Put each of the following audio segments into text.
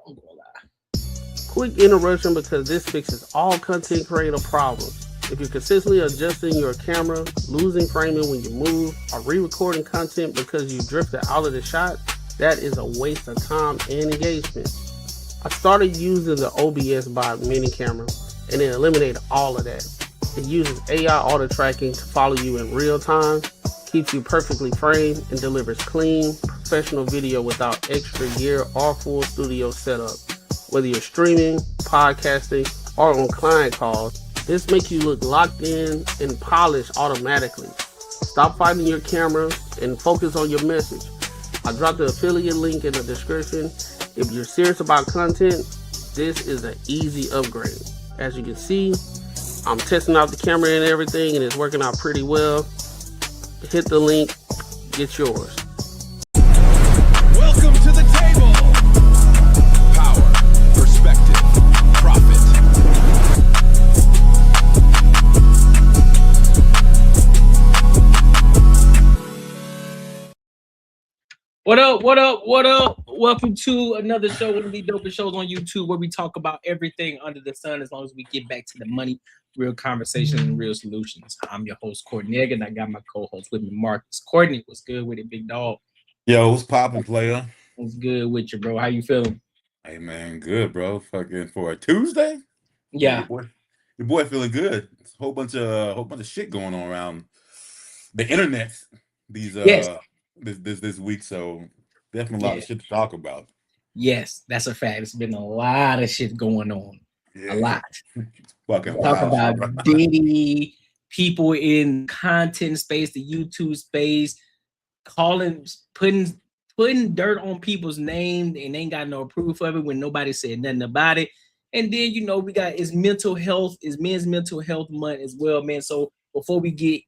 I'm gonna lie. Quick interruption because this fixes all content creator problems. If you're consistently adjusting your camera, losing framing when you move, or re-recording content because you drifted out of the shot, that is a waste of time and engagement. I started using the OBS bot mini camera and it eliminated all of that. It uses AI auto tracking to follow you in real time, keeps you perfectly framed, and delivers clean, professional video without extra gear or full studio setup. Whether you're streaming, podcasting, or on client calls, this makes you look locked in and polished automatically. Stop fighting your camera and focus on your message. I dropped the affiliate link in the description. If you're serious about content, this is an easy upgrade. As you can see, I'm testing out the camera and everything, and it's working out pretty well. Hit the link, get yours. Welcome to the table. Power, perspective, profit. What up? What up? What up? Welcome to another show, one of the dopest shows on YouTube where we talk about everything under the sun as long as we get back to the money, real conversation, and real solutions. I'm your host, Courtney Egg, and I got my co-host with me, Marcus. Courtney, what's good with it, big dog? Yo, what's poppin', player? What's good with you, bro? How you feeling? Hey, man, good, bro. Fucking for a Tuesday? Yeah. Your boy feeling good. It's a whole bunch of shit going on around the internet this week, so definitely a lot of shit to talk about. Yes, that's a fact. It's been a lot of shit going on. Yeah. A lot. Fucking talk wild, about bro. Diddy, people in content space, the YouTube space, putting dirt on people's name and ain't got no proof of it when nobody said nothing about it. And then we got it's men's mental health month as well, man. So before we take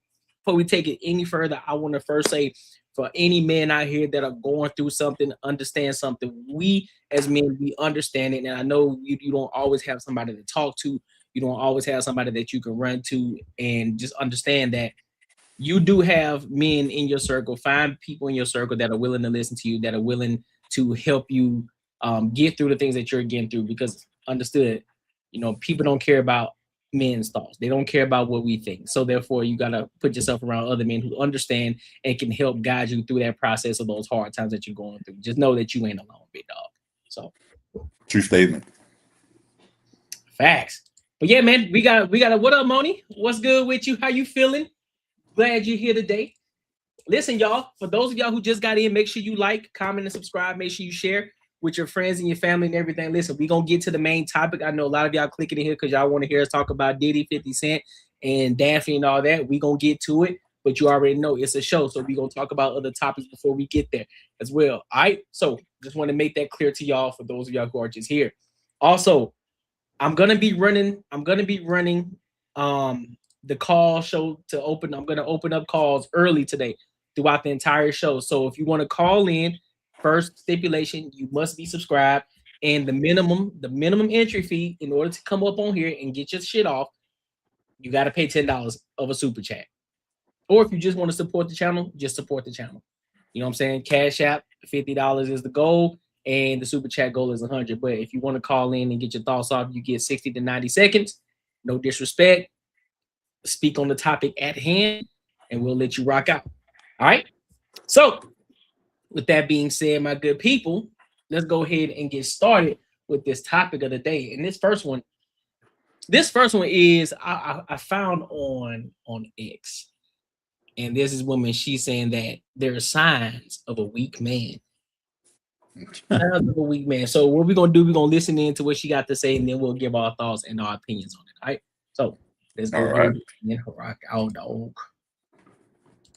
it any further, I want to first say, for any men out here that are going through something, understand something. We as men, we understand it. And I know you don't always have somebody to talk to. You don't always have somebody that you can run to, and just understand that you do have men in your circle. Find people in your circle that are willing to listen to you, that are willing to help you get through the things that you're getting through, because understood, people don't care about men's thoughts. They don't care about what we think. So therefore, you got to put yourself around other men who understand and can help guide you through that process of those hard times that you're going through. Just know that you ain't alone, big dog. So True statement. Facts. But yeah, man, we got what up, Moni? What's good with you? How you feeling? Glad you're here today. Listen, y'all, for those of y'all who just got in, make sure you like, comment, and subscribe. Make sure you share with your friends and your family and everything. Listen, we're going to get to the main topic. I know a lot of y'all clicking in here because y'all want to hear us talk about Diddy, 50 Cent, and Daphne and all that. We're going to get to it, but you already know it's a show, so we're going to talk about other topics before we get there as well. All right? So just want to make that clear to y'all for those of y'all who are just here. Also, I'm going to be running the call show to open. I'm going to open up calls early today throughout the entire show. So if you want to call in, first stipulation, you must be subscribed, and the minimum entry fee in order to come up on here and get your shit off, you got to pay $10 of a super chat. Or if you just want to support the channel, just support the channel. You know what I'm saying? Cash App, $50 is the goal, and the super chat goal is 100. But if you want to call in and get your thoughts off, you get 60 to 90 seconds. No disrespect. Speak on the topic at hand, and we'll let you rock out. All right? So, with that being said, my good people, let's go ahead and get started with this topic of the day. And this first one is I found on X. And this is woman, she's saying that there are signs of a weak man. Signs of a weak man. So what we're going to do, we're going to listen in to what she got to say, and then we'll give our thoughts and our opinions on it. All right? So let's go ahead and rock out, dog.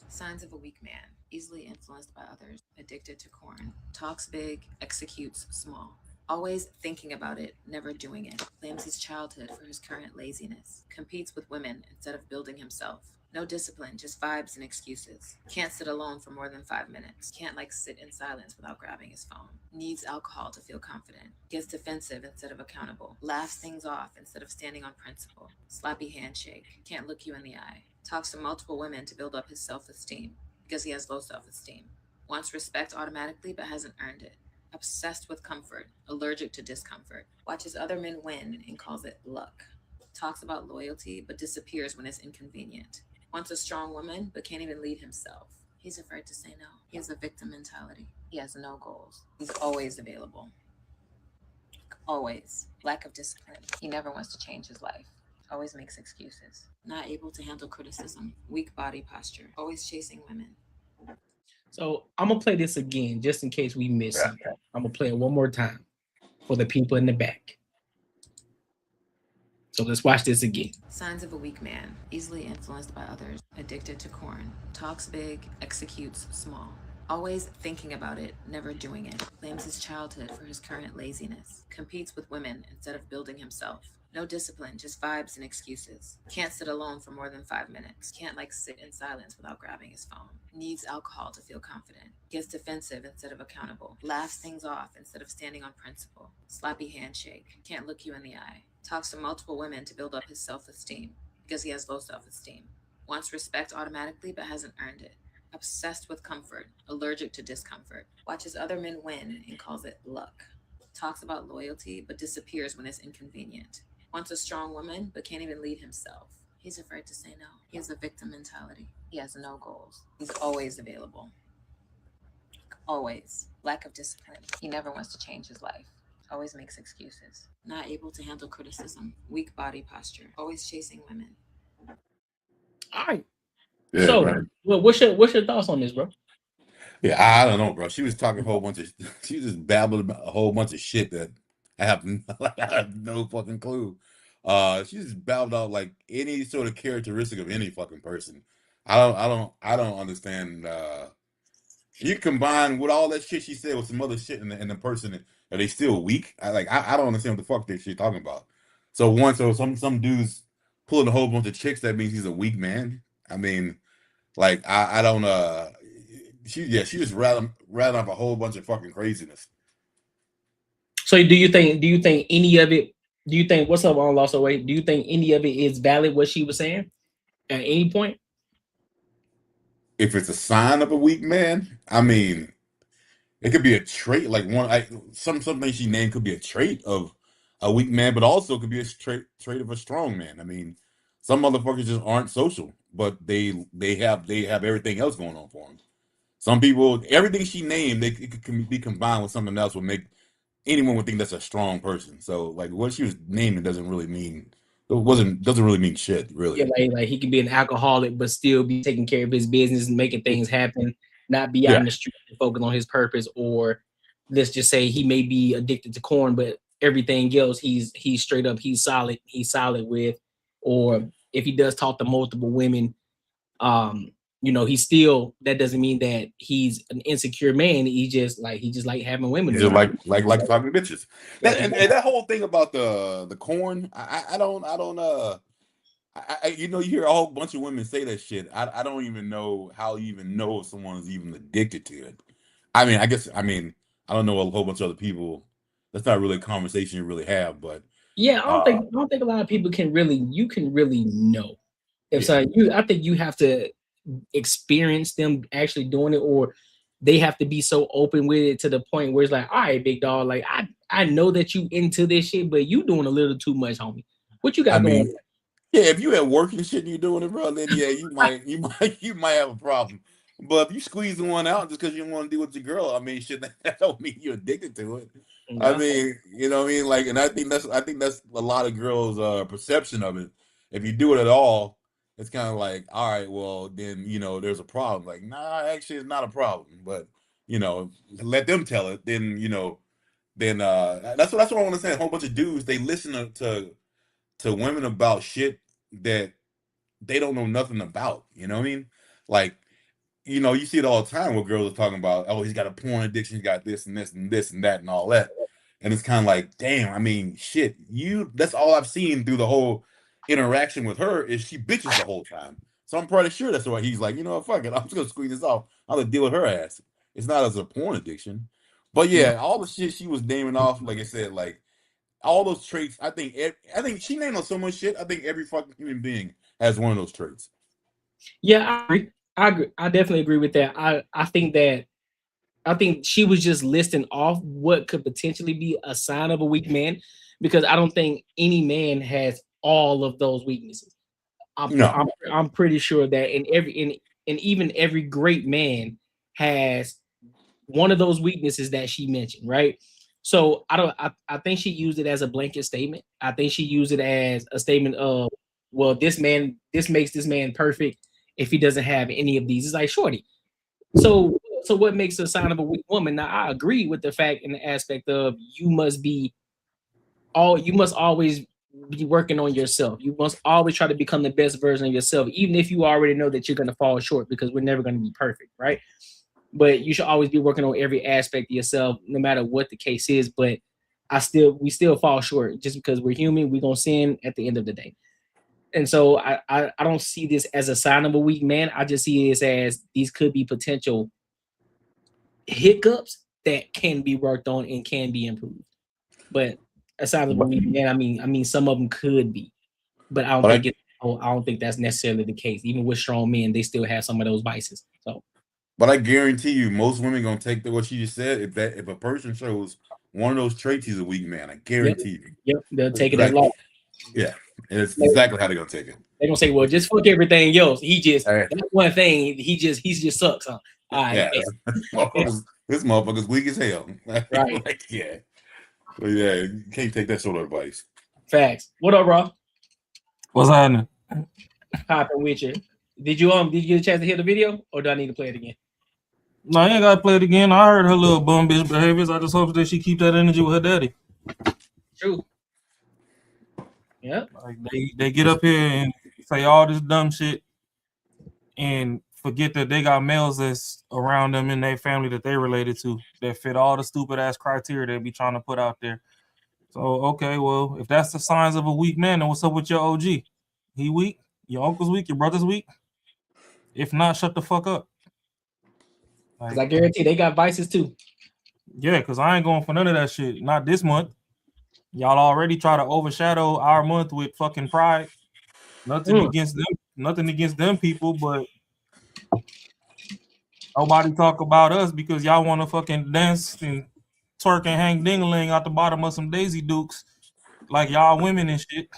Signs of a weak man. Easily influenced by others, addicted to corn, talks big, executes small, always thinking about it, never doing it, blames his childhood for his current laziness, competes with women instead of building himself, no discipline, just vibes and excuses, can't sit alone for more than 5 minutes, can't sit in silence without grabbing his phone, needs alcohol to feel confident, gets defensive instead of accountable, laughs things off instead of standing on principle, sloppy handshake, can't look you in the eye, talks to multiple women to build up his self-esteem, because he has low self-esteem, wants respect automatically but hasn't earned it, Obsessed with comfort, allergic to discomfort. Watches other men win and calls it luck. Talks about loyalty but disappears when it's inconvenient. Wants a strong woman but can't even lead himself. He's afraid to say no. He has a victim mentality. He has no goals. He's always available. Always. Lack of discipline. He never wants to change his life. Always makes excuses. Not able to handle criticism. Weak body posture. Always chasing women. So I'm gonna play this again just in case we miss something. I'm gonna play it one more time for the people in the back. So let's watch this again. Signs of a weak man. Easily influenced by others. Addicted to corn. Talks big, executes small. Always thinking about it, never doing it. Blames his childhood for his current laziness. Competes with women instead of building himself. No discipline, just vibes and excuses. Can't sit alone for more than 5 minutes. Can't sit in silence without grabbing his phone. Needs alcohol to feel confident. Gets defensive instead of accountable. Laughs things off instead of standing on principle. Sloppy handshake. Can't look you in the eye. Talks to multiple women to build up his self-esteem because he has low self-esteem. Wants respect automatically but hasn't earned it. Obsessed with comfort. Allergic to discomfort. Watches other men win and calls it luck. Talks about loyalty but disappears when it's inconvenient. Wants a strong woman, but can't even lead himself. He's afraid to say no. He has a victim mentality. He has no goals. He's always available. Always. Lack of discipline. He never wants to change his life. Always makes excuses. Not able to handle criticism. Weak body posture. Always chasing women. All right. Yeah, So, right. well, what's your thoughts on this, bro? Yeah, I don't know, bro. She was talking a whole bunch of. She just babbled about a whole bunch of shit that I have no fucking clue. She just babbled out like any sort of characteristic of any fucking person. I don't understand. You combine with all that shit she said with some other shit in the person, are they still weak? I don't understand what the fuck that she's talking about. So some dudes pulling a whole bunch of chicks, that means he's a weak man. I mean, I don't she just rattled off a whole bunch of fucking craziness. So do you think any of it, do you think, what's up on Lost Away? Do you think any of it is valid what she was saying at any point? If it's a sign of a weak man, I mean, it could be a trait, like something she named could be a trait of a weak man, but also could be a trait of a strong man. I mean, some motherfuckers just aren't social, but they have everything else going on for them. Some people, everything she named, it can be combined with something else would make anyone would think that's a strong person. So what she was naming doesn't really mean shit, really. Yeah, like he could be an alcoholic but still be taking care of his business and making things happen, not be out in the street and focus on his purpose. Or let's just say he may be addicted to corn, but everything else he's straight up, he's solid with. Or if he does talk to multiple women, he's still, that doesn't mean that he's an insecure man. He just like having women. He just like talking to bitches. And that whole thing about the corn, you hear a whole bunch of women say that shit. I don't even know how you even know if someone's even addicted to it. I mean, I don't know a whole bunch of other people. That's not really a conversation you really have, but yeah, I don't think a lot of people can really know. I think you have to experience them actually doing it, or they have to be so open with it to the point where it's like, all right, big dog, like I know that you into this shit, but you doing a little too much, homie. What you got going on? Yeah, if you at work and shit and you're doing it, bro, then yeah, you might have a problem. But if you squeezing one out just because you don't want to deal with your girl, I mean, shit, that don't mean you're addicted to it. Yeah. I mean, you know what I mean? And I think that's a lot of girls' perception of it. If you do it at all, it's kind of like, all right, well, then, there's a problem. Like, nah, actually, it's not a problem. But, let them tell it. Then, then that's what I want to say. A whole bunch of dudes, they listen to women about shit that they don't know nothing about. You know what I mean? Like, you see it all the time where girls are talking about, oh, he's got a porn addiction, he's got this and this and this and that and all that. And it's kind of like, damn, I mean, shit, that's all I've seen through the whole interaction with her is she bitches the whole time. So I'm pretty sure that's why he's like, fuck it, I'm just gonna squeeze this off. I'll deal with her ass. It's not as a porn addiction. But yeah, all the shit she was naming off, like I said, like all those traits, I think she named on so much shit. I think every fucking human being has one of those traits. Yeah, I agree. I definitely agree with that. I think that I think she was just listing off what could potentially be a sign of a weak man, because I don't think any man has all of those weaknesses. I'm pretty sure that even every great man has one of those weaknesses that she mentioned, right? So I think she used it as a blanket statement. I think she used it as a statement of, well, this makes this man perfect if he doesn't have any of these. It's like, shorty. So what makes a sign of a weak woman? Now I agree with the fact in the aspect of you must always be working on yourself. You must always try to become the best version of yourself, even if you already know that you're going to fall short, because we're never going to be perfect, right? But you should always be working on every aspect of yourself, no matter what the case is. But we still fall short just because we're human. We're gonna sin at the end of the day. And so I don't see this as a sign of a weak man. I just see this as these could be potential hiccups that can be worked on and can be improved. But a sign of a weak man, I mean, some of them could be, but I don't think that's necessarily the case. Even with strong men, they still have some of those vices. So. But I guarantee you, most women gonna take what you just said. If a person shows one of those traits, he's a weak man. I guarantee you. Yep, they'll take it as law. Yeah, and it's exactly how they're gonna take it. They're gonna say, "Well, just fuck everything else. That's one thing. He just sucks, huh?" All right, this motherfucker's weak as hell. Right? Like, yeah, but yeah, you can't take that sort of advice. Facts. What up, bro? What's happening? Popping with you. Did you get a chance to hear the video, or do I need to play it again? No, I ain't gotta play it again. I heard her little bum bitch behaviors. I just hope that she keep that energy with her daddy. True. Yeah. Like they get up here and say all this dumb shit and forget that they got males that's around them in their family that they related to that fit all the stupid ass criteria they be trying to put out there. So okay, well, if that's the signs of a weak man, then what's up with your OG? He weak? Your uncle's weak? Your brother's weak? If not, shut the fuck up. Because I guarantee they got vices too. Yeah, because I ain't going for none of that shit. Not this month. Y'all already try to overshadow our month with fucking pride. Nothing against them people, but nobody talk about us because y'all want to fucking dance and twerk and hang ding-a-ling out the bottom of some Daisy Dukes like y'all women and shit.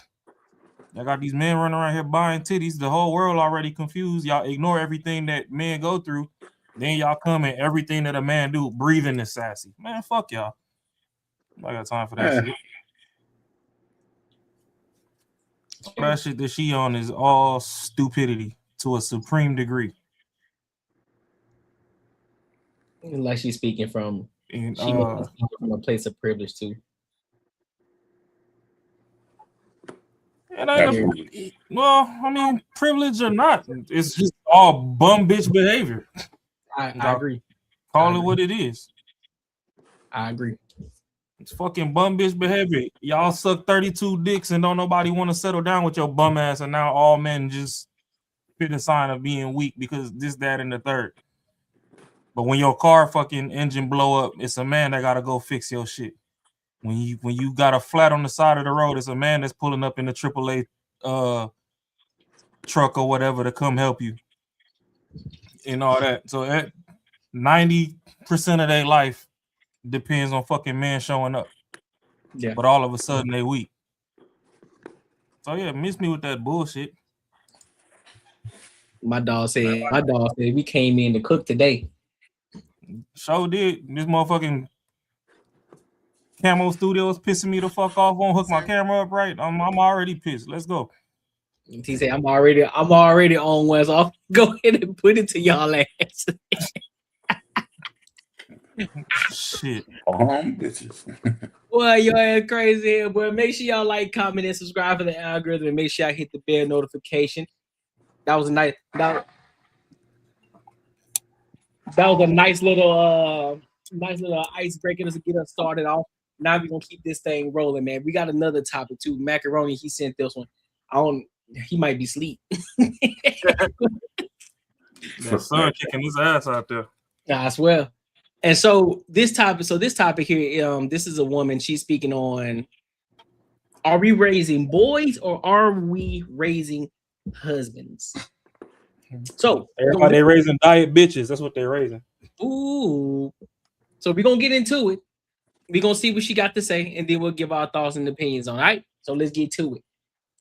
I got these men running around here buying titties. The whole world already confused. Y'all ignore everything that men go through. Then y'all come and everything that a man do, breathing is sassy. Man, fuck y'all. I got time for that shit. That shit that she on is all stupidity to a supreme degree. Like she's speaking from a place of privilege too. And well, I mean, privilege or not, it's just all bum bitch behavior. I agree. Call it what it is. I agree. It's fucking bum bitch behavior. Y'all suck 32 dicks and don't nobody want to settle down with your bum ass, and now all men just fit a sign of being weak because this, that, and the third. But when your car fucking engine blow up, it's a man that gotta go fix your shit. When you got a flat on the side of the road, it's a man that's pulling up in the AAA truck or whatever to come help you and all that. So 90% of their life depends on fucking men showing up. Yeah. But all of a sudden they weak. So yeah, miss me with that bullshit. My dog said we came in to cook today. Sure did. This motherfucking Camo Studio is pissing me the fuck off. Won't hook my camera up right. I'm already pissed. Let's go. He said I'm already on one, so I'll go ahead and put it to y'all ass. Shit. Bitches. Boy, your ass crazy here, boy. Make sure y'all like, comment, and subscribe for the algorithm, and make sure y'all hit the bell notification. That was a nice little icebreaker to get us started off. Now we're gonna keep this thing rolling, man. We got another topic too. Macaroni, he sent this one. He might be asleep. That son kicking his ass out there. I swear. And so this topic here, this is a woman. She's speaking on: are we raising boys or are we raising husbands? So everybody raising diet bitches. That's what they're raising. Ooh, So we're gonna get into it. We're gonna see what she got to say, and then we'll give our thoughts and opinions on it. All right. So let's get to it.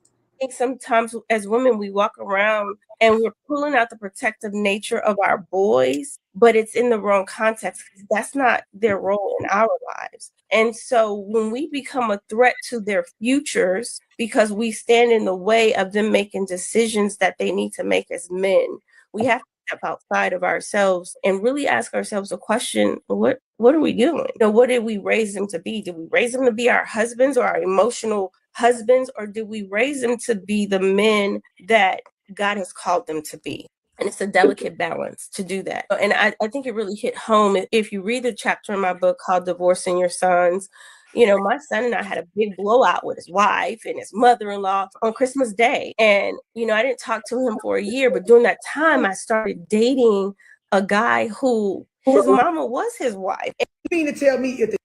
I think sometimes as women, we walk around and we're pulling out the protective nature of our boys, but it's in the wrong context because that's not their role in our lives. And so when we become a threat to their futures because we stand in the way of them making decisions that they need to make as men, we have to step outside of ourselves and really ask ourselves a question: what are we doing? What did we raise them to be? Did we raise them to be our husbands or our emotional husbands, or did we raise them to be the men that God has called them to be? And it's a delicate balance to do that. And I think it really hit home. If you read the chapter in my book called Divorcing Your Sons, my son and I had a big blowout with his wife and his mother-in-law on Christmas Day. And, I didn't talk to him for a year, but during that time, I started dating a guy who his mama was his wife. You mean to tell me if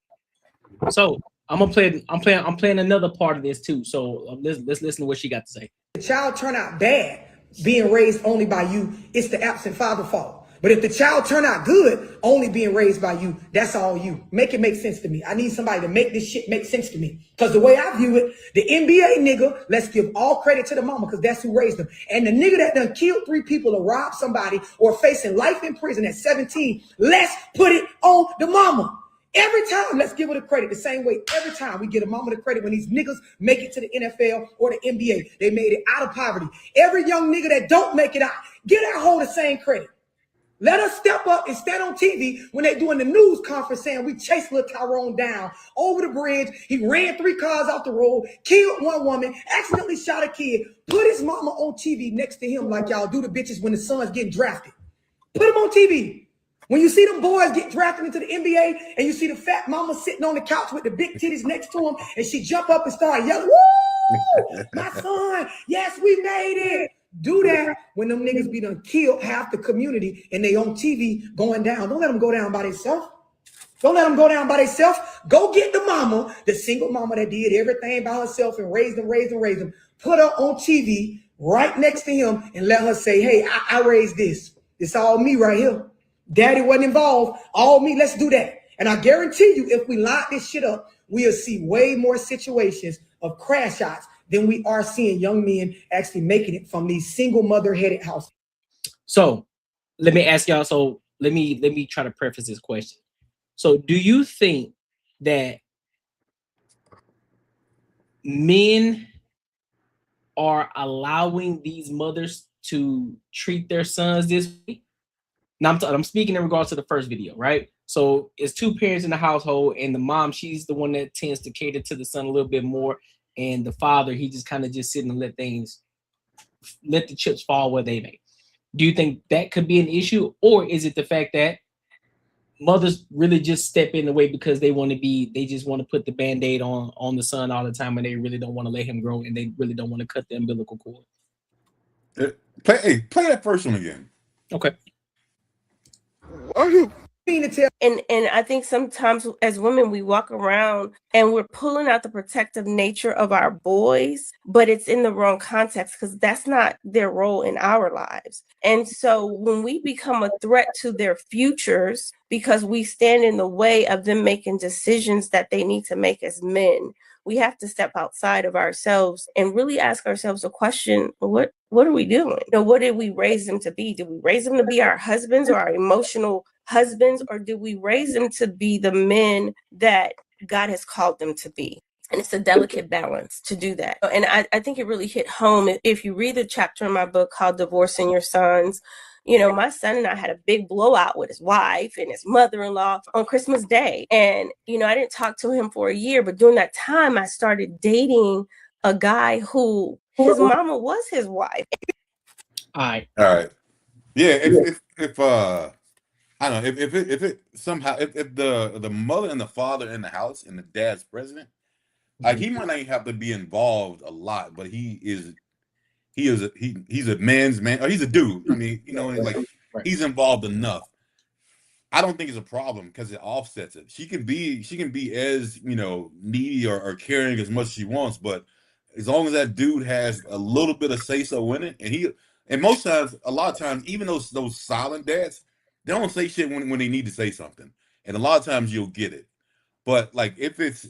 So I'm playing another part of this too. So let's listen to what she got to say. the child turn out bad, being raised only by you, it's the absent father fault. But if the child turn out good, only being raised by you, that's all you. Make it make sense to me. I need somebody to make this shit make sense to me. Because the way I view it, the NBA nigga, let's give all credit to the mama because that's who raised them. And the nigga that done killed 3 people or robbed somebody or facing life in prison at 17, let's put it on the mama. Every time, let's give her the credit the same way. Every time we get a mama the credit when these niggas make it to the NFL or the NBA. They made it out of poverty. Every young nigga that don't make it out, get that whole the same credit. Let us step up and stand on TV when they doing the news conference saying we chased little Tyrone down over the bridge. He ran 3 cars off the road, killed 1 woman, accidentally shot a kid, put his mama on TV next to him like y'all do the bitches when the son's getting drafted. Put him on TV. When you see them boys get drafted into the NBA and you see the fat mama sitting on the couch with the big titties next to him and she jump up and start yelling, woo, my son, yes, we made it. Do that when them niggas be done killed half the community and they on TV going down. Don't let them go down by themselves. Don't let them go down by themselves. Go get the mama, the single mama that did everything by herself and raised them. Put her on TV right next to him and let her say, hey, I raised this. It's all me right here. Daddy wasn't involved. All me. Let's do that. And I guarantee you, if we line this shit up, we'll see way more situations of crash outs than we are seeing young men actually making it from these single mother-headed houses. So let me ask y'all. So let me try to preface this question. So do you think that men are allowing these mothers to treat their sons this way? Now I'm speaking in regards to the first video, right? So it's 2 parents in the household, and the mom, she's the one that tends to cater to the son a little bit more, and the father, he just kind of just sitting and let the chips fall where they may. Do you think that could be an issue, or is it the fact that mothers really just step in the way because they just want to put the Band-Aid on the son all the time, and they really don't want to let him grow, and they really don't want to cut the umbilical cord? Play that first one again. Okay. And I think sometimes as women, we walk around and we're pulling out the protective nature of our boys, but it's in the wrong context because that's not their role in our lives. And so when we become a threat to their futures because we stand in the way of them making decisions that they need to make as men, we have to step outside of ourselves and really ask ourselves a question: what are we doing? What did we raise them to be? Did we raise them to be our husbands or our emotional husbands, or did we raise them to be the men that God has called them to be? And it's a delicate balance to do that. And I think it really hit home. If you read the chapter in my book called Divorcing Your Sons, my son and I had a big blowout with his wife and his mother-in-law on Christmas Day. And, I didn't talk to him for a year, but during that time, I started dating a guy who his mama was his wife. All right. Yeah. If I don't know if it somehow if the mother and the father in the house and the dad's president, like he might not have to be involved a lot, but he's a man's man, or he's a dude. I mean, he's involved enough. I don't think it's a problem because it offsets it. She can be as needy or caring as much as she wants, but as long as that dude has a little bit of say so in it, and most times, a lot of times, even those silent dads, they don't say shit when they need to say something. and a lot of times you'll get it. But like if it's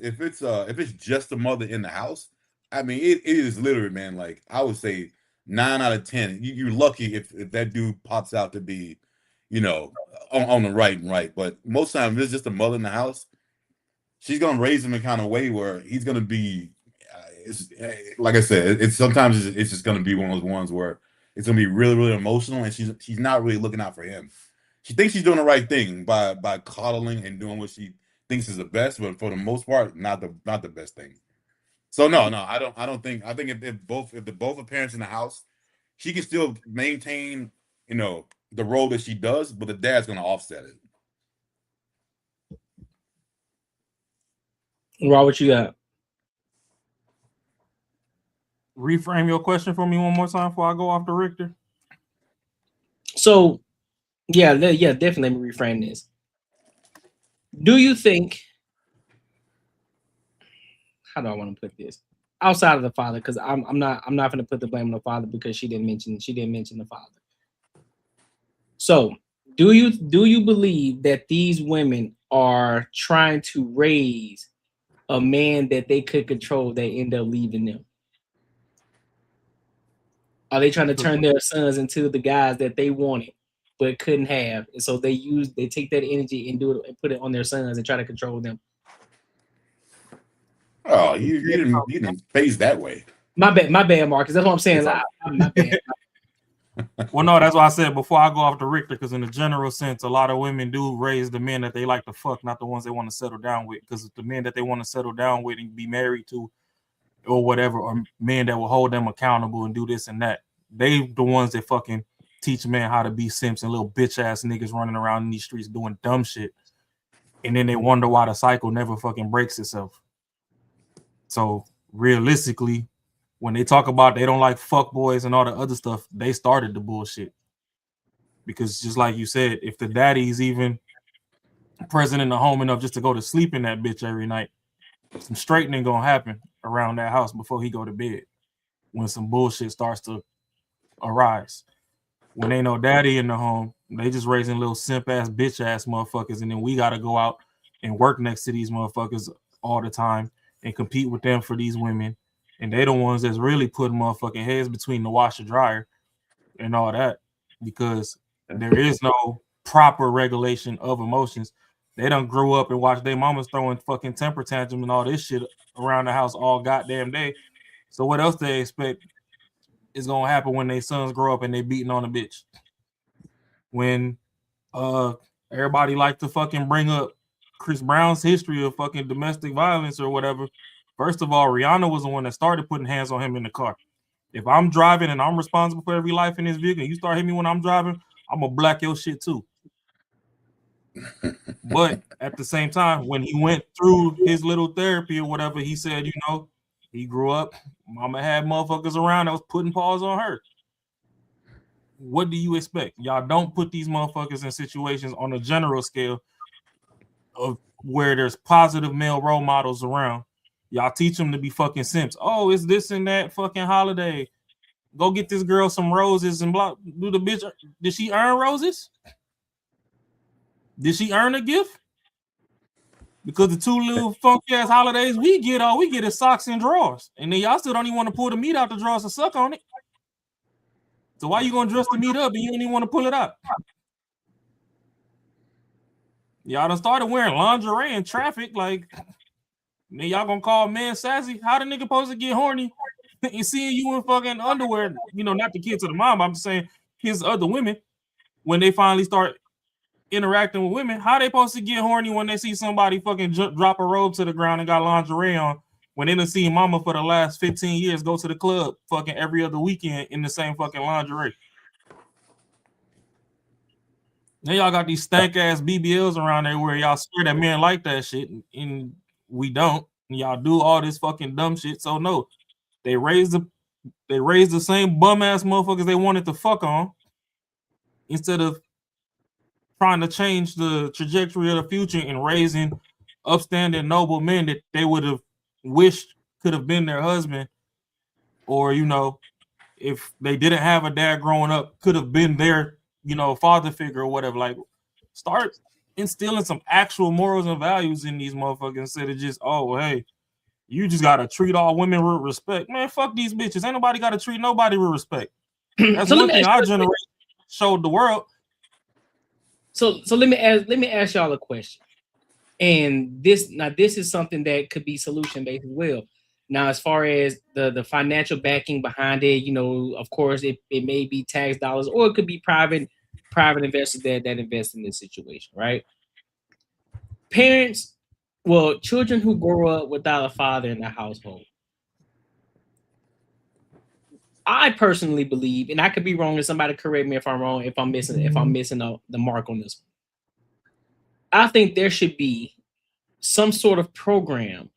just a mother in the house, I mean it is literally, man. Like I would say 9 out of 10. You're lucky if that dude pops out to be, you know, on the right. But most times if it's just a mother in the house, she's gonna raise him in kind of way where he's gonna be. Like I said, it's sometimes it's just gonna be one of those ones where it's gonna be really, really emotional, and she's not really looking out for him. She thinks she's doing the right thing by coddling and doing what she thinks is the best, but for the most part, not the best thing. So no, I don't think. I think if the both are parents in the house, she can still maintain, you know, the role that she does, but the dad's gonna offset it. Rob, what you got? Reframe your question for me one more time before I go off the Richter. So, yeah, definitely. Let me reframe this. Do you think? How do I want to put this? Outside of the father, because I'm not going to put the blame on the father because she didn't mention the father. So, do you believe that these women are trying to raise a man that they could control? They end up leaving them. Are they trying to turn their sons into the guys that they wanted but couldn't have? And so they take that energy and do it and put it on their sons and try to control them. Oh, you didn't phase that way. My bad, Marcus. That's what I'm saying. My bad. Well, no, that's why I said before I go off the Richter, because in a general sense, a lot of women do raise the men that they like to fuck, not the ones they want to settle down with. Because the men that they want to settle down with and be married to, or whatever, or men that will hold them accountable and do this and that. They the ones that fucking teach men how to be simps and little bitch ass niggas running around in these streets doing dumb shit. And then they wonder why the cycle never fucking breaks itself. So realistically, when they talk about they don't like fuck boys and all the other stuff, they started the bullshit. Because just like you said, if the daddy's even present in the home enough just to go to sleep in that bitch every night, some straightening gonna happen around that house before he go to bed when some bullshit starts to arise. When ain't no daddy in the home, they just raising little simp ass bitch ass motherfuckers, and then we gotta go out and work next to these motherfuckers all the time and compete with them for these women, and they the ones that's really putting motherfucking heads between the washer dryer and all that, because there is no proper regulation of emotions. They done grew up and watched their mamas throwing fucking temper tantrum and all this shit around the house all goddamn day. So what else they expect is gonna happen when their sons grow up and they beating on a bitch? When everybody like to fucking bring up Chris Brown's history of fucking domestic violence or whatever. First of all, Rihanna was the one that started putting hands on him in the car. If I'm driving and I'm responsible for every life in this vehicle, and you start hitting me when I'm driving, I'm gonna black your shit too. But at the same time, when he went through his little therapy or whatever, he said, you know, he grew up, mama had motherfuckers around that was putting paws on her. What do you expect? Y'all don't put these motherfuckers in situations on a general scale of where there's positive male role models around. Y'all teach them to be fucking simps. Oh, it's this and that fucking holiday. Go get this girl some roses and blah. Do the bitch, did she earn roses? Did she earn a gift? Because the two little funky ass holidays we get is socks and drawers. And then y'all still don't even want to pull the meat out the drawers to suck on it. So why you gonna dress the meat up and you don't even want to pull it out? Y'all done started wearing lingerie in traffic, like, then y'all gonna call men sassy? How the nigga supposed to get horny and seeing you in fucking underwear? You know, not the kids or the mom, I'm just saying his other women, when they finally start interacting with women, how they supposed to get horny when they see somebody fucking drop a robe to the ground and got lingerie on, when they done seen mama for the last 15 years go to the club fucking every other weekend in the same fucking lingerie? Then y'all got these stank ass BBLs around there where y'all swear that men like that shit, and we don't. And y'all do all this fucking dumb shit. So no, they raised the same bum ass motherfuckers they wanted to fuck on, instead of trying to change the trajectory of the future and raising upstanding, noble men that they would have wished could have been their husband, or, you know, if they didn't have a dad growing up, could have been their, you know, father figure or whatever. Like, start instilling some actual morals and values in these motherfuckers instead of just, oh, hey, you just gotta treat all women with respect. Man, fuck these bitches. Ain't nobody gotta treat nobody with respect. That's So one thing our generation showed the world. So let me ask y'all a question. And this is something that could be solution based as well. Now, as far as the financial backing behind it, you know, of course, it may be tax dollars, or it could be private investors that invest in this situation, right? Parents, well, children who grow up without a father in the household. I personally believe, and I could be wrong, and somebody correct me if I'm wrong, if I'm missing the mark on this one. I think there should be some sort of program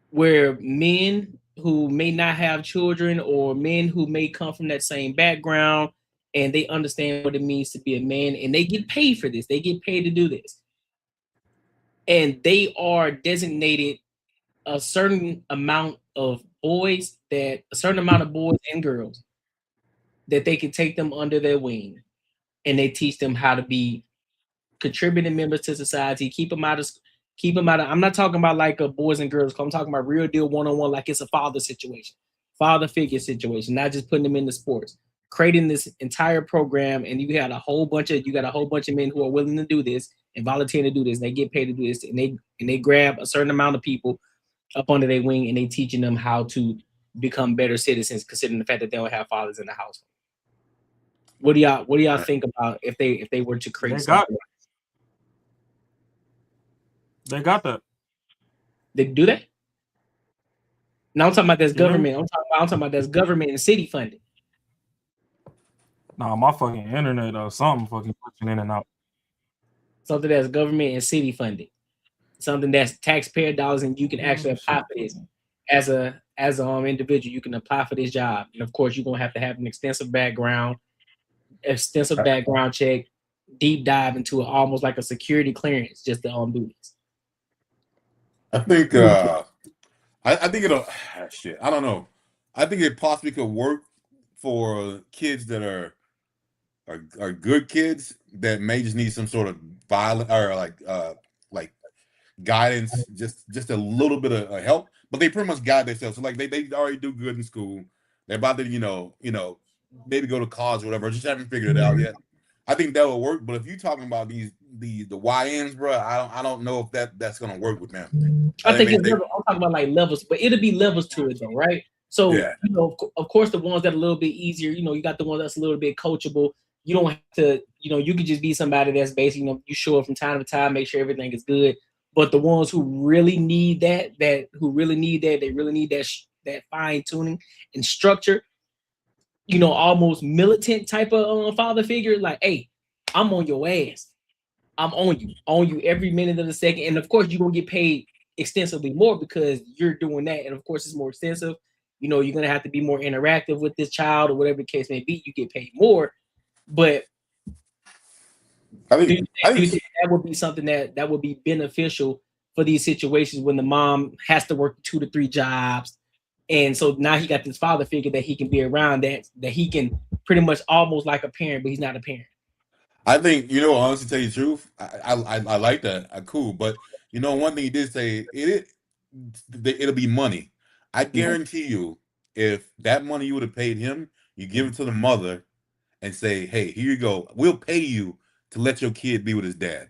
where men who may not have children, or men who may come from that same background, and they understand what it means to be a man, and they get paid for this. They get paid to do this. And they are designated a certain amount of boys and girls that they can take them under their wing, and they teach them how to be contributing members to society, keep them out of. I'm not talking about like a boys and girls. I'm talking about real deal one-on-one, like it's a father figure situation, not just putting them into sports. Creating this entire program, and you got a whole bunch of men who are willing to do this and volunteer to do this. And they get paid to do this, and they grab a certain amount of people up under their wing, and they teaching them how to become better citizens, considering the fact that they don't have fathers in the household. What do y'all think about if they were to create something? They got that. They do that? No, I'm talking about that's government. I'm talking about that's government and city funded. Nah, my fucking internet or something fucking pushing in and out. Something that's government and city funded. Something that's taxpayer dollars, and you can actually apply for this as a individual. You can apply for this job, and of course, you're gonna have to have an extensive background check, deep dive into it, almost like a security clearance, just to do this. I think I think it'll shit. I don't know. I think it possibly could work for kids that are good kids that may just need some sort of violent or like guidance, just a little bit of help. But they pretty much guide themselves. So like they already do good in school. They're about to you know maybe go to college or whatever. Just haven't figured it out yet. I think that will work. But if you're talking about the YNs, bro, I don't know if that's gonna work with them. I'm talking about like levels, but it'll be levels to it though, right? So you know, of course, the ones that are a little bit easier, you know, you got the ones that's a little bit coachable. You don't have to, you know, you could just be somebody that's basically, you know, you show up from time to time, make sure everything is good. But the ones who really need that, they really need that fine tuning and structure. You know, almost militant type of father figure. Like, hey, I'm on your ass. I'm on you every minute of the second. And of course, you're gonna get paid extensively more because you're doing that. And of course, it's more extensive. You know, you're gonna have to be more interactive with this child or whatever the case may be. You get paid more. But I think that would be something that would be beneficial for these situations when the mom has to work 2 to 3 jobs. And so now he got this father figure that he can be around, that he can pretty much almost like a parent, but he's not a parent. I think, you know, honestly, tell you the truth, I like that. Cool. But, you know, one thing he did say, it'll be money. I guarantee you, if that money you would have paid him, you give it to the mother and say, hey, here you go. We'll pay you to let your kid be with his dad.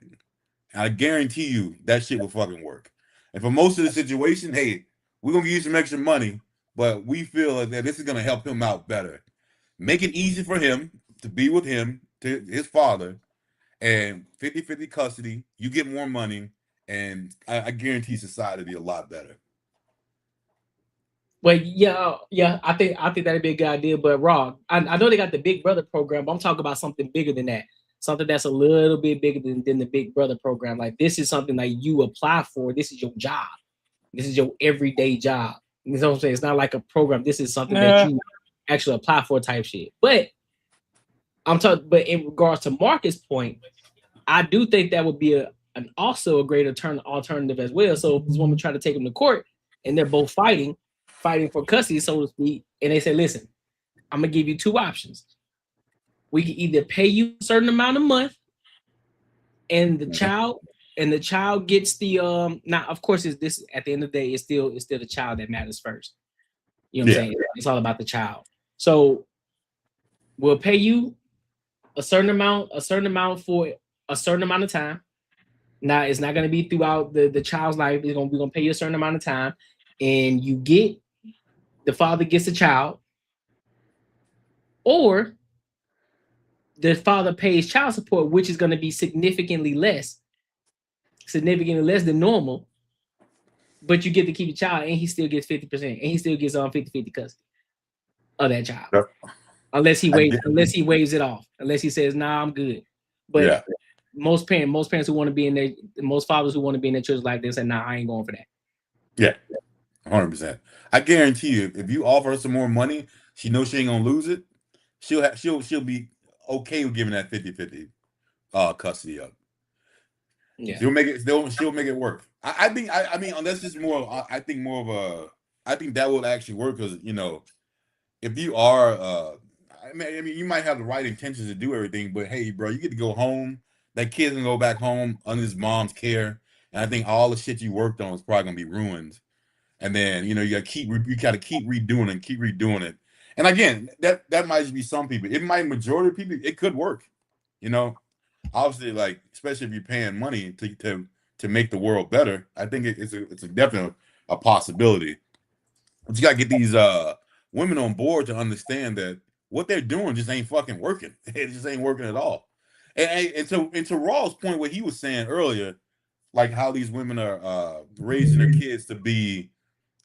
And I guarantee you that shit will fucking work. And for most of the situation, hey, we're going to give you some extra money, but we feel that this is going to help him out better. Make it easy for him to be with him, to his father, and 50-50 custody. You get more money, and I guarantee society will be a lot better. Well, yeah, I think that'd be a good idea. But Rob, I know they got the Big Brother program, but I'm talking about something bigger than that. Something that's a little bit bigger than the Big Brother program. Like, this is something like you apply for. This is your job. This is your everyday job. You know what I'm saying? It's not like a program. This is something that you actually apply for type shit. But but in regards to Marcus' point, I do think that would be also a great alternative as well. So if this woman try to take him to court and they're both fighting for custody, so to speak, and they say, listen, I'm gonna give you 2 options. We can either pay you a certain amount a month, and the child gets the now of course it's this at the end of the day it's still the child that matters first. You know what I'm saying? It's all about the child. So we'll pay you a certain amount for a certain amount of time. Now it's not going to be throughout the child's life. We're gonna pay you a certain amount of time, and the father gets a child, or the father pays child support, which is going to be significantly less than normal. But you get to keep your child, and he still gets 50%, and he still gets on 50-50 custody of that child. Yep. Unless he waives it off. Unless he says, "Nah, I'm good." But most parents who want to be in there, most fathers who want to be in their children's life, they say, "Nah, I ain't going for that." Yeah, 100%. I guarantee you, if you offer her some more money, she knows she ain't gonna lose it. She'll be okay with giving that 50-50 custody up. Yeah, she'll make it work. I mean, that's just more. I think more of a. I think that would actually work because if you are, I mean, you might have the right intentions to do everything, but hey, bro, you get to go home. That kid's gonna go back home under his mom's care, and I think all the shit you worked on is probably gonna be ruined. And then you gotta keep redoing it. And again, that might just be some people. It might majority of people. It could work. Obviously, like especially if you're paying money to make the world better. I think it's a definite a possibility. But you gotta get these women on board to understand that what they're doing just ain't fucking working. It just ain't working at all. And to Raw's point, what he was saying earlier, like how these women are raising their kids to be,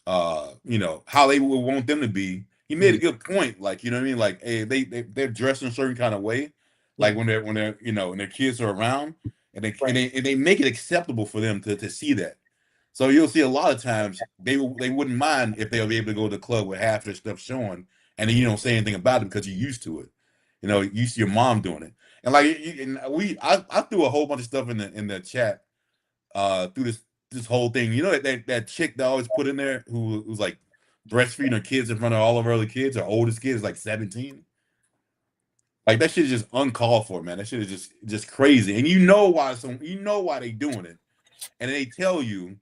how they would want them to be. He made a good point. Like, you know what I mean? Like, hey, they're dressed in a certain kind of way. Like when they're and their kids are around, and they make it acceptable for them to see that. So you'll see a lot of times they wouldn't mind if they'll be able to go to the club with half their stuff showing, and then you don't say anything about it because you're used to it. You see your mom doing it, and like I threw a whole bunch of stuff in the chat through this whole thing. That chick that I always put in there who was like breastfeeding her kids in front of all of her other kids. Her oldest kid is like 17. Like that shit is just uncalled for, man. That shit is just crazy, and why they doing it, and they tell you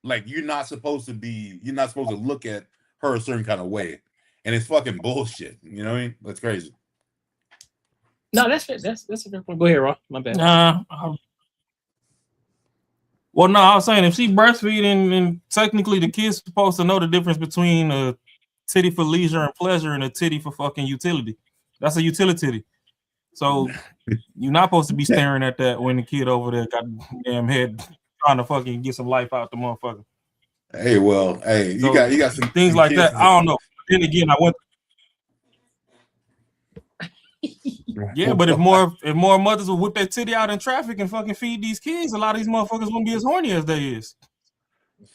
like you're not supposed to look at her a certain kind of way, and it's fucking bullshit. You know what I mean? That's crazy. No, that's a good one. Go ahead, Rob. My bad. Well, no, I was saying if she breastfeeding, and technically the kid's supposed to know the difference between a titty for leisure and pleasure and a titty for fucking utility. That's a utility. So you're not supposed to be staring at that when the kid over there got damn head trying to fucking get some life out the motherfucker. Hey, well, hey, so you got some things like that. I don't know. Then again, I went. Yeah, but if more mothers would whip their titty out in traffic and fucking feed these kids, a lot of these motherfuckers won't be as horny as they is.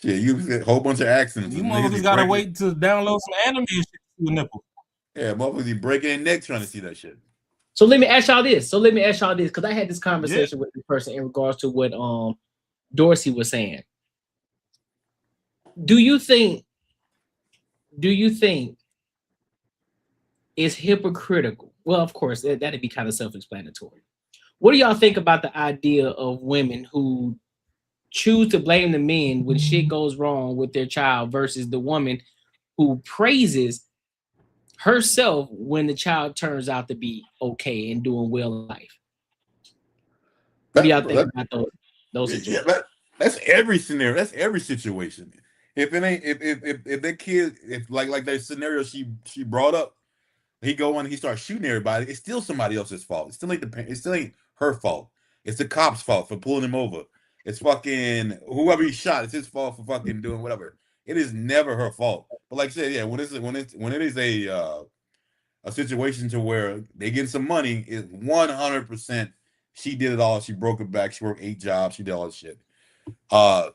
Yeah, you a whole bunch of accidents. You motherfuckers gotta wait to download some anime and shit to see the nipple. Yeah, motherfuckers be breaking their neck trying to see that shit. So let me ask y'all this. Because I had this conversation with this person in regards to what Dorsey was saying. Do you think it's hypocritical? Well, of course, that'd be kind of self-explanatory. What do y'all think about the idea of women who choose to blame the men when shit goes wrong with their child versus the woman who praises herself when the child turns out to be okay and doing well in life? What do y'all think about those situations? Yeah, that's every scenario. That's every situation. If it ain't if that kid, if like that scenario she brought up, he go and he starts shooting everybody, it's still somebody else's fault. It still ain't her fault. It's the cop's fault for pulling him over. It's fucking whoever he shot, it's his fault for fucking doing whatever. It is never her fault. But like I said, yeah, when it is a situation to where they get some money, is 100% she did it all. She broke her back, she worked 8 jobs, she did all this shit. Yeah,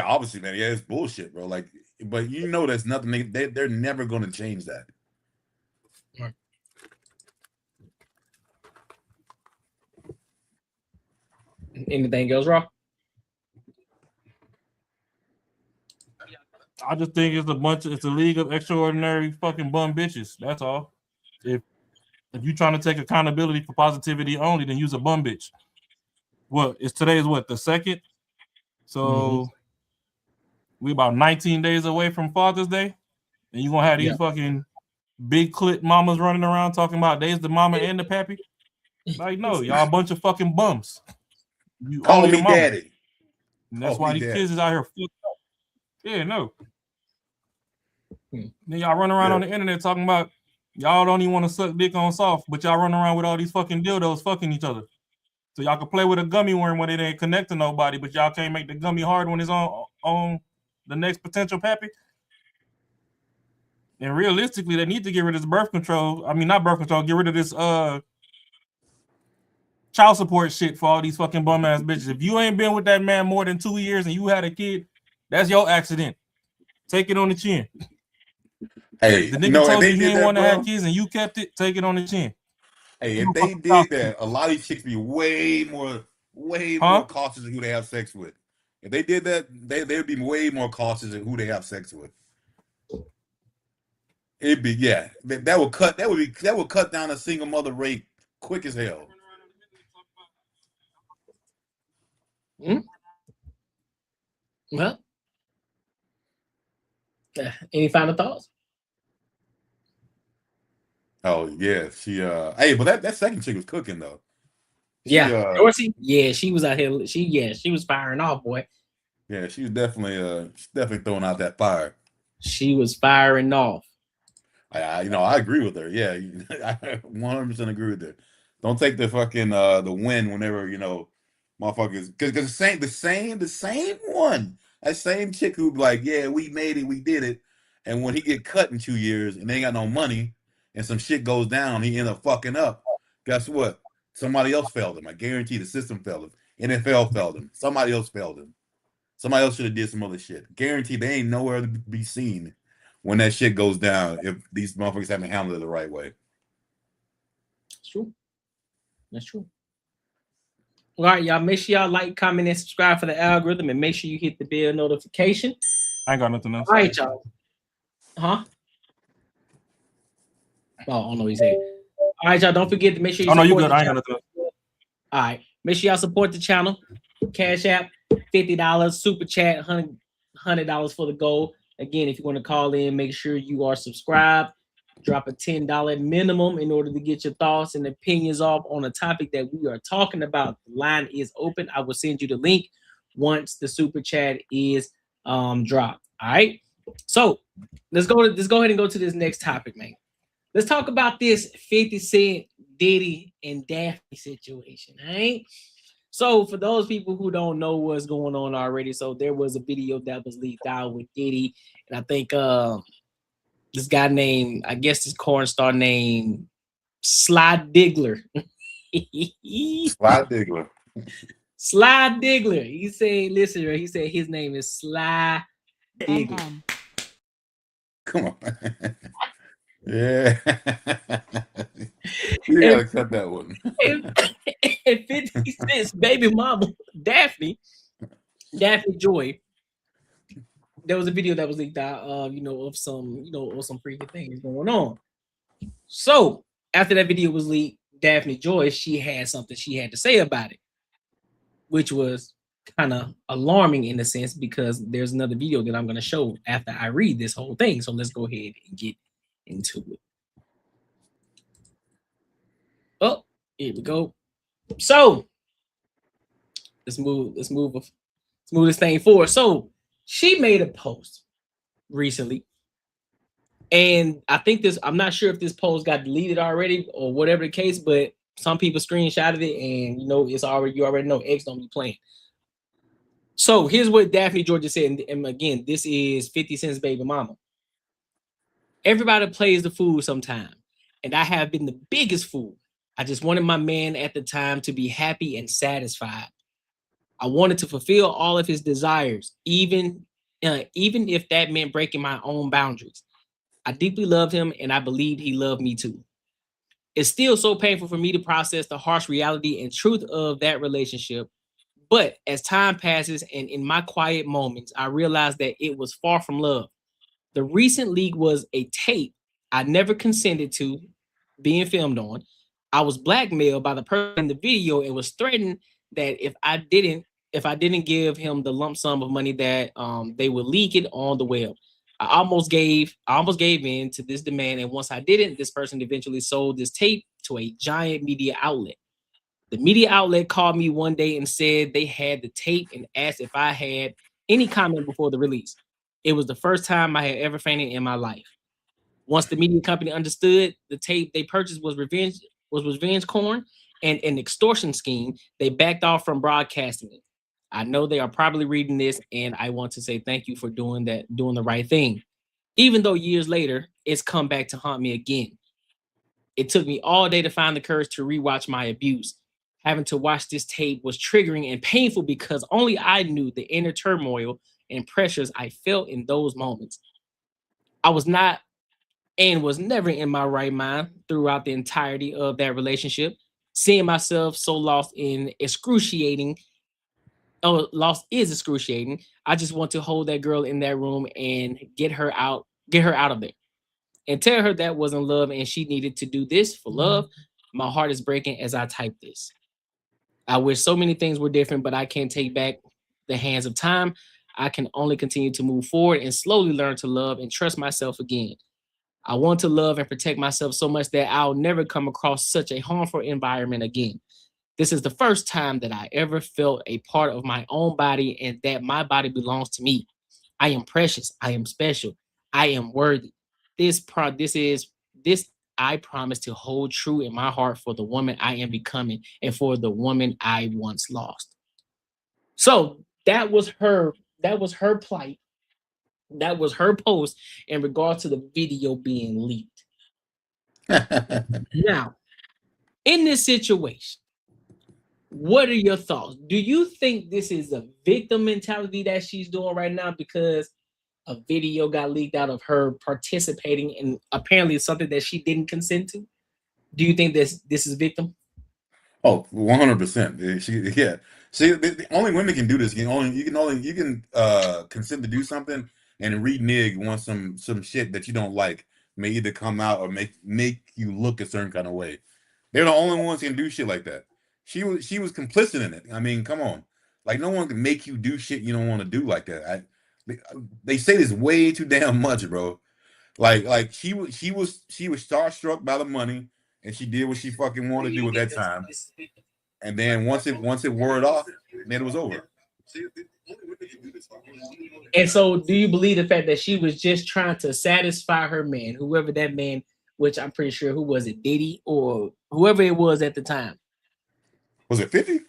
obviously, man. Yeah, it's bullshit, bro. Like, but that's nothing. They're never going to change that. Right. Anything else, Rob? I just think it's a league of extraordinary fucking bum bitches. That's all. If you're trying to take accountability for positivity only, then use a bum bitch. today's what, the 2nd? So we about 19 days away from Father's Day, and you gonna have these fucking big clit mamas running around talking about they's the mama and the pappy. Like, no, y'all a bunch of fucking bums. You Call only me the mama. daddy. And that's why these kids is out here fucked up. Yeah, no. Then y'all run around on the internet talking about y'all don't even want to suck dick on soft, but y'all run around with all these fucking dildos fucking each other. So y'all can play with a gummy worm when it ain't connect to nobody, but y'all can't make the gummy hard when it's on the next potential pappy. And realistically, they need to get rid of this birth control. I mean, not birth control, get rid of this child support shit for all these fucking bum ass bitches. If you ain't been with that man more than 2 years and you had a kid, that's your accident. Take it on the chin. Hey, the nigga told you he didn't want to have kids and you kept it, take it on the chin. Hey, if they did that, a lot of these chicks be way more cautious of who they have sex with. If they did that, they'd be way more cautious of who they have sex with. It'd be that would cut down a single mother rate quick as hell. Well, any final thoughts? Oh yeah, she hey, but that second chick was cooking though. Dorsey. Yeah, she was out here. She was firing off, boy. Yeah, she was definitely throwing out that fire. She was firing off. I agree with her. Yeah, I 100% agree with her. Don't take the fucking the win whenever motherfuckers, because the same one, that same chick who like, yeah, we made it, we did it, and when he get cut in 2 years and they ain't got no money and some shit goes down, he end up fucking up. Guess what? Somebody else failed him. I guarantee the system failed him. NFL failed him. Somebody else failed him. Somebody else should have did some other shit. Guarantee they ain't nowhere to be seen when that shit goes down if these motherfuckers haven't handled it the right way. It's true. That's true. All right, y'all. Make sure y'all like, comment, and subscribe for the algorithm, and make sure you hit the bell notification. I ain't got nothing else. All right, y'all. Huh? Oh, no, he said. All right, y'all. Don't forget to make sure you. Oh no, you good. I ain't got nothing else. All right. Make sure y'all support the channel. Cash App, $50. Super Chat, $100 for the goal. Again, if you want to call in, make sure you are subscribed. Drop a $10 minimum in order to get your thoughts and opinions off on a topic that we are talking about. The line is open. I will send you the link once the super chat is dropped. All right. So let's go ahead and go to this next topic, man. Let's talk about this 50 Cent, Diddy, and Daphne situation. All right. So for those people who don't know what's going on already, so there was a video that was leaked out with Diddy, and I think this guy named, I guess this corn star named Sly Diggler. Sly Diggler. Sly Diggler. He said, listen, he said his name is Sly Diggler. Come on. Yeah. You gotta cut that one. And 50 Cent's baby mama, Daphne Joy. There was a video that was leaked out of some freaky things going on. So after that video was leaked, Daphne Joy, she had something she had to say about it, which was kind of alarming in a sense, because there's another video that I'm going to show after I read this whole thing. So let's go ahead and get into it. Oh, here we go. So let's move this thing forward. So she made a post recently, and I think I'm not sure if this post got deleted already or whatever the case, but some people screenshotted it, and you already know X don't be playing. So here's what Daphne Joy said, and again, this is 50 Cent's baby mama. Everybody plays the fool sometime, and I have been the biggest fool. I just wanted my man at the time to be happy and satisfied. I wanted to fulfill all of his desires, even if that meant breaking my own boundaries. I deeply loved him, and I believed he loved me too. It's still so painful for me to process the harsh reality and truth of that relationship. But as time passes and in my quiet moments, I realized that it was far from love. The recent leak was a tape I never consented to being filmed on. I was blackmailed by the person in the video and was threatened that if I didn't give him the lump sum of money that they would leak it on the web. I almost gave in to this demand, and once I didn't, this person eventually sold this tape to a giant media outlet. The media outlet called me one day and said they had the tape and asked if I had any comment before the release. It was the first time I had ever fainted in my life. Once the media company understood the tape they purchased was revenge corn and an extortion scheme, they backed off from broadcasting it. I know they are probably reading this, and I want to say thank you for doing the right thing. Even though years later, it's come back to haunt me again. It took me all day to find the courage to rewatch my abuse. Having to watch this tape was triggering and painful because only I knew the inner turmoil and pressures I felt in those moments. I was not and was never in my right mind throughout the entirety of that relationship. Seeing myself so lost is excruciating. I just want to hold that girl in that room and get her out of there. And tell her that wasn't love and she needed to do this for love. My heart is breaking as I type this. I wish so many things were different, but I can't take back the hands of time. I can only continue to move forward and slowly learn to love and trust myself again. I want to love and protect myself so much that I'll never come across such a harmful environment again. This is the first time that I ever felt a part of my own body and that my body belongs to me. I am precious. I am special. I am worthy. This I promise to hold true in my heart for the woman I am becoming and for the woman I once lost. So that was her plight. That was her post in regards to the video being leaked. Now, in this situation, what are your thoughts? Do you think this is a victim mentality that she's doing right now because a video got leaked out of her participating in apparently something that she didn't consent to? Do you think this is victim? Oh, 100%. Yeah. See, the only women can do this. You can consent to do something and renege on some shit that you don't like may either come out or make you look a certain kind of way. They're the only ones who can do shit like that. She was complicit in it. I mean, come on. Like, no one can make you do shit you don't want to do like that. They say this way too damn much, bro. Like she was starstruck by the money, and she did what she fucking wanted to do at that time. And then once it wore off, then it was over. And so, do you believe the fact that she was just trying to satisfy her man, whoever that man, which I'm pretty sure, who was it, Diddy or whoever it was at the time? Was it 50?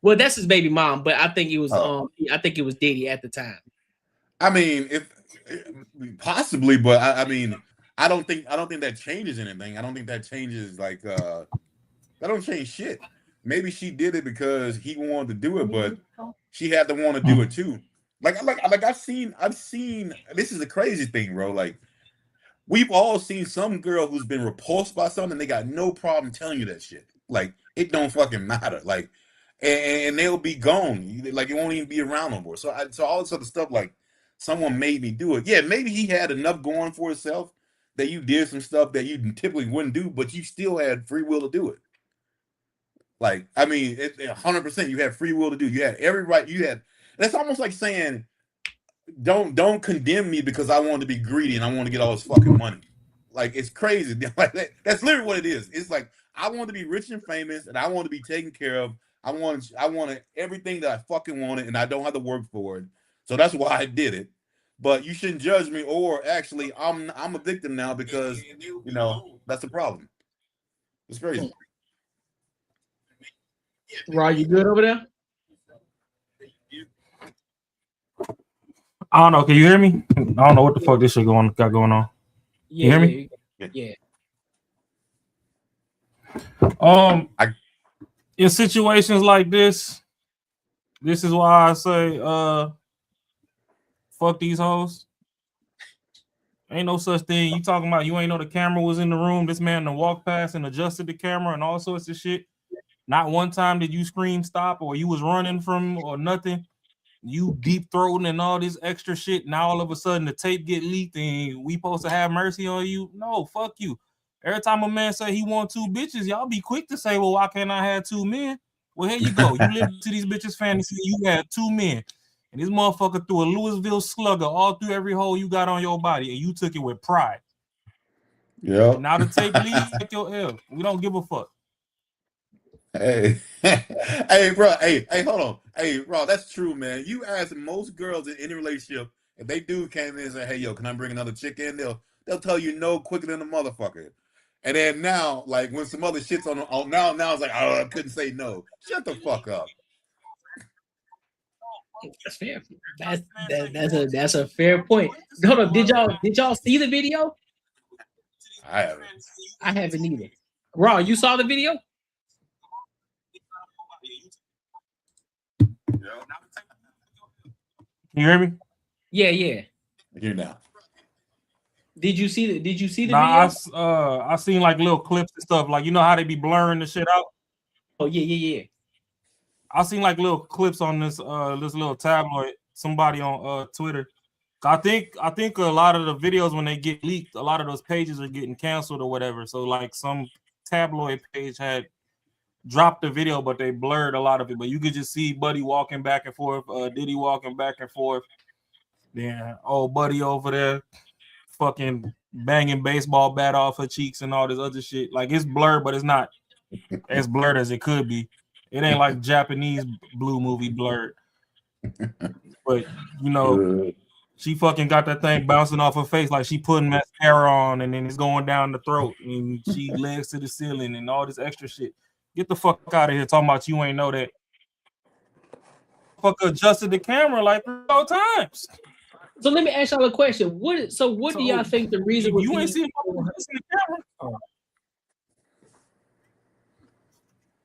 Well, that's his baby mom, but I think it was I think it was Diddy at the time. I mean, if possibly, but I mean, I don't think that changes anything. I don't think that changes that don't change shit. Maybe she did it because he wanted to do it, but she had to want to do it too. Like I've seen. This is a crazy thing, bro. Like, we've all seen some girl who's been repulsed by something. They got no problem telling you that shit. Like, it don't fucking matter. Like, and they'll be gone. Like, it won't even be around no more. So all this other stuff, like, someone made me do it. Yeah, maybe he had enough going for himself that you did some stuff that you typically wouldn't do, but you still had free will to do it. Like, I mean, 100%, you had free will to do. You had every right. That's almost like saying, don't condemn me because I want to be greedy and I want to get all this fucking money. Like, it's crazy. Like, that's literally what it is. It's like, I want to be rich and famous and I want to be taken care of. I wanted everything that I fucking wanted and I don't have to work for it. So that's why I did it. But you shouldn't judge me, or actually, I'm a victim now because, that's the problem. It's crazy. Rod, you good over there? I don't know. Can you hear me? I don't know what the fuck this shit got going on. Yeah, you hear me? Yeah. In situations like this is why I say, fuck these hoes. Ain't no such thing. You talking about you ain't know the camera was in the room. This man done walked past and adjusted the camera and all sorts of shit. Not one time did you scream stop or you was running from or nothing. You deep throating and all this extra shit. Now all of a sudden the tape get leaked and we supposed to have mercy on you. No, fuck you. Every time a man say he want two bitches, y'all be quick to say, well, why can't I have two men? Well, here you go. You live to these bitches' fantasy. You had 2 men, and this motherfucker threw a Louisville slugger all through every hole you got on your body, and you took it with pride. Yeah. Now the tape leaves like your L. We don't give a fuck. Hey, hey, bro. Hey, hold on. Hey, bro, that's true, man. You ask most girls in any relationship, if they do came in and say, "Hey, yo, can I bring another chick in?" They'll tell you no quicker than a motherfucker. And then now, like when some other shit's on now it's like, oh, I couldn't say no. Shut the fuck up. That's fair. That's a fair point. Hold up, did y'all see the video? I haven't. I haven't either. Raw, you saw the video? You hear me? Yeah. Here now. Did you see the video? I seen like little clips and stuff. Like, you know how they be blurring the shit out? Oh yeah. I seen like little clips on this little tabloid, somebody on Twitter. I think a lot of the videos when they get leaked, a lot of those pages are getting canceled or whatever. So like some tabloid page had dropped the video, but they blurred a lot of it. But you could just see Buddy walking back and forth, Diddy walking back and forth. Then old Buddy over there fucking banging baseball bat off her cheeks and all this other shit. Like, it's blurred, but it's not as blurred as it could be. It ain't like Japanese blue movie blurred. But you know, she fucking got that thing bouncing off her face like she putting mascara on, and then it's going down the throat, and she legs to the ceiling and all this extra shit. Get the fuck out of here talking about you ain't know that. Fuck adjusted the camera like 3 times. So let me ask y'all a question. What do y'all think the reason you ain't seen the camera?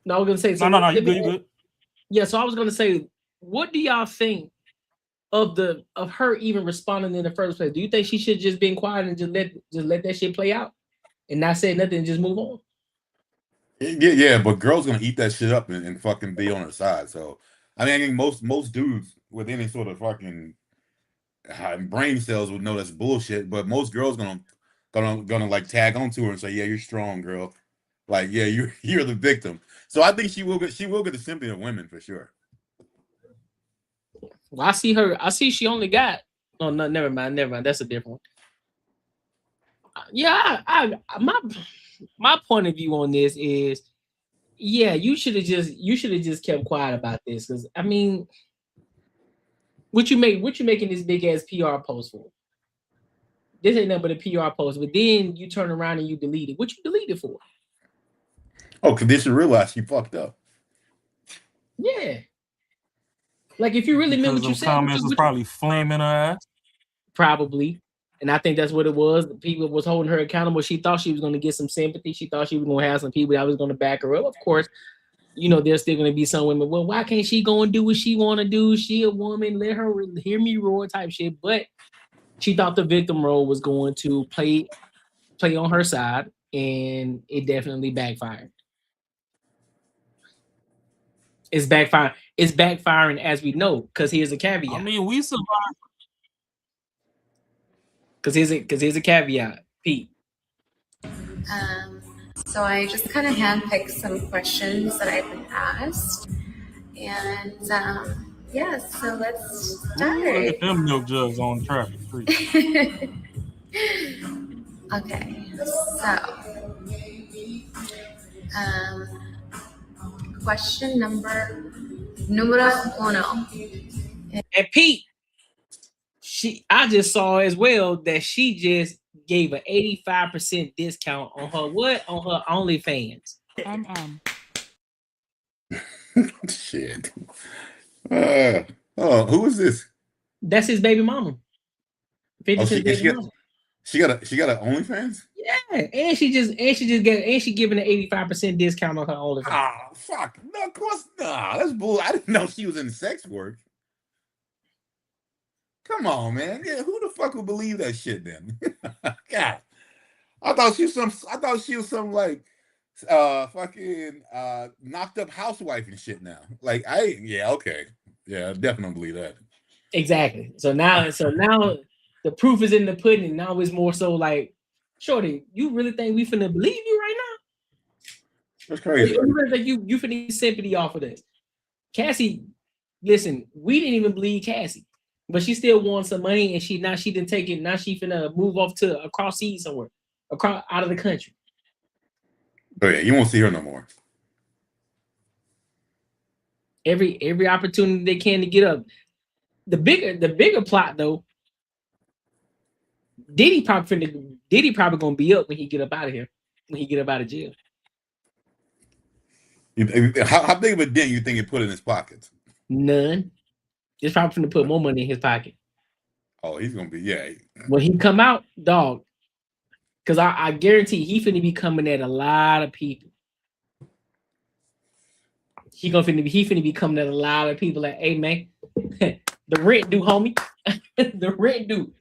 No, I was gonna say no, you good. Yeah, so I was gonna say, what do y'all think of her even responding in the first place? Do you think she should just been quiet and just let that shit play out and not say nothing and just move on? Yeah, but girls gonna eat that shit up and fucking be on her side. So I mean, I think most dudes with any sort of fucking brain cells would know that's bullshit. But most girls gonna like tag onto her and say, "Yeah, you're strong, girl." Like, yeah, you're the victim. So I think she will get the sympathy of women for sure. Well, I see she only got. Oh no, never mind. That's a different one. Yeah, my point of view on this is, yeah, you should have just kept quiet about this, because I mean, what you making this big ass PR post for? This ain't nothing but a PR post, but then you turn around and you delete it. What you delete it for? Oh, because they should realize she fucked up. Yeah. Like, if you really meant what you said, comments was probably flaming her ass. Probably. And I think that's what it was. People was holding her accountable. She thought she was going to get some sympathy. She thought she was going to have some people that was going to back her up. Of course, you know, there's still going to be some women, well, why can't she go and do what she want to do? She a woman, let her hear me roar type shit. But she thought the victim role was going to play on her side, and it definitely backfired. It's backfiring, as we know, because here's a caveat. I mean, we survived. Because here's a caveat, Pete. So I just kind of handpicked some questions that I've been asked, and yeah. So let's start. Look at them milk jugs on traffic street. Okay, so question numero uno. And Pete, I just saw as well that she just gave an 85% discount on her on her OnlyFans. Shit. Who is this? That's his baby mama. 50 Cent's baby mama. She got an OnlyFans? Yeah, and she giving an 85% discount on her OnlyFans. Ah, fuck. No, of course not. That's bull. I didn't know she was in sex work. Come on, man. Yeah, who the fuck would believe that shit then? God. I thought she was some like fucking knocked up housewife and shit now. Like, okay. Yeah, I definitely believe that. Exactly. So now the proof is in the pudding. Now it's more so like, shorty, you really think we finna believe you right That's crazy. You finna sympathy off of this. Cassie, listen, we didn't even believe Cassie, but she still wants some money, and she didn't take it. Now she finna move off to across seas somewhere, out of the country. Oh yeah, you won't see her no more. Every opportunity they can to get up. The bigger plot though. Diddy probably gonna be up when he get up out of here, when he get up out of jail. How big of a dent you think he put in his pockets? None. It's probably gonna put more money in his pocket. Oh, he's gonna be When he come out, dog. Because I guarantee he finna be coming at a lot of people. He finna be coming at a lot of people like, hey man, the rent due, homie. The rent due.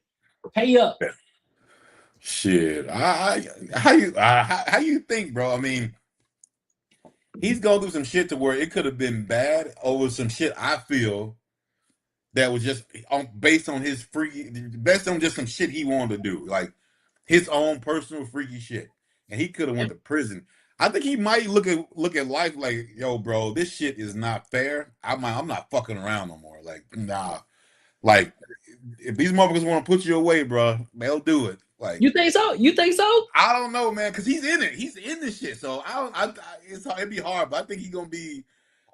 Pay up. Shit. How you think, bro? I mean, he's going through some shit to where it could have been bad over some shit I feel that was just based on just some shit he wanted to do, like his own personal freaky shit, and he could have went to prison. I think he might look at life like, yo, bro, this shit is not fair. I'm not fucking around no more. Like, nah. Like, if these motherfuckers want to put you away, bro, they'll do it. Like, you think so? I don't know, man, because he's in it. He's in this shit. So it'd be hard, but I think he gonna be.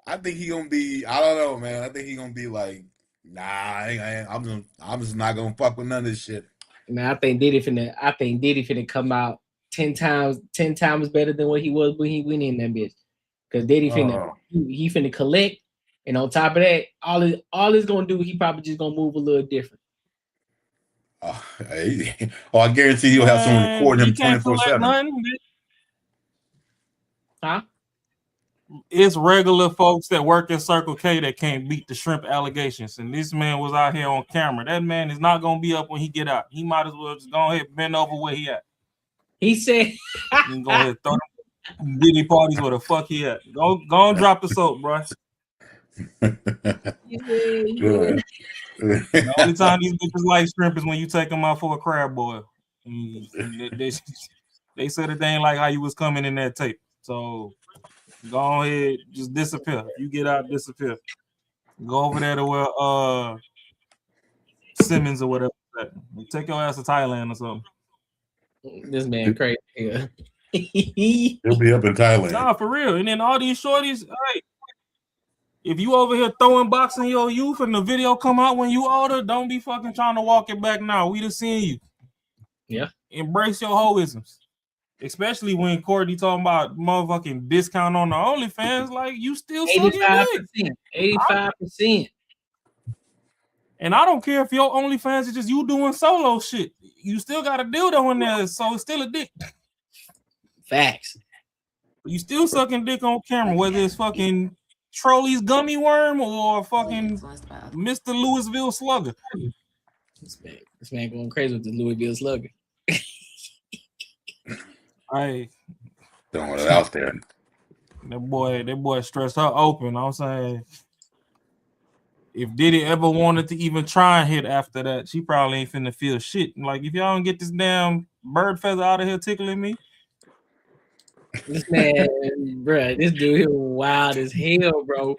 I don't know, man. I think he gonna be like, nah, I'm just not gonna fuck with none of this shit. Man, I think Diddy finna come out 10 times better than what he was when he went in that bitch. Because Diddy he finna collect, and on top of that, all it's gonna do, he probably just gonna move a little different. I guarantee you'll have someone recording him 24/7. Huh? It's regular folks that work at Circle K that can't beat the shrimp allegations, and this man was out here on camera. That man is not gonna be up when he get out. He might as well just go ahead and bend over where he at. He said, "You can go ahead and throw them Diddy parties where the fuck he at. Go and drop the soap, bro." The only time these bitches like shrimp is when you take them out for a crab boil. They said that they ain't like how you was coming in that tape. So go ahead, just disappear. If you get out, disappear. Go over there to where Simmons or whatever. Take your ass to Thailand or something. This man crazy. Yeah. He'll be up in Thailand. Nah, for real. And then all these shorties, hey, if you over here throwing boxing your youth and the video come out when you older, don't be fucking trying to walk it back now. We done seen you. Yeah. Embrace your hoisms. Especially when Courtney talking about motherfucking discount on the OnlyFans, like you still 85%. And I don't care if your OnlyFans is just you doing solo shit. You still got a dildo in there, so it's still a dick. Facts. You still sucking dick on camera, whether it's fucking Trolley's gummy worm or fucking Mr. Louisville Slugger. This man going crazy with the Louisville Slugger. Hey, throwing it out there. That boy stressed her open. I'm saying, if Diddy ever wanted to even try and hit after that, she probably ain't finna feel shit. Like, if y'all don't get this damn bird feather out of here tickling me. This man, bro, this dude here wild as hell, bro.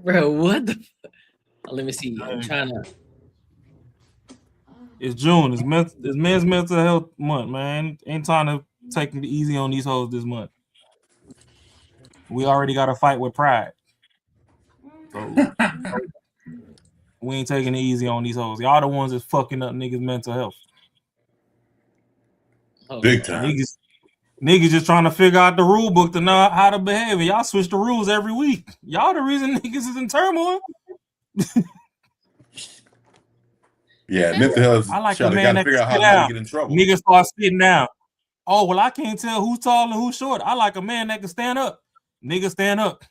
Bro, what the fuck? Let me see. I'm trying to. It's June. It's men's mental health month, man. Ain't time to take it easy on these hoes this month. We already got a fight with pride. So we ain't taking it easy on these hoes. Y'all the ones that's fucking up niggas' mental health. Big time. Niggas just trying to figure out the rule book to know how to behave. Y'all switch the rules every week. Y'all the reason niggas is in turmoil. Yeah, mental health. I like a man that can sit down. Get in trouble. Niggas start sitting down. Oh, well, I can't tell who's tall and who's short. I like a man that can stand up. Niggas stand up.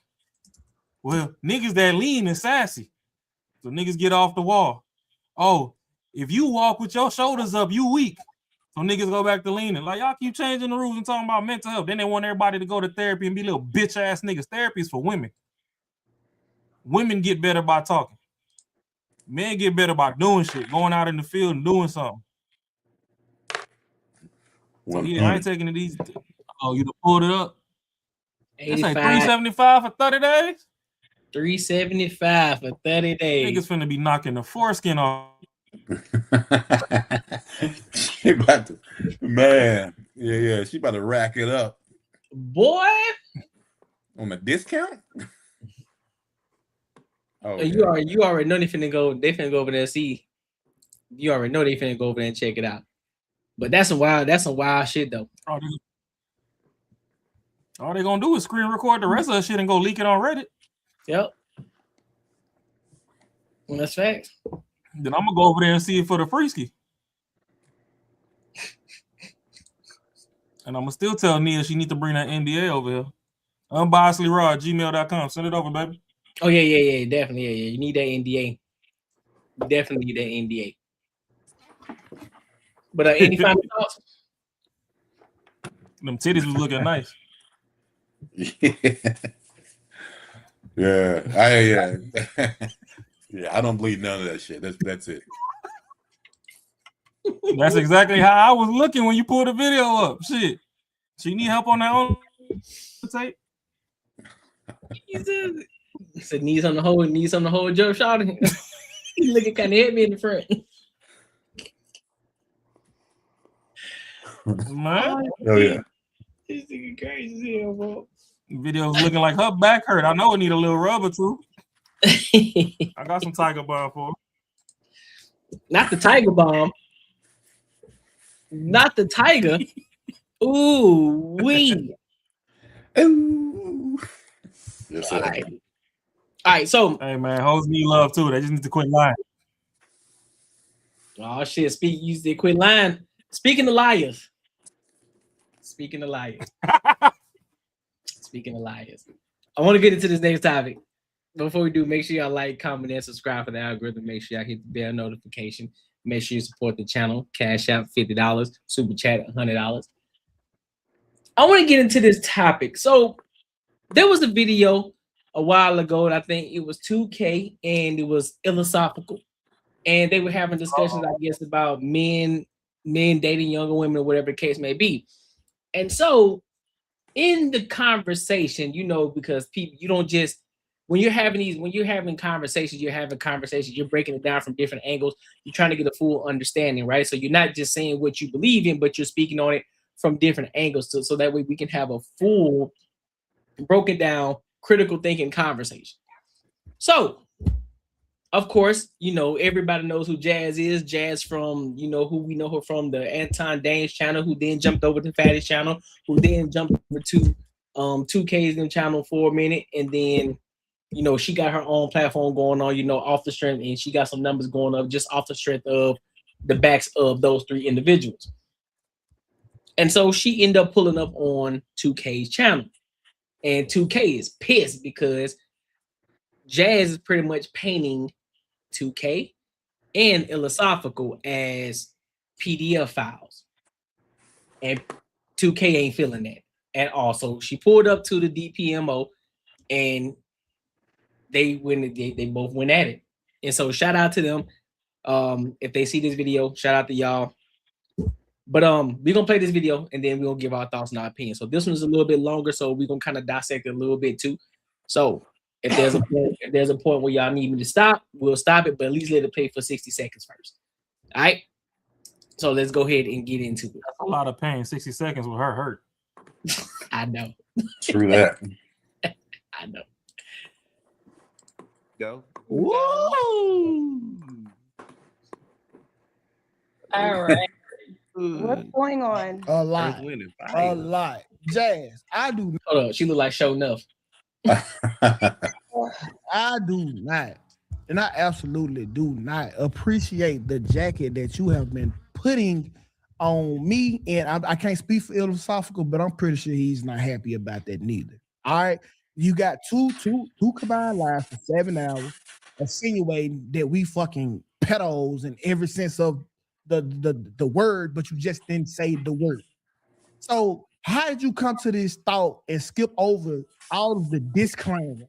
Well, niggas that lean and sassy. So niggas get off the wall. Oh, if you walk with your shoulders up, you weak. So niggas go back to leaning. Like, y'all keep changing the rules and talking about mental health. Then they want everybody to go to therapy and be little bitch ass niggas. Therapy is for women. Women get better by talking. Men get better by doing shit, going out in the field and doing something. Oh, yeah, I ain't taking it easy. Oh, you pulled it up. It's like 85, $375 for 30 days. $375 for 30 days. Niggas finna be knocking the foreskin off. She about to, man. Yeah. She about to rack it up. Boy. On a discount? Oh, You already know they finna go over there and see. You already know they finna go over there and check it out. But that's some wild shit though. All they gonna do is screen record the rest of the shit and go leak it on Reddit. Yep. Well, that's facts. Then I'm gonna go over there and see it for the freeski. And I'm gonna still tell Nia she need to bring that NDA over here. Unbiasedlyraw@gmail.com. Send it over, baby. Oh yeah, definitely. Yeah. You need that NDA. You definitely need that NDA. But any final thoughts? Them titties was looking nice. Yeah. Yeah, I don't believe none of that shit. That's it. That's exactly how I was looking when you pulled the video up. Shit. So you need help on that on tape? He said need something to hold Joe shot. He looking kind of heavy in the front. Man. Oh yeah. This nigga crazy as hell, bro. Video's looking like her back hurt. I know it need a little rub or two. I got some Tiger Bomb for her. Not the Tiger Bomb. Not the Tiger. Ooh, wee. Ooh. Yes, All right, so hey man, hoes need love too. They just need to quit lying. Oh shit, you did quit lying. Speaking of liars. I want to get into this next topic. Before we do, make sure y'all like, comment, and subscribe for the algorithm. Make sure y'all hit the bell notification. Make sure you support the channel. Cash out $50. Super chat $100. I want to get into this topic. So there was a video a while ago, and I think it was 2K, and it was philosophical. And they were having discussions, I guess, about men dating younger women or whatever the case may be. And so in the conversation, because people, you don't just, when you're having conversations, you're breaking it down from different angles. You're trying to get a full understanding, right? So you're not just saying what you believe in, but you're speaking on it from different angles. So that way we can have a full, broken down, critical thinking conversation. So, of course, everybody knows who Jazz is. Jazz from, who we know her from, the Anton Danes channel, who then jumped over to Fatty's channel, who then jumped over to 2K's channel for a minute. And then, she got her own platform going on, off the strength, and she got some numbers going up just off the strength of the backs of those three individuals. And so she ended up pulling up on 2K's channel. And 2K is pissed because Jazz is pretty much painting 2K and philosophical as PDF files. And 2K ain't feeling that at all. So she pulled up to the DPMO and they both went at it. And so shout out to them. If they see this video, shout out to y'all. But we're gonna play this video and then we're gonna give our thoughts and our opinions. So this one's a little bit longer, so we're gonna kind of dissect it a little bit too. So if there's a point where y'all need me to stop, we'll stop it, but at least let it play for 60 seconds first. All right. So let's go ahead and get into it. That's a lot of pain. 60 seconds with her hurt. I know. True that. I know. Go. Whoa. All right. What's going on? A lot. Jazz, I do. Hold on. She look like show enough. I do not, and I absolutely do not appreciate the jacket that you have been putting on me. And I can't speak for philosophical, but I'm pretty sure he's not happy about that neither. All right, you got two combined lives for 7 hours, insinuating that we fucking pedos in every sense of the word, but you just didn't say the word. So how did you come to this thought and skip over all of the disclaimer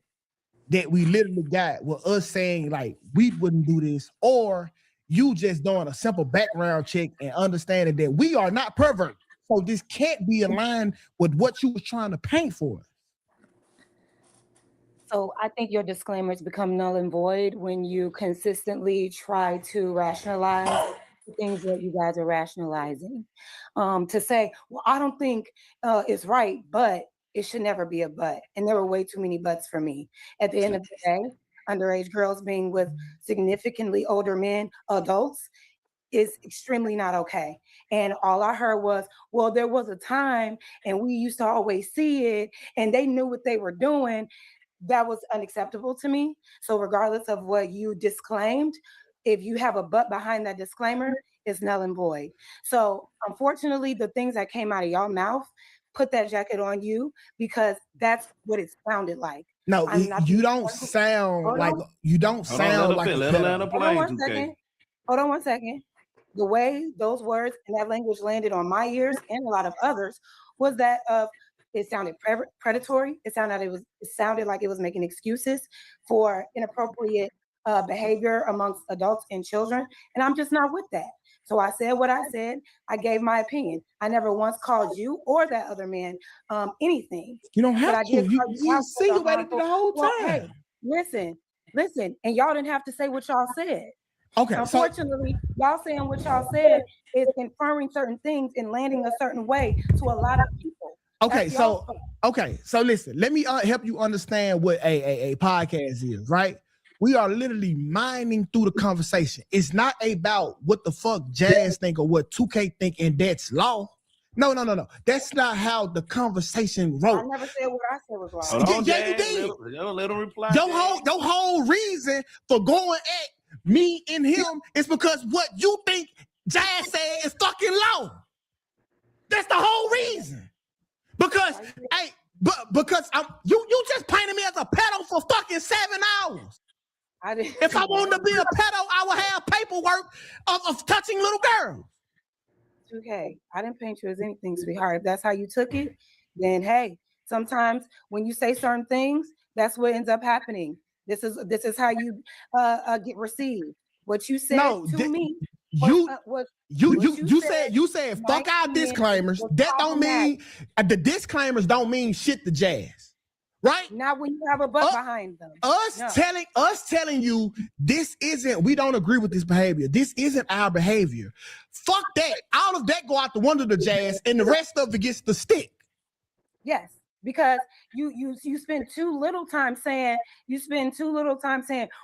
that we literally got with us saying like we wouldn't do this, or you just doing a simple background check and understanding that we are not perverts? So this can't be aligned with what you was trying to paint for. So I think your disclaimers become null and void when you consistently try to rationalize the things that you guys are rationalizing. To say, well, I don't think it's right, but it should never be a but. And there were way too many buts for me. At the end of the day, underage girls being with significantly older men, adults, is extremely not okay. And all I heard was, well, there was a time and we used to always see it and they knew what they were doing. That was unacceptable to me. So regardless of what you disclaimed, if you have a but behind that disclaimer, it's null and void. So unfortunately, the things that came out of y'all mouth put that jacket on you because that's what it sounded like. No, you don't sound like you don't sound like. Let her play. Hold on one second. The way those words and that language landed on my ears and a lot of others was that of it sounded predatory. It sounded like it was making excuses for inappropriate behavior amongst adults and children. And I'm just not with that. So I said what I said. I gave my opinion. I never once called you or that other man anything. You don't have to. You insinuated the whole time. Well, hey, listen. And y'all didn't have to say what y'all said. Okay. Unfortunately, y'all saying what y'all said is inferring certain things and landing a certain way to a lot of people. Okay, so listen, let me help you understand what a podcast is, right? We are literally mining through the conversation. It's not about what the fuck Jazz think or what 2K think, and that's law. No. That's not how the conversation wrote. I never said what I said was law. Hold on, yeah, you did. Let him reply. Your whole reason for going at me and him is because what you think Jazz said is fucking law. That's the whole reason. Because because you just painted me as a pedo for fucking 7 hours. If I wanted to be a pedo, I would have paperwork of touching little girls. Okay, I didn't paint you as anything, sweetheart. If that's how you took it, then hey, sometimes when you say certain things, that's what ends up happening. This is how you get received. What you said to me. You said fuck our disclaimers. That don't mean the disclaimers don't mean shit to Jazz, right? Not when you have a butt behind them. Telling you we don't agree with this behavior. This isn't our behavior. Fuck that. All of that go out the window to Jazz, and the rest of it gets the stick. Yes. Because you spend too little time saying,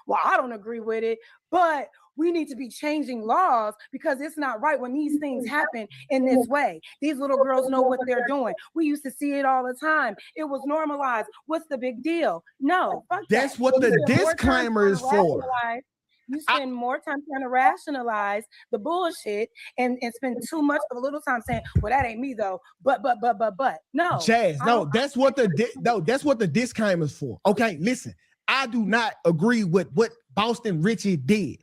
well, I don't agree with it, but we need to be changing laws because it's not right when these things happen in this way. These little girls know what they're doing. We used to see it all the time. It was normalized. What's the big deal? No. That's what the disclaimer is for. You spend more time trying to rationalize the bullshit and spend too much of a little time saying, well, that ain't me though. But no. Jazz, that's what the disclaimer is for. Okay, listen, I do not agree with what Boston Richie did.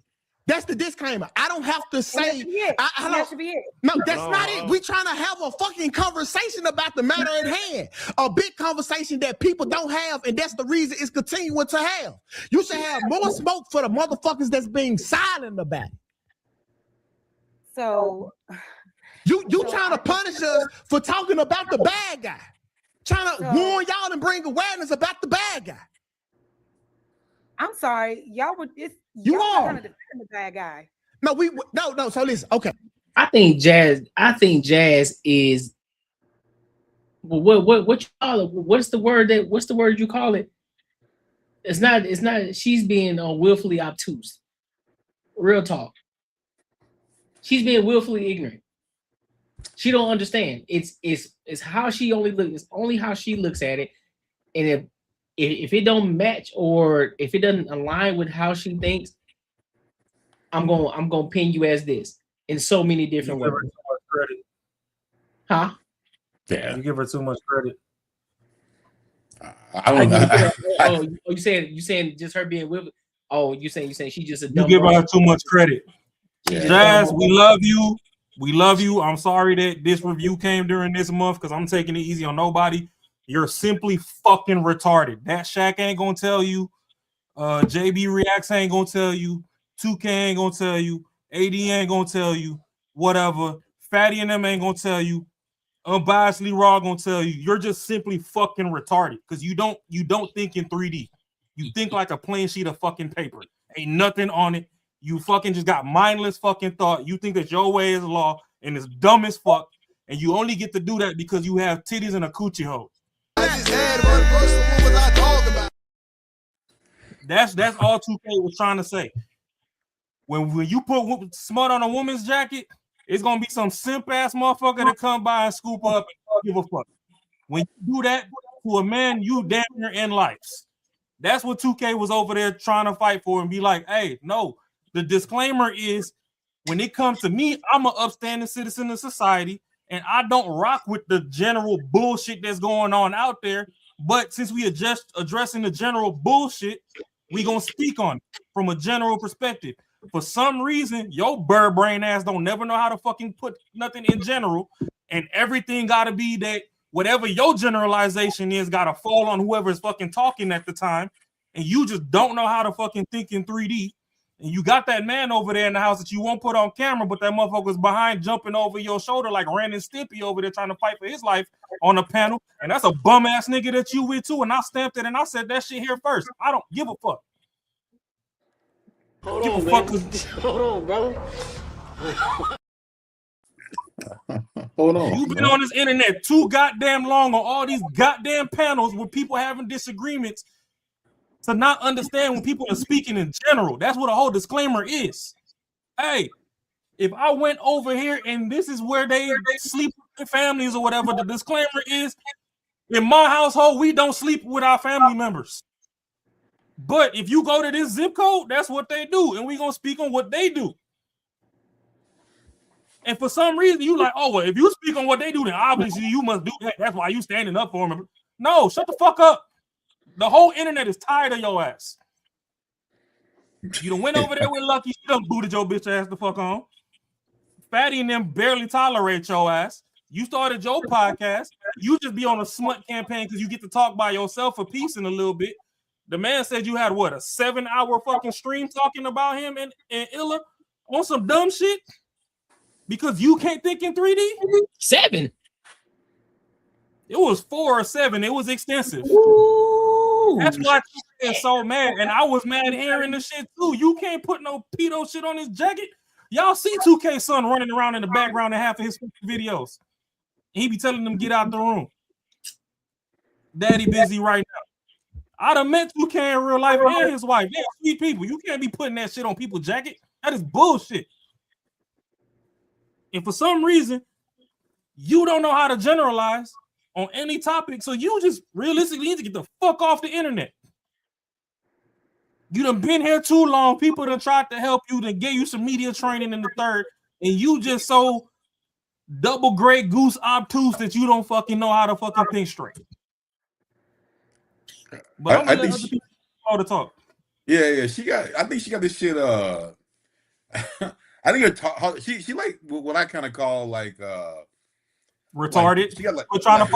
That's the disclaimer. I don't have to say. That should be it. No, that's not it. We trying to have a fucking conversation about the matter at hand. A big conversation that people don't have, and that's the reason it's continuing to have. You should have more smoke for the motherfuckers that's being silent about it. So you trying to punish us for talking about the bad guy. Trying to warn y'all and bring awareness about the bad guy. I'm sorry, y'all were trying to defend the bad guy. No. So listen, okay. I think Jazz is what you call it? What's the word you call it? It's not she's being willfully obtuse. Real talk. She's being willfully ignorant. She don't understand. It's how she only looks. It's only how she looks at it, and if it don't match or if it doesn't align with how she thinks, I'm gonna pin you as this in so many different ways. Huh? Yeah, you give her too much credit. I don't know. You saying just her being with? Oh, you saying she just a dumb. You give her too much credit. Yeah. Jazz, we love you. We love you. I'm sorry that this review came during this month because I'm taking it easy on nobody. You're simply fucking retarded. That Shaq ain't gonna tell you. JB Reacts ain't gonna tell you. 2K ain't gonna tell you. AD ain't gonna tell you. Whatever. Fatty and them ain't gonna tell you. unbiasedly raw gonna tell you, you're just simply fucking retarded because you don't think in 3D. You think like a plain sheet of fucking paper. Ain't nothing on it. You fucking just got mindless fucking thought. You think that your way is law and it's dumb as fuck. And you only get to do that because you have titties and a coochie hole. That's all 2K was trying to say. When you put smut on a woman's jacket, it's gonna be some simp ass motherfucker to come by and scoop up and give a fuck. When you do that to a man, you damn near end lives. That's what 2K was over there trying to fight for and be like, hey, no. The disclaimer is when it comes to me, I'm an upstanding citizen of society and I don't rock with the general bullshit that's going on out there. But since we are just addressing the general bullshit, we gonna speak on it from a general perspective. For some reason, your bird brain ass don't never know how to fucking put nothing in general, and everything gotta be that whatever your generalization is gotta fall on whoever is fucking talking at the time, and you just don't know how to fucking think in 3D. And you got that man over there in the house that you won't put on camera, but that motherfucker's behind jumping over your shoulder like Ren and Stimpy over there trying to fight for his life on a panel. And that's a bum ass nigga that you with too. And I stamped it and I said that shit here first. I don't give a fuck. Hold on, bro. Hold on. You've been on this internet too goddamn long on all these goddamn panels where people having disagreements to not understand when people are speaking in general. That's what a whole disclaimer is. Hey, if I went over here and this is where they sleep with their families or whatever, the disclaimer is in my household, we don't sleep with our family members. But if you go to this zip code, that's what they do. And we're going to speak on what they do. And for some reason, you like, oh, well, if you speak on what they do, then obviously you must do that. That's why you standing up for them. No, shut the fuck up. The whole internet is tired of your ass. You done went over there with Lucky. You done booted your bitch ass the fuck on. Fatty and them barely tolerate your ass. You started your podcast. You just be on a smut campaign because you get to talk by yourself for peace in a little bit. The man said you had, what, a 7-hour fucking stream talking about him and Illa on some dumb shit? Because you can't think in 3D? 7. It was 4 or 7. It was extensive. Ooh. That's why she's so mad. And I was mad hearing the shit too. You can't put no pedo shit on his jacket. Y'all see 2K son running around in the background in half of his videos. He be telling them get out the room. Daddy busy right now. I done met 2K in real life and his wife. They're sweet people. You can't be putting that shit on people's jacket. That is bullshit. And for some reason, you don't know how to generalize on any topic, so you just realistically need to get the fuck off the internet. You done been here too long. People done tried to help you, done gave you some media training in the third, and you just so double gray goose obtuse that you don't fucking know how to fucking think straight. But I think she, all the talk. Yeah. I think she got this shit. I think she like what I kind of call like retarded. Like, she got like quit trying to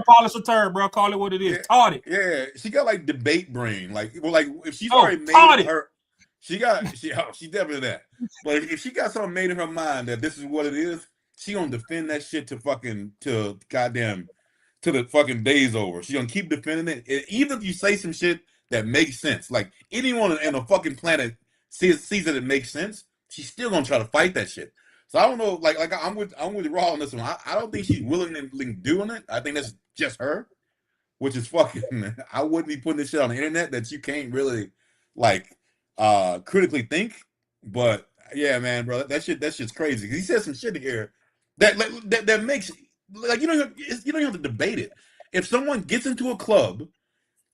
polish a turd, bro. Call it what it is. Tarded. Yeah, she got like debate brain. Like if she's already made her, she definitely that. But if she got something made in her mind that this is what it is, she gonna defend that shit to the fucking day's over. She gonna keep defending it. And even if you say some shit that makes sense, like anyone on the fucking planet sees that it makes sense, she's still gonna try to fight that shit. So I don't know, like I'm with Raw on this one. I don't think she's willingly doing it. I think that's just her, which is fucking. I wouldn't be putting this shit on the internet that you can't really like critically think. But yeah, man, bro, that shit's crazy. He said some shit here that makes like you don't have to debate it. If someone gets into a club,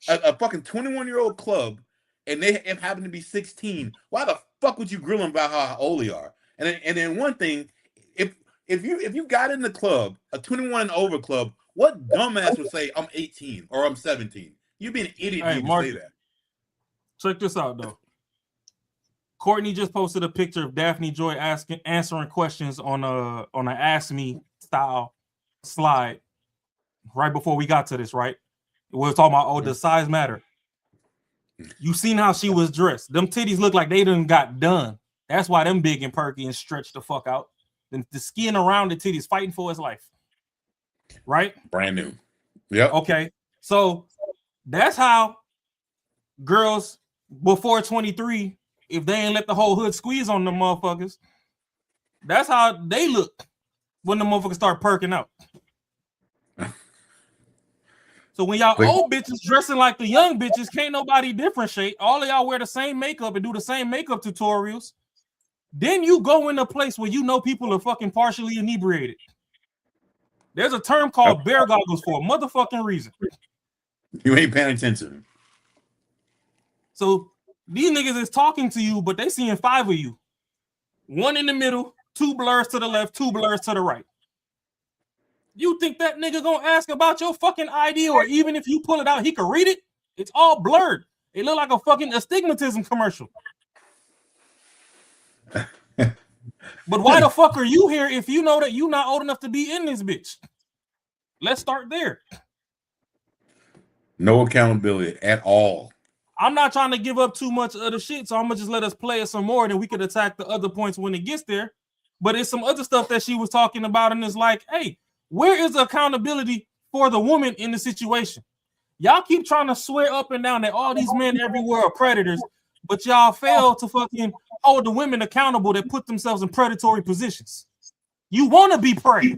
a fucking 21-year-old club, and they happen to be 16, why the fuck would you grill them about how old they are? And then one thing, if you got in the club, a 21 and over club, what dumbass would say I'm 18 or I'm 17? You'd be an idiot if you say that. Check this out though. Courtney just posted a picture of Daphne Joy answering questions on a Ask Me style slide right before we got to this, right? We were talking about does size matter? You seen how she was dressed. Them titties look like they done got done. That's why them big and perky and stretched the fuck out. The skin around the titties fighting for his life. right? Brand new. Yep. Okay, so that's how girls before 23, if they ain't let the whole hood squeeze on them motherfuckers, that's how they look when the motherfuckers start perking out. So when y'all old bitches dressing like the young bitches, can't nobody differentiate. All of y'all wear the same makeup and do the same makeup tutorials. Then you go in a place where you know people are fucking partially inebriated. There's a term called bear goggles for a motherfucking reason. You ain't paying attention. So these niggas is talking to you, but they seeing 5 of you. 1 in the middle, 2 blurs to the left, 2 blurs to the right. You think that nigga gonna ask about your fucking ID, or even if you pull it out, he can read it? It's all blurred. It look like a fucking astigmatism commercial. But why the fuck are you here if you know that you not old enough to be in this bitch? Let's start there. No accountability at all. I'm not trying to give up too much of the shit, so I'm gonna just let us play it some more, and we could attack the other points when it gets there. But it's some other stuff that she was talking about, and it's like, hey, where is the accountability for the woman in the situation? Y'all keep trying to swear up and down that all these men everywhere are predators, but y'all fail to fucking hold the women accountable that put themselves in predatory positions. You want to be prey.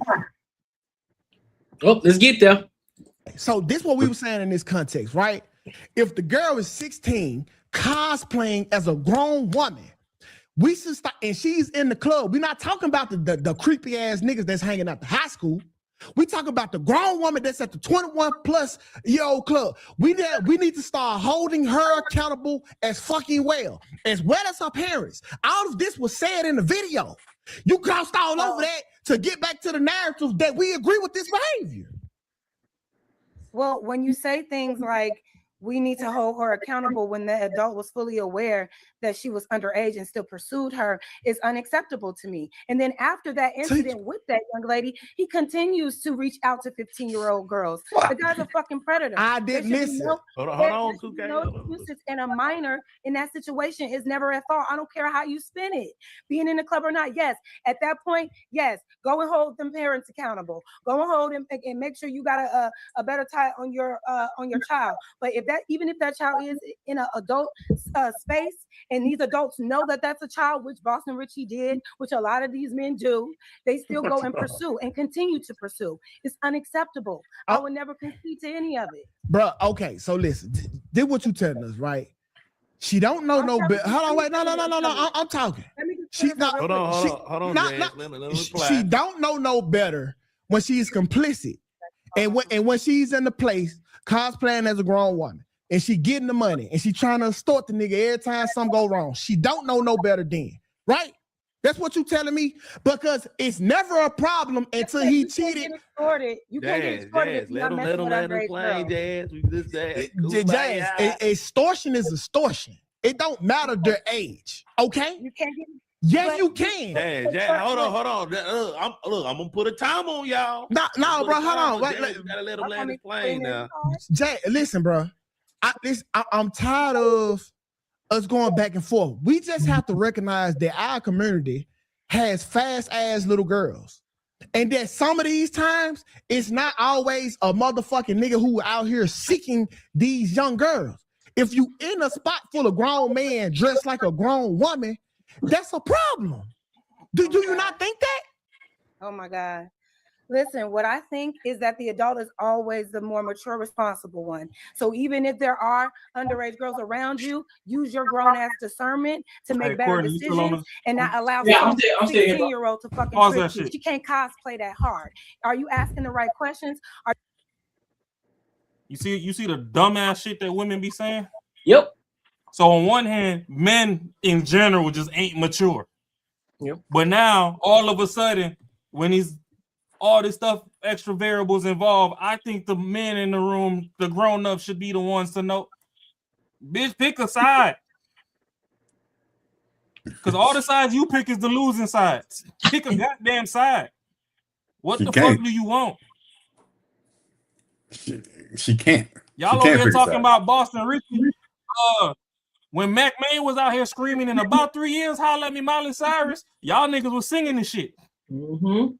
Oh, let's get there. So this is what we were saying in this context, right? If the girl is 16 cosplaying as a grown woman, we should start, and she's in the club. We're not talking about the creepy ass niggas that's hanging out the high school. We talk about the grown woman that's at the 21 plus year old club. We need to start holding her accountable as fucking well as her parents. All of this was said in the video. You crossed all over that to get back to the narrative that we agree with this behavior. Well, when you say things like we need to hold her accountable when the adult was fully aware that she was underage and still pursued her, is unacceptable to me. And then after that incident with that young lady, he continues to reach out to 15-year-old girls. The guy's a fucking predator. I didn't listen. Hold on. No excuses, and a minor in that situation is never at fault. I don't care how you spin it. Being in the club or not, yes. At that point, yes, go and hold them parents accountable. Go and hold them and make sure you got a better tie on your child. But even if that child is in an adult space, and these adults know that that's a child, which Boston Richie did, which a lot of these men do, they still go and pursue and continue to pursue. It's unacceptable. I would never concede to any of it. Bro, okay, so listen, did what you telling us, right? She don't know no better. Hold on, wait, no, I'm talking. She not. Hold on. She don't know no better when she's complicit, and when she's in the place cosplaying as a grown woman. And she getting the money, and she trying to extort the nigga every time something go wrong. She don't know no better then, right? That's what you telling me? Because it's never a problem until he cheated. You can't get extorted. Let him land the plane, Jazz. We just Jazz, extortion is extortion. It don't matter their age, okay? You can't get. Yes, you can. Jazz, hold on. I'm gonna put a time on y'all. No, bro, hold on. You gotta let him land the plane now. Jazz, listen, bro. I'm tired of us going back and forth. We just have to recognize that our community has fast ass little girls, and that some of these times it's not always a motherfucking nigga who out here seeking these young girls. If you in a spot full of grown men dressed like a grown woman, that's a problem. Do you not think that? Oh my God. Listen, what I think is that the adult is always the more mature, responsible one. So even if there are underage girls around you, use your grown-ass discernment to make better decisions and not allow some 16-year-old to fucking trick you. She can't cosplay that hard. Are you asking the right questions? You see the dumbass shit that women be saying? Yep. So on one hand, men in general just ain't mature. Yep. But now, all of a sudden, when he's all this stuff, extra variables involved, I think the men in the room, the grown-ups, should be the ones to know. Bitch, pick a side. Because all the sides you pick is the losing sides. Pick a goddamn side. What the fuck do you want? She can't. Y'all over here talking about Boston Richie. When Mac Main was out here screaming in about 3 years, holla at me, Miley Cyrus, y'all niggas was singing this shit. Mm-hmm.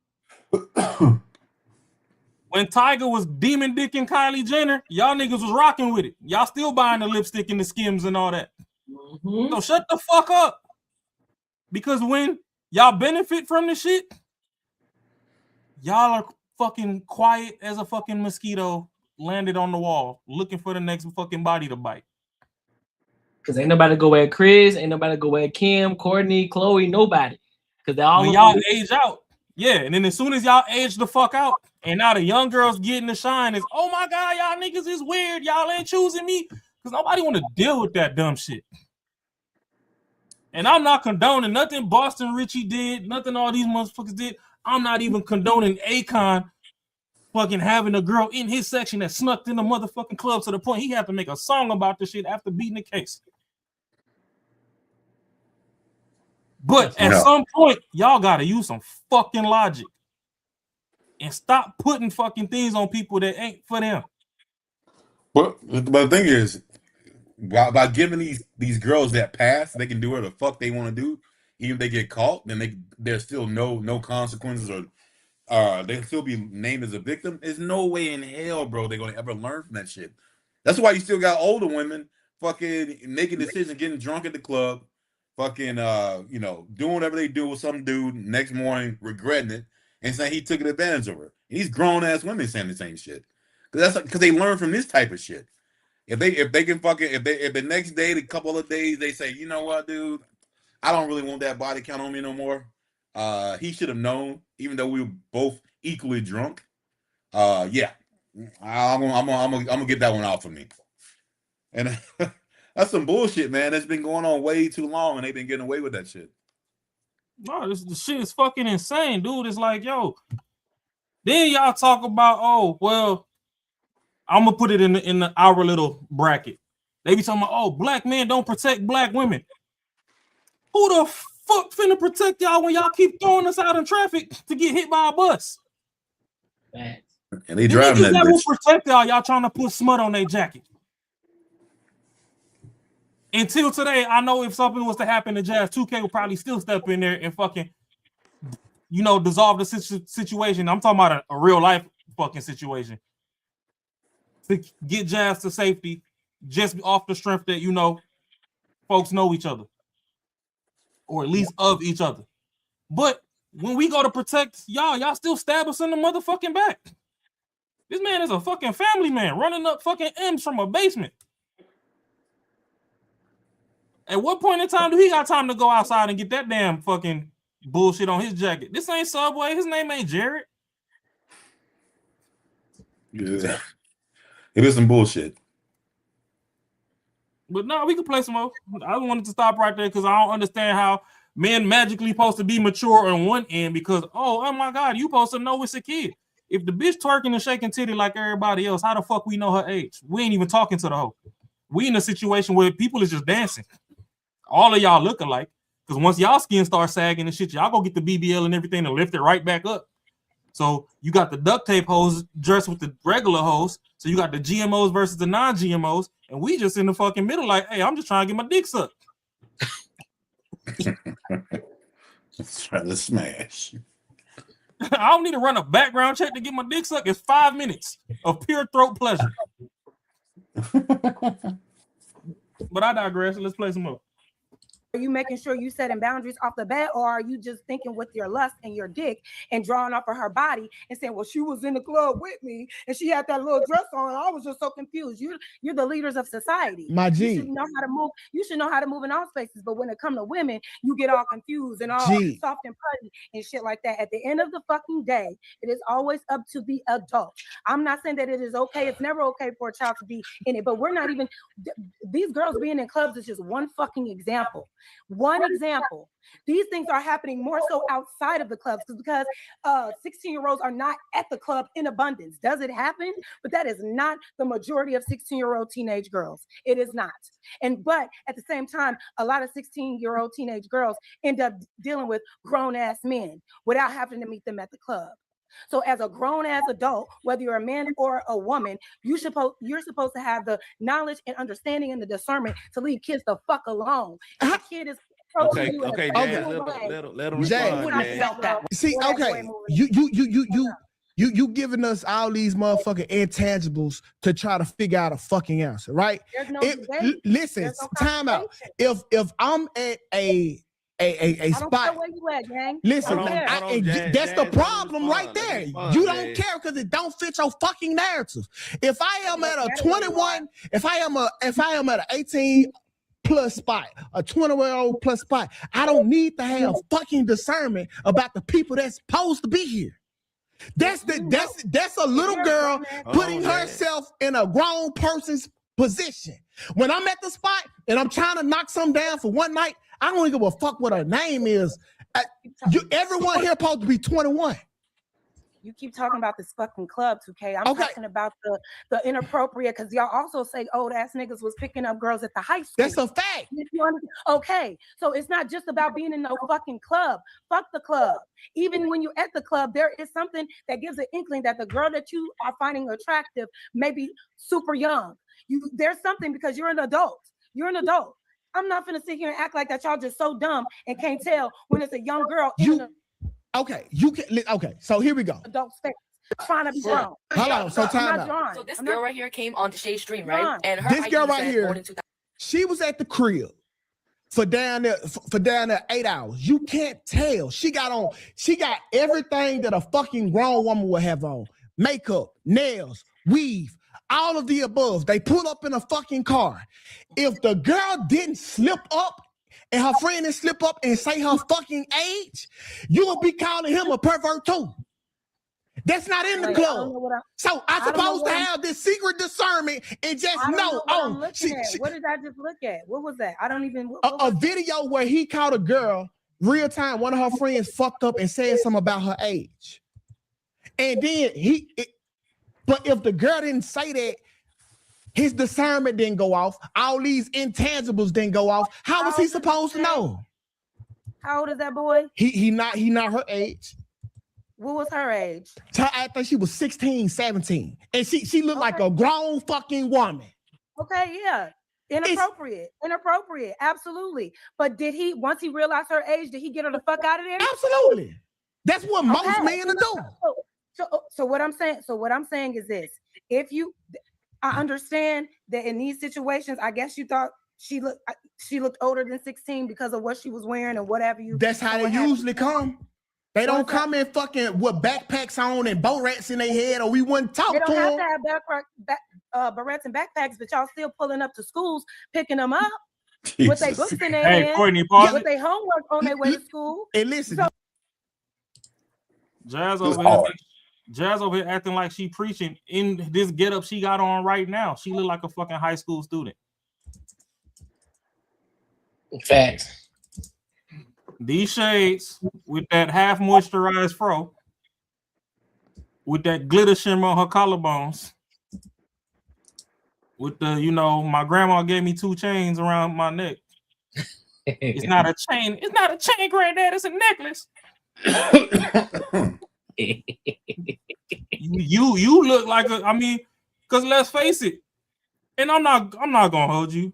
When Tiger was demon dicking Kylie Jenner, y'all niggas was rocking with it. Y'all still buying the lipstick and the Skims and all that. So shut the fuck up. Because when y'all benefit from the shit, y'all are fucking quiet as a fucking mosquito landed on the wall, looking for the next fucking body to bite. Because ain't nobody go at Chris, ain't nobody go at Kim, Courtney, Chloe, nobody. Because they all when y'all age out. Yeah, and then as soon as y'all age the fuck out, and now the young girls getting the shine is, oh my God, y'all niggas is weird. Y'all ain't choosing me. Because nobody want to deal with that dumb shit. And I'm not condoning nothing Boston Richie did, nothing all these motherfuckers did. I'm not even condoning Akon fucking having a girl in his section that snuck in the motherfucking club to the point he had to make a song about this shit after beating the case. But at some point, y'all gotta use some fucking logic and stop putting fucking things on people that ain't for them. But the thing is, by giving these girls that pass, they can do whatever the fuck they want to do. Even if they get caught, then there's still no consequences, or they can still be named as a victim. There's no way in hell, bro, they're gonna ever learn from that shit. That's why you still got older women fucking making decisions, getting drunk at the club, fucking doing whatever they do with some dude, next morning regretting it and saying he took advantage of her. These grown ass women saying the same shit because they learn from this type of shit. If the next day, the couple of days, they say, you know what, dude, I don't really want that body count on me no more. He should have known, even though we were both equally drunk. Yeah, I'm gonna get that one out for me. And that's some bullshit, man. That's been going on way too long, and they've been getting away with that shit. No, the shit is fucking insane, dude. It's like, yo. Then y'all talk about, oh, well, I'm gonna put it in our little bracket. They be talking about, oh, black men don't protect black women. Who the fuck finna protect y'all when y'all keep throwing us out in traffic to get hit by a bus? And they driving that bitch. Will protect y'all trying to put smut on their jacket. Until today, I know if something was to happen to Jazz, 2K would probably still step in there and fucking, dissolve the situation. I'm talking about a real life fucking situation. To get Jazz to safety, just off the strength that, folks know each other. Or at least of each other. But when we go to protect y'all still stab us in the motherfucking back. This man is a fucking family man running up fucking M's from a basement. At what point in time do he got time to go outside and get that damn fucking bullshit on his jacket? This ain't Subway. His name ain't Jared. Yeah. It is some bullshit. But no, we can play some more. I wanted to stop right there because I don't understand how men magically supposed to be mature on one end because, oh my God, you supposed to know it's a kid. If the bitch twerking and shaking titty like everybody else, how the fuck we know her age? We ain't even talking to the hoe. We in a situation where people is just dancing. All of y'all look alike. Because once y'all skin start sagging and shit, y'all go get the BBL and everything and lift it right back up. So you got the duct tape hose dressed with the regular hose. So you got the GMOs versus the non-GMOs. And we just in the fucking middle like, hey, I'm just trying to get my dick sucked. Let's try to smash. I don't need to run a background check to get my dick sucked. It's 5 minutes of pure throat pleasure. But I digress. Let's play some more. Are you making sure you setting boundaries off the bat, or are you just thinking with your lust and your dick and drawing off of her body and saying, well, she was in the club with me and she had that little dress on and I was just so confused. You're the leaders of society. My G. You should know how to move. You should know how to move in all spaces. But when it comes to women, you get all confused and all soft and putty and shit like that. At the end of the fucking day, it is always up to the adult. I'm not saying that it is okay. It's never okay for a child to be in it, but we're not even, these girls being in clubs is just one fucking example. One example. These things are happening more so outside of the clubs because 16-year-olds are not at the club in abundance. Does it happen? But that is not the majority of 16-year-old teenage girls. It is not. But at the same time, a lot of 16-year-old teenage girls end up dealing with grown-ass men without having to meet them at the club. So as a grown-ass adult, whether you're a man or a woman, you're supposed to have the knowledge and understanding and the discernment to leave kids the fuck alone. If a kid is okay, let him respond. See, okay, you You giving us all these motherfucking intangibles to try to figure out a fucking answer, right? There's no debate. Listen, There's no time out. conversation. If I'm at a I don't spot, care where you at, gang. listen, Hold on, Jan, that's the Jan, problem right let me there. respond, You Jan. don't care because it don't fit your fucking narrative. If I am at a 21, if I am at an 18 plus spot, a 20-year-old plus spot, I don't need to have fucking discernment about the people that's supposed to be here. That's a little girl putting herself in a grown person's position. When I'm at the spot and I'm trying to knock something down for one night, I don't give a fuck what her name is. Everyone here supposed to be 21. You keep talking about this fucking club, 2K. I'm talking about the inappropriate, because y'all also say old ass niggas was picking up girls at the high school. That's a fact. Okay, so it's not just about being in no fucking club. Fuck the club. Even when you're at the club, there is something that gives an inkling that the girl that you are finding attractive may be super young. There's something, because you're an adult. You're an adult. I'm not gonna sit here and act like that y'all just so dumb and can't tell when it's a young girl Okay, so here we go. Adult space trying to be grown. Hold on, so time out. So this girl right here came on the Shade Stream, right? And her This ID girl right said here, born in 2000. she was at the crib for down there 8 hours. You can't tell. She got everything that a fucking grown woman would have on: makeup, nails, weave, all of the above. They pull up in a fucking car. If the girl didn't slip up and her friend didn't slip up and say her fucking age, you would be calling him a pervert too. That's not in the club. So I'm supposed to have this secret discernment and just know. What did I just look at? What was that? I don't even. A video where he caught a girl real time. One of her friends fucked up and said something about her age, and then but if the girl didn't say that, his discernment didn't go off. All these intangibles didn't go off. How was he supposed to know? How old is that boy? He not her age. What was her age? I think she was 16, 17. And she looked like a grown fucking woman. Okay, yeah. Inappropriate. Absolutely. But did he, once he realized her age, did he get her the fuck out of there? Absolutely. That's what most men do. So what I'm saying is this. I understand that in these situations, I guess you thought she looked older than 16 because of what she was wearing and whatever you. That's how they usually come. They don't come in fucking with backpacks on and boat rats in their head, or we wouldn't talk to them. They don't have to have berets and backpacks, but y'all still pulling up to schools, picking them up with their books in their hand, with their homework on their way to school. Hey, listen, Jazz over here acting like she preaching in this getup she got on right now. She look like a fucking high school student. Facts. These shades with that half moisturized fro, with that glitter shimmer on her collarbones, with the, my grandma gave me 2 chains around my neck. It's not a chain. It's not a chain, granddad. It's a necklace. you look like because let's face it, and I'm not gonna hold you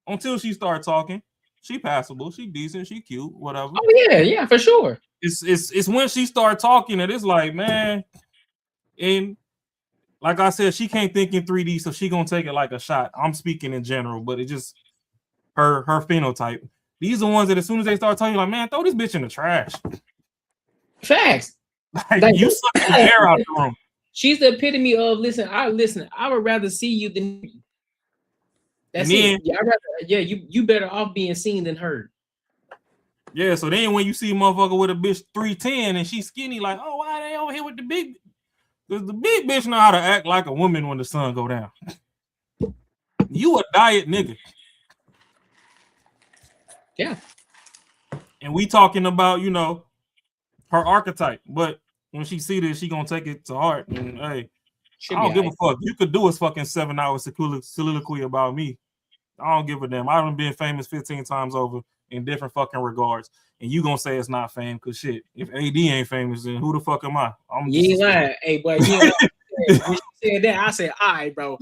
until she starts talking. She passable, she decent, she cute, whatever. Oh yeah, for sure. It's when she start talking that it's like, man, and like I said, she can't think in 3D, so she gonna take it like a shot. I'm speaking in general, but it just her phenotype. These are the ones that as soon as they start talking, like, man, throw this bitch in the trash. Facts. Like you suck the air out the room. She's the epitome of listen. I would rather see you than you. That's it. Yeah, you better off being seen than heard. Yeah, so then when you see a motherfucker with a bitch 310 and she's skinny, like, oh, why they over here with the big? Because the big bitch know how to act like a woman when the sun go down. You a diet nigga. Yeah. And we talking about, her archetype, but when she see this, she gonna take it to heart. And hey, I don't give a fuck. You could do a fucking 7-hour soliloquy about me. I don't give a damn. I've been famous 15 times over in different fucking regards, and you gonna say it's not fame? Cause shit, if AD ain't famous, then who the fuck am I? You ain't lying. Hey, boy, you ain't lying. When she said that, I said, all right, bro.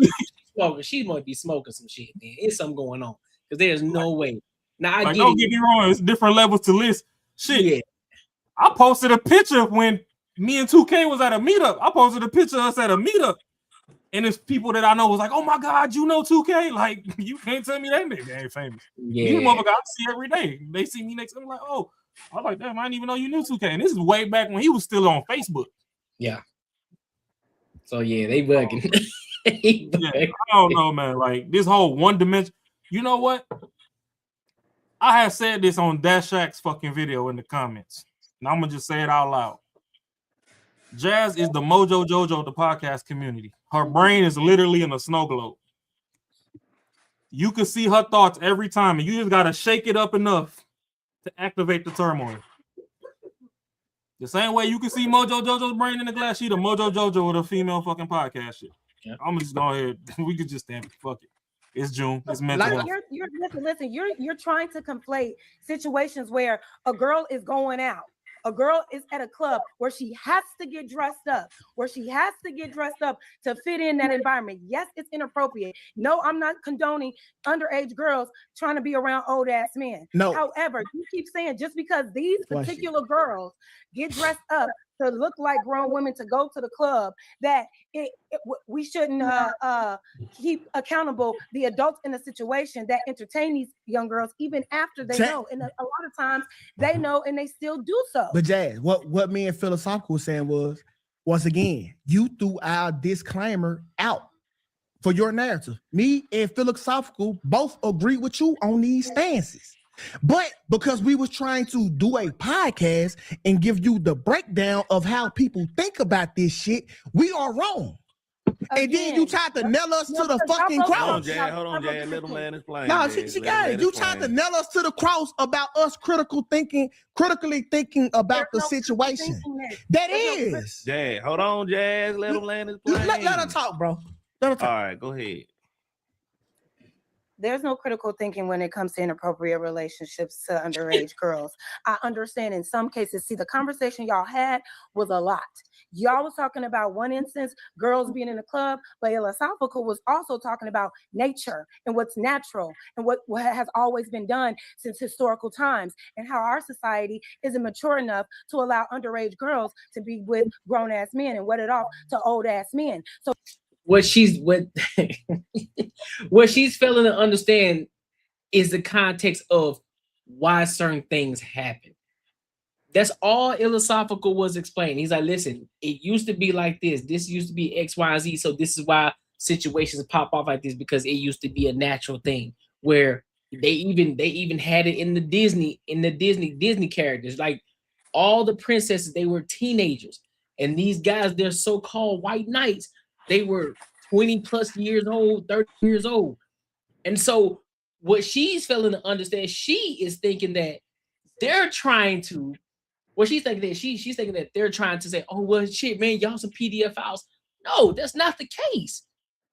She must be smoking some shit, man. It's something going on. Because there's no way. Now, don't get me wrong, it's different levels to list. Shit. Yeah. I posted a picture when me and 2K was at a meetup. I posted a picture of us at a meetup. And it's people that I know was like, oh my God, you know 2K? Like, you can't tell me that nigga ain't famous. Yeah. These motherfuckers I see every day. They see me next to them like, oh, I was like, damn, I didn't even know you knew 2K. And this is way back when he was still on Facebook. Yeah. So yeah, they bugging. Yeah, I don't know, man. Like this whole one dimension. You know what? I had said this on Dash Shack's fucking video in the comments. And I'm gonna just say it out loud. Jazz is the Mojo Jojo of the podcast community. Her brain is literally in a snow globe. You can see her thoughts every time, and you just gotta shake it up enough to activate the turmoil. The same way you can see Mojo Jojo's brain in the glass sheet of Mojo Jojo with a female fucking podcast shit. Yep. I'm just go ahead. We could just stand it. Fuck it. It's June. It's mental health. Listen, you're trying to conflate situations where a girl is going out. A girl is at a club where she has to get dressed up, to fit in that environment. Yes, it's inappropriate. No, I'm not condoning underage girls trying to be around old ass men. No. However, you keep saying just because these particular girls get dressed up to look like grown women to go to the club, that we shouldn't keep accountable the adults in the situation that entertain these young girls even after they know. And a lot of times they know and they still do so. But Jazz, what me and Philosophical was saying was, once again, you threw our disclaimer out for your narrative. Me and Philosophical both agree with you on these stances. But because we was trying to do a podcast and give you the breakdown of how people think about this shit, we are wrong. And then you tried to nail us to the fucking cross. Hold on, Jay. Let him land his plane. No, she got it. You tried to nail us to the cross about us critically thinking about the situation. That is. Jay, hold on, Jazz. Let him land his plane. Let her talk, bro. Let her talk. All right, go ahead. There's no critical thinking when it comes to inappropriate relationships to underage girls. I understand in some cases, see, the conversation y'all had was a lot. Y'all was talking about one instance, girls being in a club, but Philosophical was also talking about nature and what's natural and what has always been done since historical times, and how our society isn't mature enough to allow underage girls to be with grown-ass men and wet it off to old-ass men. So what she's failing to understand is the context of why certain things happen. That's all Philosophical was explaining. He's like, listen, it used to be like this. This used to be X, Y, Z. So this is why situations pop off like this, because it used to be a natural thing where they even had it in the Disney characters. Like all the princesses, they were teenagers. And these guys, they're so-called white knights, they were 20 plus years old, 30 years old. And so what she's failing to understand, she is thinking that they're trying to, she's thinking that they're trying to say, oh, well, shit, man, y'all some PDF files. No, that's not the case.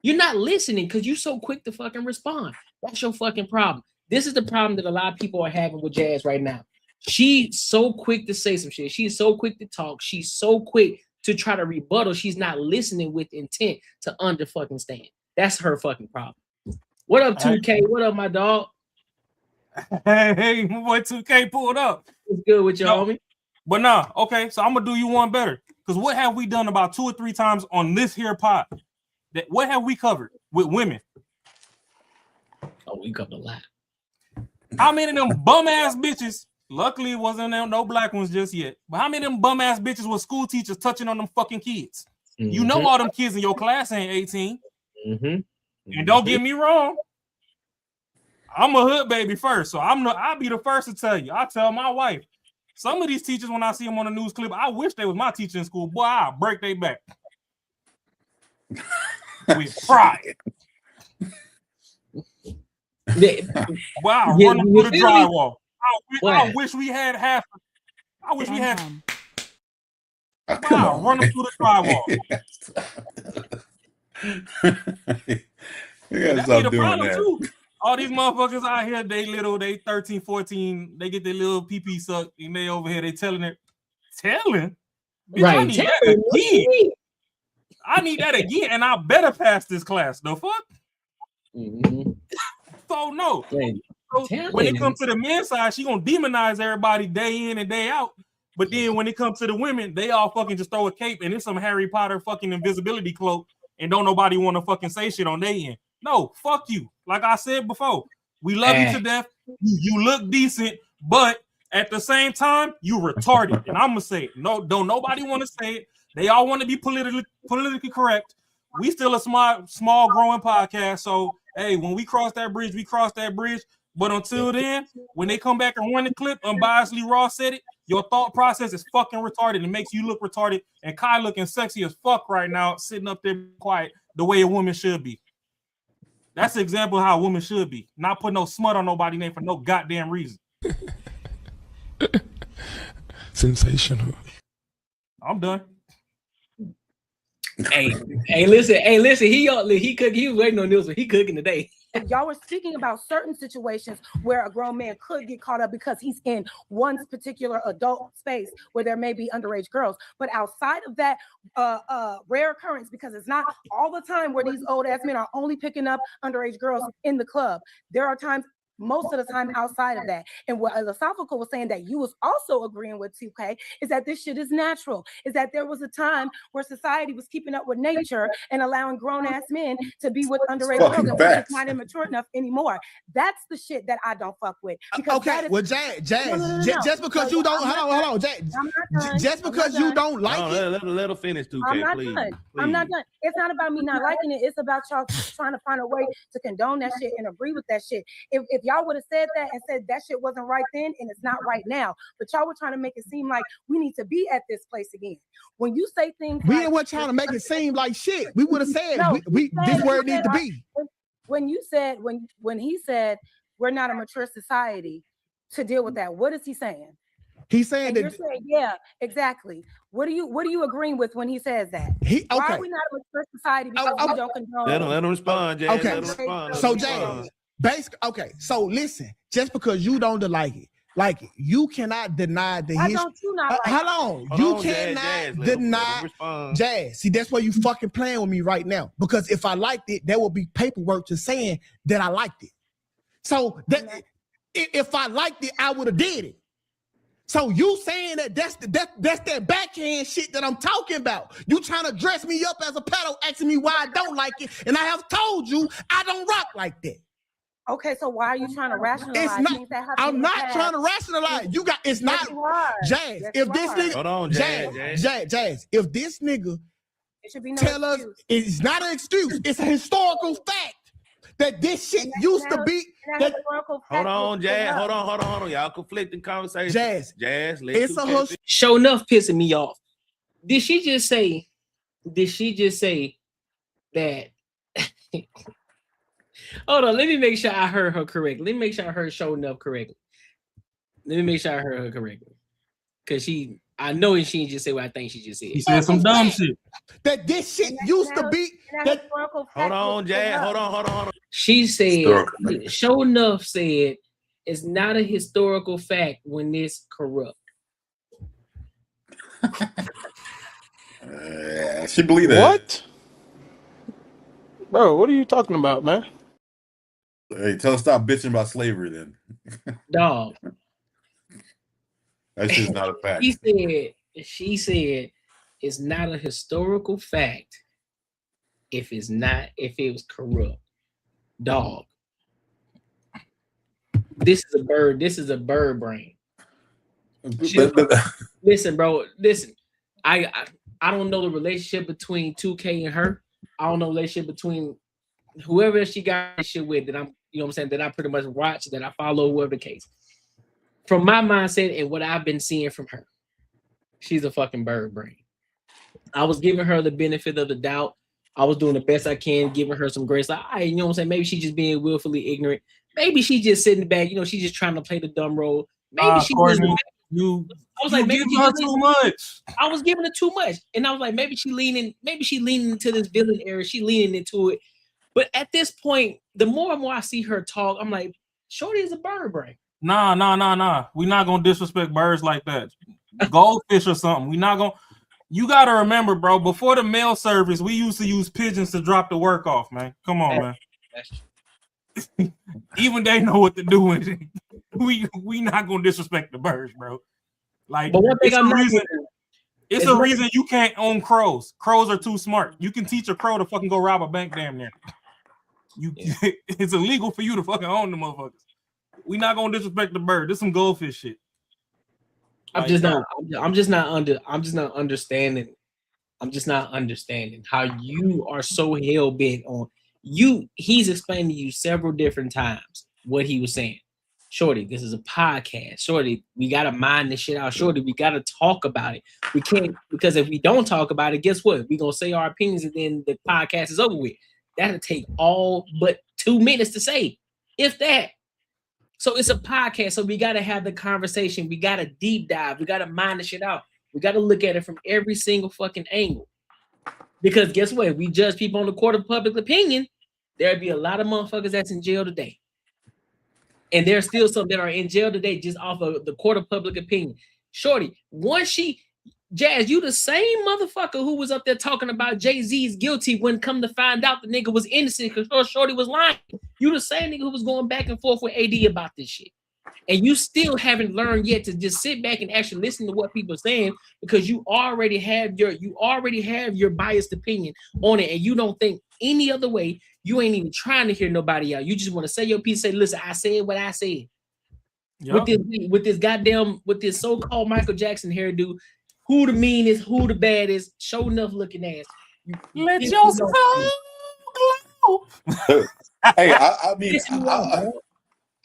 You're not listening because you're so quick to fucking respond. That's your fucking problem. This is the problem that a lot of people are having with Jazz right now. She's so quick to say some shit. She's so quick to talk. She's so quick to try to rebuttal. She's not listening with intent to fucking stand. That's her fucking problem. What up, 2K? What up, my dog? Hey, my boy 2K pulled up. What's good with you, homie? But nah, okay, so I'm gonna do you one better. Because what have we done about 2 or 3 times on this here pod? What have we covered with women? Oh, we covered a lot. How many of them bum ass bitches? Luckily, it wasn't no black ones just yet. But how many of them bum ass bitches were school teachers touching on them fucking kids? Mm-hmm. You know all them kids in your class ain't 18. Mm-hmm. And don't get me wrong, I'm a hood baby first, so I'll be the first to tell you. I tell my wife, some of these teachers, when I see them on the news clip, I wish they was my teacher in school. Boy, I'll break their back with pride. Wow, run them through the drywall. I wish we had half. I wish we had. Wow, run them through the drywall. You gotta stop doing that. Too. All these motherfuckers out here, they 13, 14, they get their little pee-pee sucked, and they over here, they telling it. Telling? Bitch, right. I need that again. I need that again, and I better pass this class. The fuck? Mm-hmm. So no. So when it comes to the men's side, she gonna demonize everybody day in and day out. But then when it comes to the women, they all fucking just throw a cape and it's some Harry Potter fucking invisibility cloak, and don't nobody want to fucking say shit on their end. No, fuck you. Like I said before, we love you to death. You look decent, but at the same time, you retarded. And I'm gonna say it. No, don't nobody want to say it. They all want to be politically correct. We still a small growing podcast. So hey, when we cross that bridge, we cross that bridge. But until then, when they come back and run the clip, unbiasedly Raw said it, your thought process is fucking retarded. It makes you look retarded. And Kai looking sexy as fuck right now, sitting up there quiet the way a woman should be. That's the example of how a woman should be. Not put no smut on nobody's name for no goddamn reason. Sensational. I'm done. Hey, listen. He cook. He was waiting on this one. He cooking today. Y'all were speaking about certain situations where a grown man could get caught up because he's in one particular adult space where there may be underage girls. But outside of that rare occurrence, because it's not all the time where these old ass men are only picking up underage girls in the club. There are times, most of the time, outside of that. And what Philosophical was saying that you was also agreeing with 2K is that this shit is natural, is that there was a time where society was keeping up with nature and allowing grown-ass men to be with underage girls and it's not immature enough anymore. That's the shit that I don't fuck with. Okay, well, Jazz, just because you don't, hold on, Jazz, just because you don't like it. Let her finish, 2K, please. I'm not done. It's not about me not liking it. It's about y'all trying to find a way to condone that shit and agree with that shit. If y'all would have said that and said that shit wasn't right then and it's not right now, but y'all were trying to make it seem like we need to be at this place again. When you say things, we weren't trying to make it seem like shit. We would have said this is where it needs to be. When you said when he said we're not a mature society to deal with that, what is he saying? He's saying that you're saying, yeah, exactly. What are you agreeing with when he says that? Why are we not a mature society because we don't condone? Let him respond, Jazz. Okay, let him respond. So Jazz, basically, okay. So listen, just because you don't like it, you cannot deny the history. Don't you not like hold on, you cannot deny Jazz. See, that's why you fucking playing with me right now. Because if I liked it, there will be paperwork to saying that I liked it. So that if I liked it, I would have did it. So you saying that's that backhand shit that I'm talking about. You trying to dress me up as a pedo, asking me why I don't like it, and I have told you I don't rock like that. Okay, so why are you trying to rationalize? I'm not trying to rationalize. You got it's not Jazz. If this nigga, hold on, Jazz. If this nigga tell us it's not an excuse, it's a historical fact that this shit used to be. Hold on, Jazz. Hold on. Y'all conflicting conversation. Jazz. It's a show enough pissing me off. Did she just say that? Hold on, let me make sure I heard her correctly. Let me make sure I heard show enough correctly. Let me make sure I heard her correctly. Cause I know she didn't just say what I think she just said. He said some dumb shit. That this shit used to be. Hold on, Jazz. Hold on. She said, show enough said, it's not a historical fact when it's corrupt. She believed that. What? Bro, what are you talking about, man? Hey, tell her stop bitching about slavery then. Dog. That's just not a fact. She said it's not a historical fact if it was corrupt. Dog. This is a bird brain. Listen, bro. Listen. I don't know the relationship between 2K and her. I don't know the relationship between whoever she got shit with that I'm, you know what I'm saying, that I pretty much watch, that I follow, whatever the case. From my mindset and what I've been seeing from her, she's a fucking bird brain. I was giving her the benefit of the doubt. I was doing the best I can, giving her some grace. Like, you know what I'm saying? Maybe she's just being willfully ignorant. Maybe she's just sitting back, you know, she's just trying to play the dumb role. Maybe she was. I was like, maybe her too much. I was giving her too much. And I was like, maybe she leaning into this villain era. She leaning into it. But at this point, the more and more I see her talk, I'm like, Shorty is a bird brain. Nah. We're not gonna disrespect birds like that. Goldfish or something. We're not gonna. You gotta remember, bro. Before the mail service, we used to use pigeons to drop the work off, man. Come on, man. Even they know what to do with it. We not gonna disrespect the birds, bro. Like, but one thing it's I'm a not reason. gonna do It's is a let- reason you can't own crows. Crows are too smart. You can teach a crow to fucking go rob a bank damn near. It's illegal for you to fucking own the motherfuckers. We not gonna disrespect the bird. This some goldfish shit. I'm just not understanding. I'm just not understanding how you are so hell bent on you. He's explained to you several different times what he was saying. Shorty, this is a podcast. Shorty, we gotta mind this shit out. Shorty, we gotta talk about it. We can't, because if we don't talk about it, guess what? We're gonna say our opinions and then the podcast is over with. That'll take all but 2 minutes to say, if that. So it's a podcast, so we gotta have the conversation. We gotta deep dive. We gotta mind the shit out. We gotta look at it from every single fucking angle. Because guess what? If we judge people on the court of public opinion, there'd be a lot of motherfuckers that's in jail today. And there's still some that are in jail today just off of the court of public opinion. Shorty, Jazz, you the same motherfucker who was up there talking about Jay-Z's guilty when come to find out the nigga was innocent because Shorty was lying. You the same nigga who was going back and forth with AD about this shit. And you still haven't learned yet to just sit back and actually listen to what people are saying because you already have your biased opinion on it, and you don't think any other way. You ain't even trying to hear nobody out. You just want to say your piece, say, listen, I said what I said. Yep. With this so-called Michael Jackson hairdo, who the meanest, who the baddest, show enough looking ass. Let your soul glow. Hey, I mean,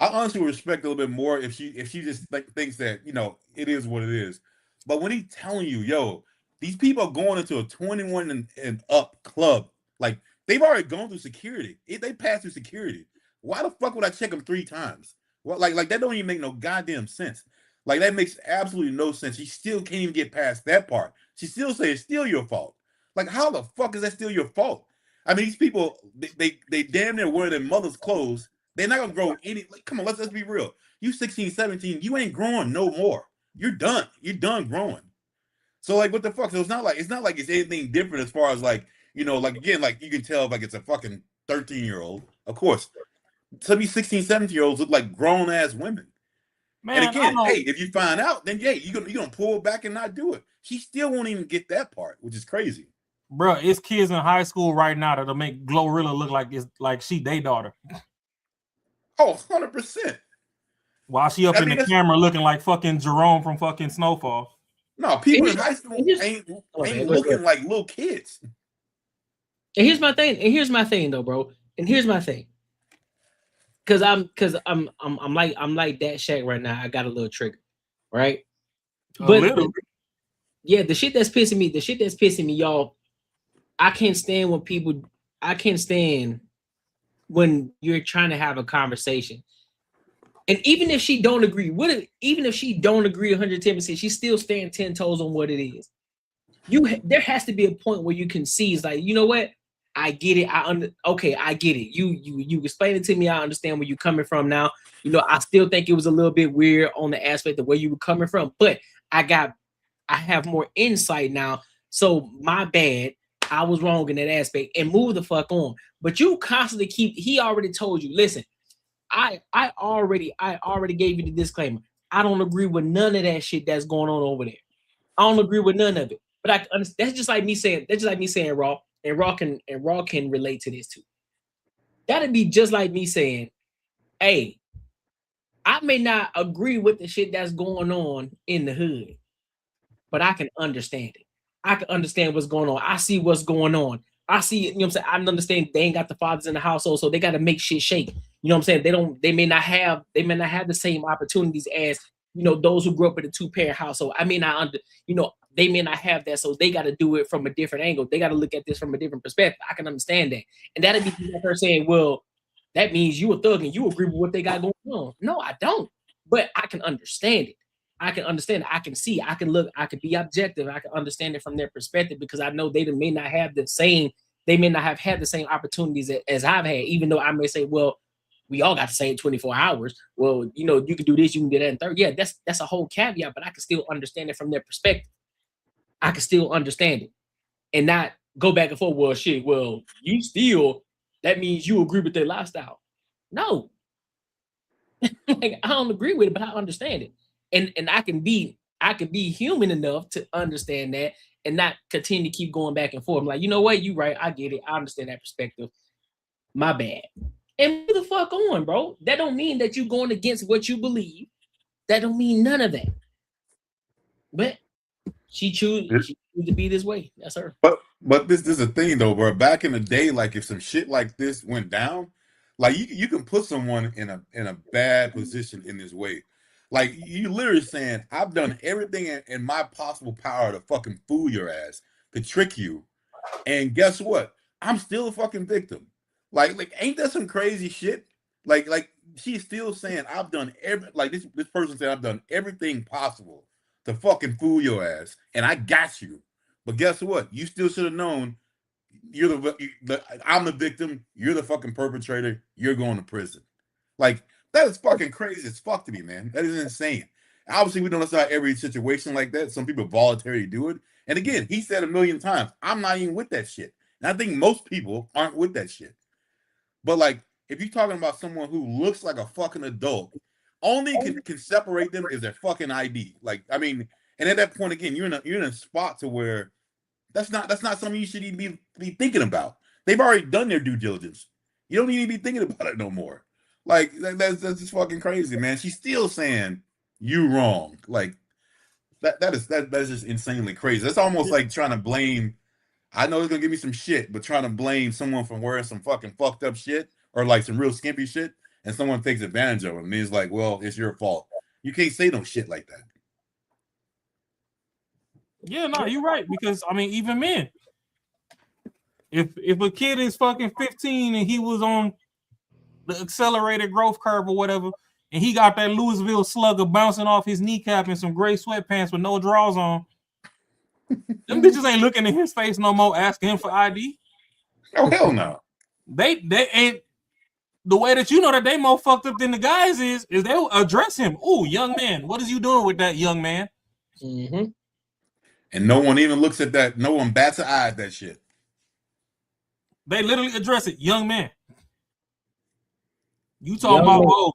I honestly respect a little bit more if she just thinks that, you know, it is what it is. But when he's telling you, yo, these people are going into a 21 and up club, like they've already gone through security. They passed through security. Why the fuck would I check them 3 times? Well, like that don't even make no goddamn sense. Like that makes absolutely no sense. She still can't even get past that part. She still says it's still your fault. Like how the fuck is that still your fault? I mean, these people they damn near wear their mother's clothes. They're not gonna grow any. Like, come on, let's be real. You 16, 17, you ain't growing no more. You're done. You're done growing. So like, what the fuck? So it's not like it's anything different as far as like, you know, like again, like you can tell like it's a fucking 13-year-old. Of course, some of these 16, 17-year-olds look like grown ass women. Man, and again, hey, if you find out, then yeah, you're gonna pull back and not do it. She still won't even get that part, which is crazy. Bro, it's kids in high school right now that'll make Glorilla look like it's like she their daughter. Oh, 100%. While she up in the camera looking like fucking Jerome from fucking Snowfall. No, people in high school ain't looking like little kids. And here's my thing though, bro. And here's my thing. Cause I'm like that Shaq right now. I got a little trigger, right? Yeah, the shit that's pissing me, y'all. I can't stand when you're trying to have a conversation. And even if she don't agree, even if she don't agree 110%, she still stand 10 toes on what it is. There has to be a point where you can see, it's like, you know what? I get it. I get it. You explain it to me. I understand where you're coming from now. You know, I still think it was a little bit weird on the aspect of where you were coming from, but I have more insight now. So my bad. I was wrong in that aspect and move the fuck on. But you constantly he already told you, listen, I already gave you the disclaimer. I don't agree with none of that shit that's going on over there. I don't agree with none of it. But that's just like me saying Raw, and Raw can relate to this too. That'd be just like me saying, hey, I may not agree with the shit that's going on in the hood, but I can understand it. I can understand what's going on. I see what's going on. I see, you know what I'm saying? I understand they ain't got the fathers in the household, so they got to make shit shake. You know what I'm saying? They may not have the same opportunities as, you know, those who grew up in a 2-parent household. I mean, they may not have that, so they got to do it from a different angle. They got to look at this from a different perspective. I can understand that. And that'd be like her saying, well, that means you a thug and you agree with what they got going on. No, I don't. But I can understand it. I can understand it. I can see, I can look, I can be objective. I can understand it from their perspective because I know they may not have had the same opportunities as I've had, even though I may say, well, we all got the same 24 hours. Well, you know, you can do this, you can do that in third. Yeah, that's a whole caveat, but I can still understand it from their perspective. I can still understand it and not go back and forth. Well, shit, well, you still, that means you agree with their lifestyle. No. Like, I don't agree with it, but I understand it. And I can be I could be human enough to understand that and not continue to keep going back and forth. I'm like, you know what? You right. I get it. I understand that perspective. My bad. And move the fuck on, bro. That don't mean that you're going against what you believe. That don't mean none of that. But she choose to be this way. That's her. But this is a thing though, bro. Back in the day, like if some shit like this went down, like you can put someone in a bad position in this way. Like you literally saying, I've done everything in my possible power to fucking fool your ass, to trick you. And guess what? I'm still a fucking victim. Like ain't that some crazy shit? Like she's still saying I've done this person said I've done everything possible to fucking fool your ass, and I got you. But guess what? You still should have known I'm the victim, you're the fucking perpetrator, you're going to prison. Like that is fucking crazy as fuck to me, man. That is insane. Obviously, we don't decide every situation like that. Some people voluntarily do it. And again, he said 1,000,000 times, I'm not even with that shit. And I think most people aren't with that shit. But like, if you're talking about someone who looks like a fucking adult, only can separate them is their fucking ID. Like, I mean, and at that point again, you're in a spot to where that's not something you should even be thinking about. They've already done their due diligence. You don't need to be thinking about it no more. Like that's just fucking crazy, man. She's still saying you wrong. Like that is just insanely crazy. That's almost like trying to blame. I know it's gonna give me some shit, but trying to blame someone for wearing some fucking fucked up shit or like some real skimpy shit, and someone takes advantage of it. And it's like, well, it's your fault. You can't say no shit like that. Yeah, no, you're right. Because I mean, even men, if a kid is fucking 15 and he was on the accelerated growth curve or whatever, and he got that Louisville slugger bouncing off his kneecap in some gray sweatpants with no drawers on, them bitches ain't looking in his face no more, asking him for ID. Oh hell no. They ain't. The way that you know that they more fucked up than the guys is they'll address him. Oh, young man, what is you doing with that young man? Mm-hmm. And no one even looks at that. No one bats an eye at that shit. They literally address it, young man. You talking about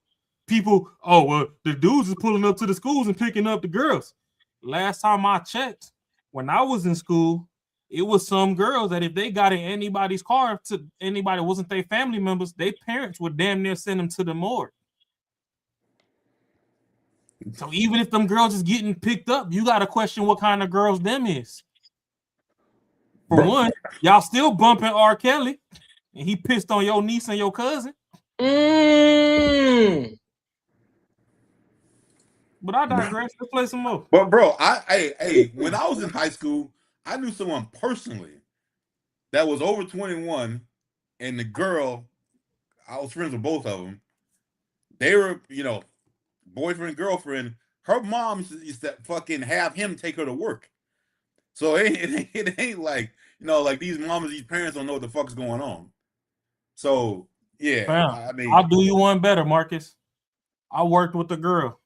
people? Oh, well, the dudes is pulling up to the schools and picking up the girls. Last time I checked, when I was in school, it was some girls that if they got in anybody's car to anybody wasn't their family members, their parents would damn near send them to the morgue. So even if them girls is getting picked up, you got to question what kind of girls them is. For one, y'all still bumping R. Kelly, and he pissed on your niece and your cousin. But I digress. Let's play some more. But bro, I when I was in high school, I knew someone personally that was over 21, and the girl, I was friends with both of them. They were, boyfriend, girlfriend. Her mom used to fucking have him take her to work. So it ain't like, like these mamas, these parents don't know what the fuck's going on. So yeah, Fam, I mean, I'll do you one better, Marcus. I worked with a girl.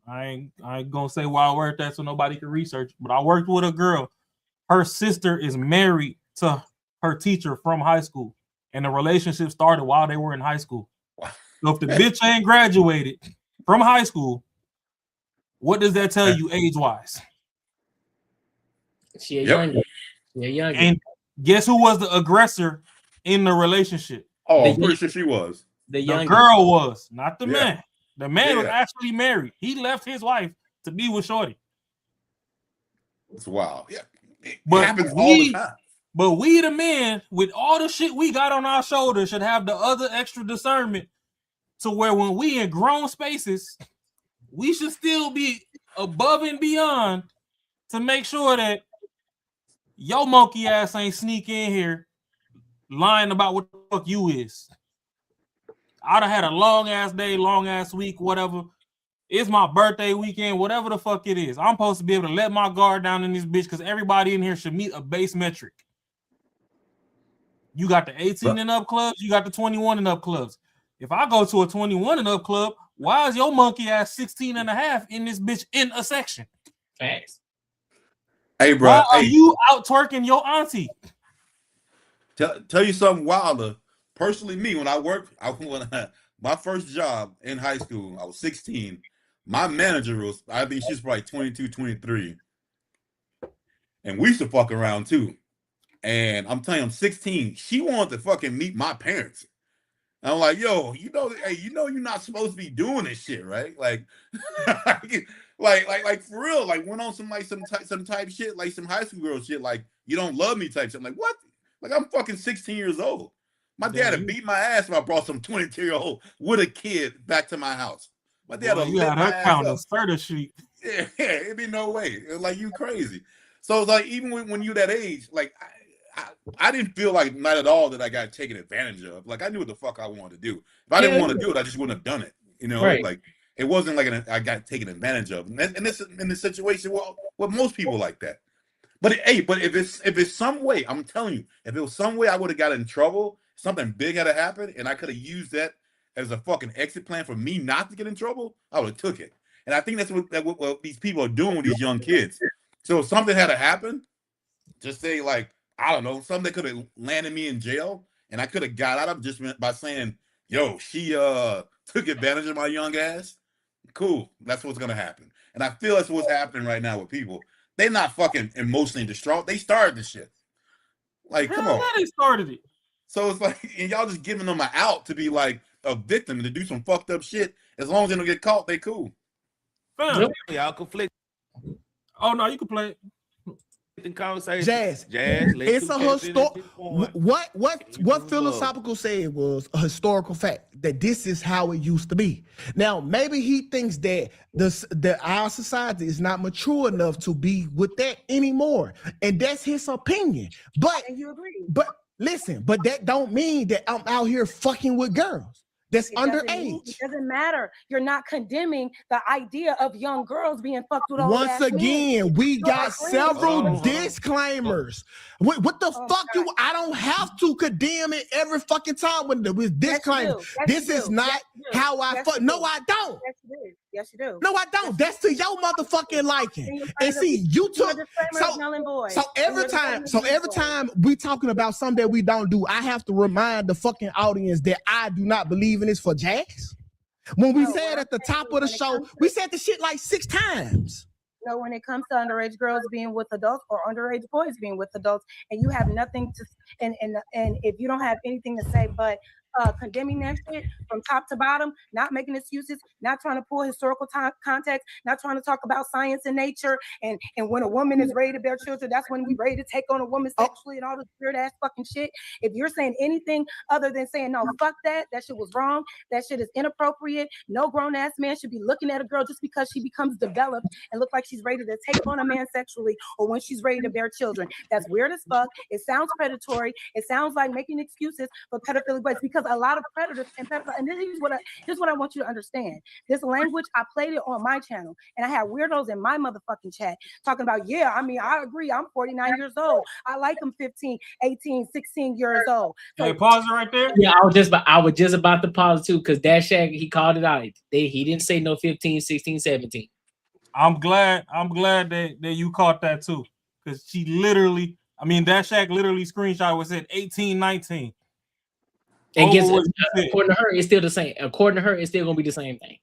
I ain't gonna say why I worked at so nobody can research, but I worked with a girl. Her sister is married to her teacher from high school, and the relationship started while they were in high school. So if the bitch ain't graduated from high school, what does that tell you age-wise? She a youngin. And guess who was the aggressor in the relationship? Oh, I'm pretty sure she was. The girl was, not the man. The man was actually married. He left his wife to be with Shorty. It's wild. Yeah. It But happens all the time. But we, the men, with all the shit we got on our shoulders, should have the other extra discernment to where when we in grown spaces, we should still be above and beyond to make sure that your monkey ass ain't sneak in here lying about what the fuck you is. I'd have had a long ass day, long ass week, whatever. It's my birthday weekend, whatever the fuck it is. I'm supposed to be able to let my guard down in this bitch because everybody in here should meet a base metric. You got the 18 and up clubs, you got the 21 and up clubs. If I go to a 21 and up club, why is your monkey ass 16 and a half in this bitch in a section? Facts. Hey, bro. Why are you out twerking your auntie? Tell you something wilder. Personally, me, when I worked, my first job in high school, I was 16. My manager was, I think she's probably 22, 23. And we used to fuck around too. And I'm telling you, I'm 16. She wanted to fucking meet my parents. And I'm like, yo, hey, you're not supposed to be doing this shit, right? Like, like for real, like went on some type shit, like some high school girl shit, like you don't love me type shit. I'm like, what? Like I'm fucking 16 years old. My dad had beat my ass if I brought some 22-year-old with a kid back to my house. My dad would lit my ass up. Sheet. Yeah, it'd be no way. It was like, you crazy. So it's like, even when you're that age, like I didn't feel like not at all that I got taken advantage of. Like I knew what the fuck I wanted to do. If I didn't want to do it, I just wouldn't have done it. You know, right. Like it wasn't like I got taken advantage of. And this in the situation, well, most people like that. But if it's some way, I'm telling you, if it was some way I would have got in trouble, something big had to happen, and I could have used that as a fucking exit plan for me not to get in trouble, I would have took it. And I think that's what these people are doing with these young kids. So if something had to happen, just say like, I don't know, something that could have landed me in jail, and I could have got out of just by saying, yo, she took advantage of my young ass. Cool, that's what's gonna happen. And I feel that's what's happening right now with people. They're not fucking emotionally distraught. They started this shit. Like, come on. They started it. So it's like, and y'all just giving them an out to be like a victim and to do some fucked up shit. As long as they don't get caught, they cool. Y'all conflict. Oh no, you can play it. Conversation. Jazz. It's a historical. What philosophical said was a historical fact that this is how it used to be. Now, maybe he thinks that our society is not mature enough to be with that anymore, and that's his opinion. But and you agree. But listen, but that don't mean that I'm out here fucking with girls that's underage. It doesn't matter. You're not condemning the idea of young girls being fucked with all Once again, we got several disclaimers. What the fuck do I don't have to condemn it every fucking time with disclaimers. This is not how I fuck. No, I don't. Yes, you do. No, I don't. That's to your motherfucking liking. And see, you took so every time we talking about something that we don't do, I have to remind the fucking audience that I do not believe in this for Jazz. When we said at the top of the show, we said the shit like 6 times. So when it comes to underage girls being with adults or underage boys being with adults, and you have nothing to, and if you don't have anything to say but condemning that shit from top to bottom, not making excuses, not trying to pull historical context, not trying to talk about science and nature, and when a woman is ready to bear children, that's when we ready to take on a woman sexually and all this weird ass fucking shit. If you're saying anything other than saying no, fuck that shit was wrong, that shit is inappropriate, no grown ass man should be looking at a girl just because she becomes developed and look like she's ready to take on a man sexually or when she's ready to bear children. That's weird as fuck. It sounds predatory. It sounds like making excuses for pedophilic boys, because a lot of predators and pedophiles, and here's what I want you to understand. This language, I played it on my channel, and I had weirdos in my motherfucking chat talking about, yeah, I mean, I agree, I'm 49 years old. I like them 15, 18, 16 years old. So, hey, pause it right there. Yeah, I was just about to pause too, because Dash Shack, he called it out. He didn't say no 15, 16, 17. I'm glad that you caught that too. Because she literally, I mean, Dash Shack literally screenshot was at 18, 19. And guess what? According to her, it's still the same. According to her, it's still gonna be the same thing.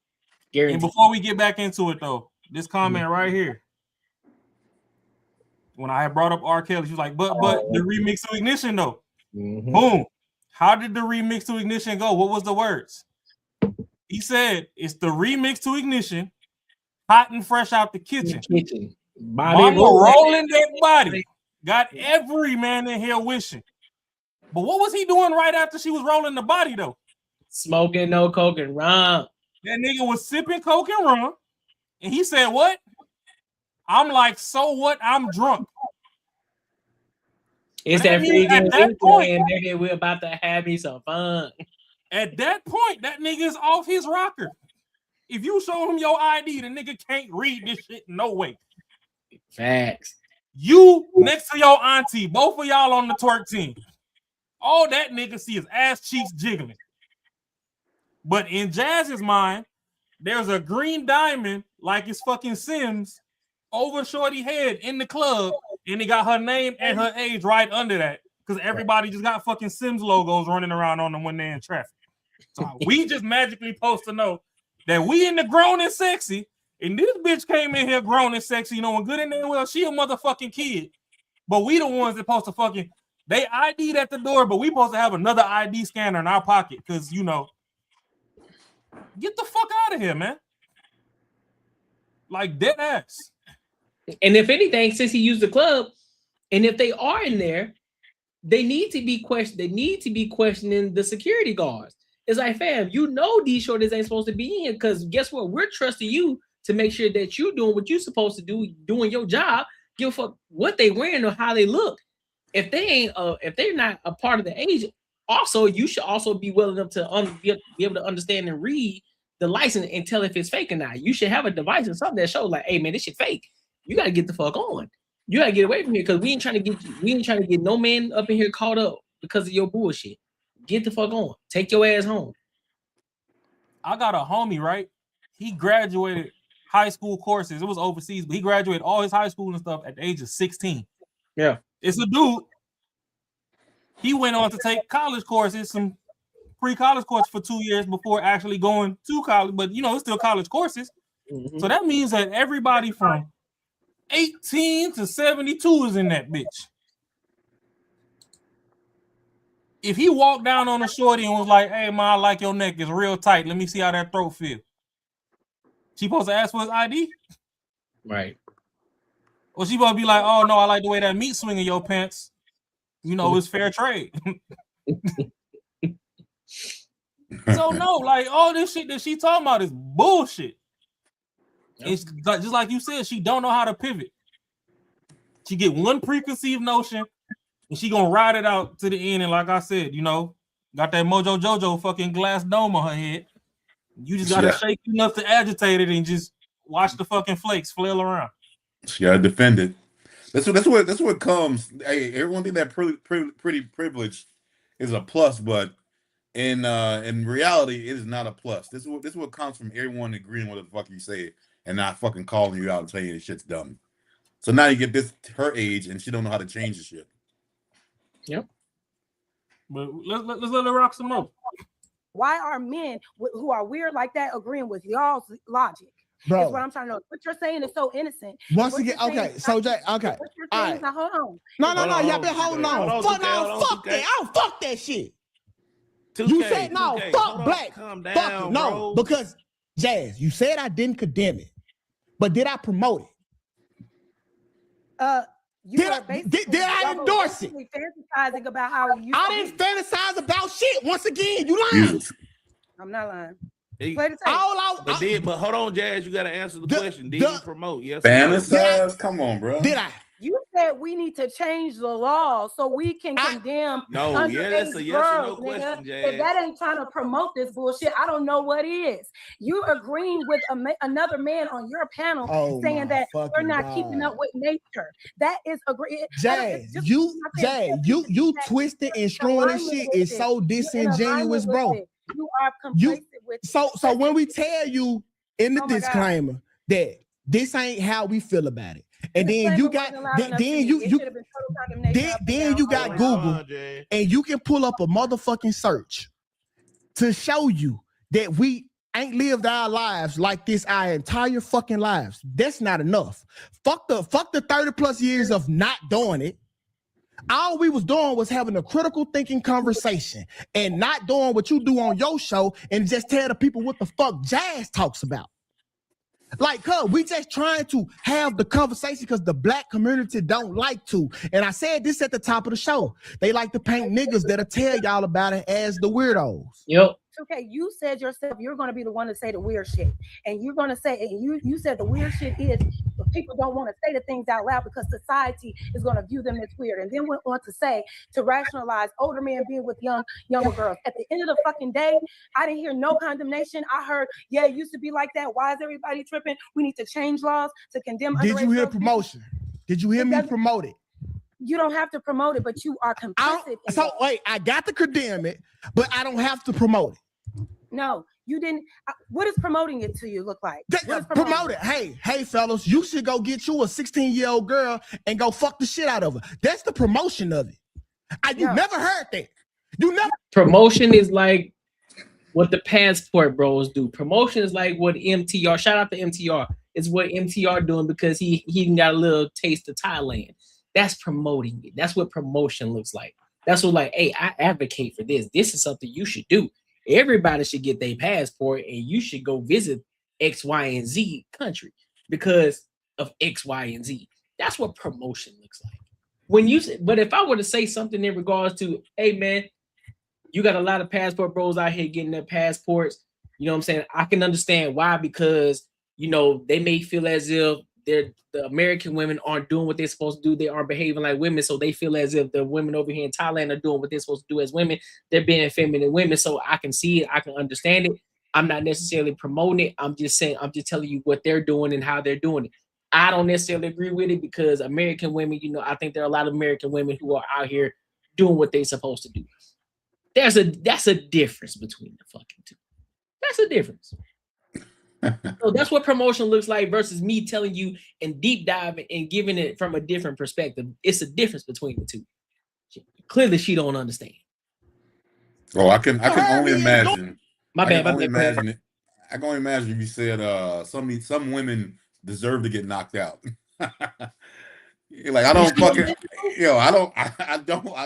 Guaranteed. And before we get back into it though, this comment right here. When I had brought up R. Kelly, she was like, but the remix to Ignition though. Mm-hmm. Boom. How did the remix to Ignition go? What was the words? He said it's the remix to Ignition, hot and fresh out the kitchen. Mama rolling that body. Got every man in here wishing. But what was he doing right after she was rolling the body, though? Smoking no coke and rum. That nigga was sipping coke and rum. And he said, what? I'm like, so what? I'm drunk. It's that freaking point, nigga. We're about to have me some fun. At that point, that nigga's off his rocker. If you show him your ID, the nigga can't read this shit no way. Facts. You next to your auntie, both of y'all on the twerk team. All that nigga see is ass cheeks jiggling. But in Jazz's mind, there's a green diamond like it's fucking Sims over shorty head in the club, and they got her name and her age right under that because everybody just got fucking Sims logos running around on them when they're in traffic. So we just magically supposed to know that we in the grown and sexy, and this bitch came in here grown and sexy, knowing good and damn well she a motherfucking kid, but we the ones that supposed to fucking they ID'd at the door, but we supposed to have another ID scanner in our pocket because you know, get the fuck out of here, man. Like dead ass. And if anything, since he used the club, and if they are in there, they need to be questioned. They need to be questioning the security guards. It's like, fam, you know these shorties ain't supposed to be in here because guess what? We're trusting you to make sure that you're doing what you're supposed to do, doing your job. Give a fuck what they wearing or how they look. If they ain't, if they're not a part of the age, also you should also be well enough to be able to understand and read the license and tell if it's fake or not. You should have a device or something that shows like, hey man, this shit fake. You gotta get the fuck on. You gotta get away from here because we ain't trying to get no man up in here caught up because of your bullshit. Get the fuck on. Take your ass home. I got a homie, right? He graduated high school courses. It was overseas, but he graduated all his high school and stuff at the age of 16. Yeah. It's a dude. He went on to take college courses, some pre-college courses for 2 years before actually going to college, but you know, it's still college courses. Mm-hmm. So that means that everybody from 18 to 72 is in that bitch. If he walked down on a shorty and was like, hey man, I like your neck, it's real tight. Let me see how that throat feel. She supposed to ask for his ID? Right. Or she supposed to be like, oh no, I like the way that meat swing in your pants. You know, it's fair trade. So no, like all this shit that she talking about is bullshit. Yep. It's like, just like you said, she don't know how to pivot. She get one preconceived notion and she gonna ride it out to the end. And like I said, you know, got that Mojo Jojo fucking glass dome on her head. You just gotta shake enough to agitate it and just watch the fucking flakes flail around. She gotta defend it. That's what comes. Hey, everyone think that pretty privilege is a plus, but in reality, it is not a plus. This is what comes from everyone agreeing with what the fuck you say and not fucking calling you out and telling you this shit's dumb. So now you get this her age and she don't know how to change the shit. Yep. But let's let her rock some more. Why are men who are weird like that agreeing with y'all's logic? Bro, that's what I'm trying to know. What you're saying is so innocent. Once again, okay, so Jay, okay. What you're saying is, now, hold on. No, y'all been holding on. Fuck that. I don't fuck that shit. 2K, you said no, 2K. fuck black. Calm down, fuck it. No, bro. because Jazz, you said I didn't condemn it, but did I promote it? Did I endorse it? Fantasizing about how you. I didn't fantasize about shit. Once again, you lying. I'm not lying. But hold on, Jazz. You got to answer the question. Did you promote? Yes. Fantasize? Come on, bro. Did I? You said we need to change the law so we can condemn. No, yeah, that's a yes or no question, Jazz. If that ain't trying to promote this bullshit, I don't know what is. You agreeing with another man on your panel saying that we're not keeping up with nature. That is agree. Jazz, you twisted and strong this shit is so disingenuous, bro. You are complacent with it. So when we tell you in the disclaimer that this ain't how we feel about it. And then you got then you got Google and you can pull up a motherfucking search to show you that we ain't lived our lives like this our entire fucking lives. That's not enough. Fuck the 30 plus years of not doing it. All we was doing was having a critical thinking conversation and not doing what you do on your show and just tell the people what the fuck Jazz talks about. Like, we just trying to have the conversation because the black community don't like to. And I said this at the top of the show. They like to paint niggas that'll tell y'all about it as the weirdos. Yep. Okay, you said yourself you're going to be the one to say the weird shit. And you're going to say, and you said the weird shit is people don't want to say the things out loud because society is going to view them as weird. And then went on to say, to rationalize older men being with younger girls. At the end of the fucking day, I didn't hear no condemnation. I heard, yeah, it used to be like that. Why is everybody tripping? We need to change laws to condemn. Did you hear promotion? Did you hear me promote it? You don't have to promote it, but you are complicit. So wait, I got to condemn it, but I don't have to promote it. No, you didn't. What is promoting it to you look like? Promote it. Hey, fellas, you should go get you a 16-year-old girl and go fuck the shit out of her. That's the promotion of it. You never heard that. You never. Promotion is like what the passport bros do. Promotion is like what MTR. Shout out to MTR. It's what MTR doing because he got a little taste of Thailand. That's promoting it. That's what promotion looks like. That's what like, hey, I advocate for this. This is something you should do. Everybody should get their passport and you should go visit X, Y, and Z country because of X, Y, and Z. That's what promotion looks like. But if I were to say something in regards to, hey man, you got a lot of passport bros out here getting their passports. You know what I'm saying? I can understand why, because you know they may feel as if the American women aren't doing what they're supposed to do. They aren't behaving like women, so they feel as if the women over here in Thailand are doing what they're supposed to do as women. They're being feminine women, so I can see it. I can understand it. I'm not necessarily promoting it. I'm just saying. I'm just telling you what they're doing and how they're doing it. I don't necessarily agree with it because American women, you know, I think there are a lot of American women who are out here doing what they're supposed to do. That's a difference between the fucking two. That's a difference. So that's what promotion looks like versus me telling you and deep diving and giving it from a different perspective. It's a difference between the two. Clearly, she don't understand. Oh, I can only imagine. My bad. I can only imagine if you said some women deserve to get knocked out. You're like, I don't fucking, I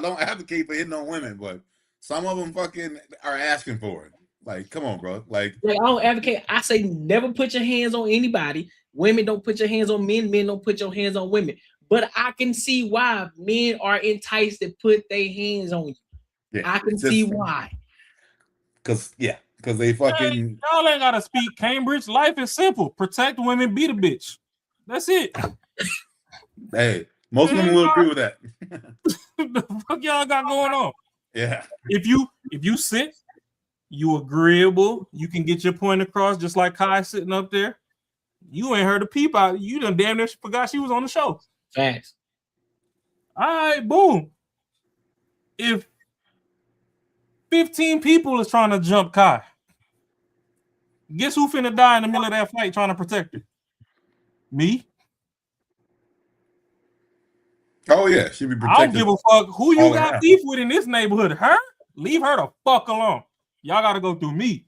don't advocate for hitting on women, but some of them fucking are asking for it. Like, come on, bro. Like I don't advocate. I say never put your hands on anybody. Women don't put your hands on men. Men don't put your hands on women. But I can see why men are enticed to put their hands on you. Yeah, I can see why. Because they fucking. Hey, y'all ain't gotta speak Cambridge. Life is simple. Protect women, beat a bitch. That's it. Hey, most women will agree with that. The fuck y'all got going on? Yeah. If you sit, you agreeable, you can get your point across, just like Kai sitting up there. You ain't heard a peep out. You done damn near forgot she was on the show. Facts. All right, boom. If 15 people is trying to jump Kai, guess who finna die in the middle of that fight trying to protect her? Me? Oh yeah, she be protected. I don't give a fuck who you got beef with in this neighborhood. Her? Leave her the fuck alone. Y'all gotta go through me.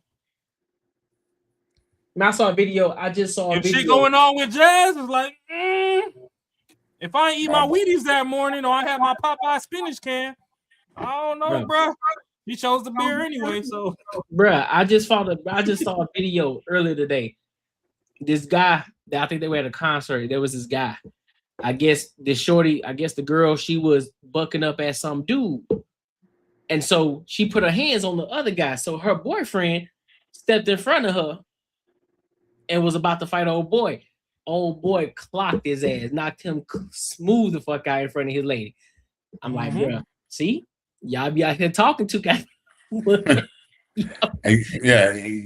I saw a video. I just saw a video. Shit going on with Jazz is like, if I ain't eat my Wheaties that morning or I had my Popeye spinach can, I don't know, bro. He chose the beer anyway, so. Bruh, I just saw a video earlier today. This guy, I think they were at a concert. There was this guy. I guess the girl, she was bucking up at some dude. And so she put her hands on the other guy. So her boyfriend stepped in front of her and was about to fight old boy. Old boy clocked his ass, knocked him smooth the fuck out in front of his lady. I'm like, bro, see? Y'all be out here talking to guys.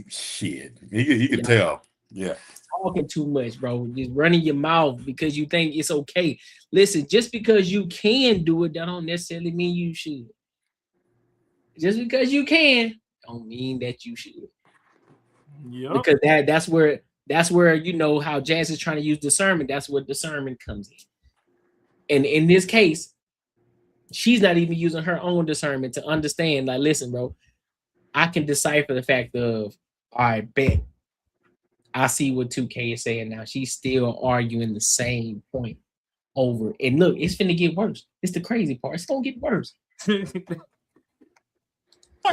Shit. You can tell. Yeah. Talking too much, bro. Just running your mouth because you think it's okay. Listen, just because you can do it, that don't necessarily mean you should. Just because you can, don't mean that you should. Yeah. Because that's where you know how Jazz is trying to use discernment. That's where discernment comes in. And in this case, she's not even using her own discernment to understand. Like, listen, bro, I can decipher the fact of, all right, bet. I see what 2K is saying now. She's still arguing the same point over. And look, it's finna get worse. It's the crazy part. It's gonna get worse. Fuck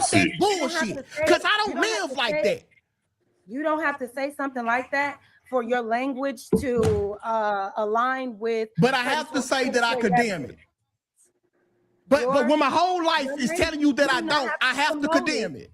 that bullshit. Because I don't live like that. You don't have to say something like that for your language to align with. But I have to say that I condemn it. But when my whole life is telling you that I don't, I have to condemn it.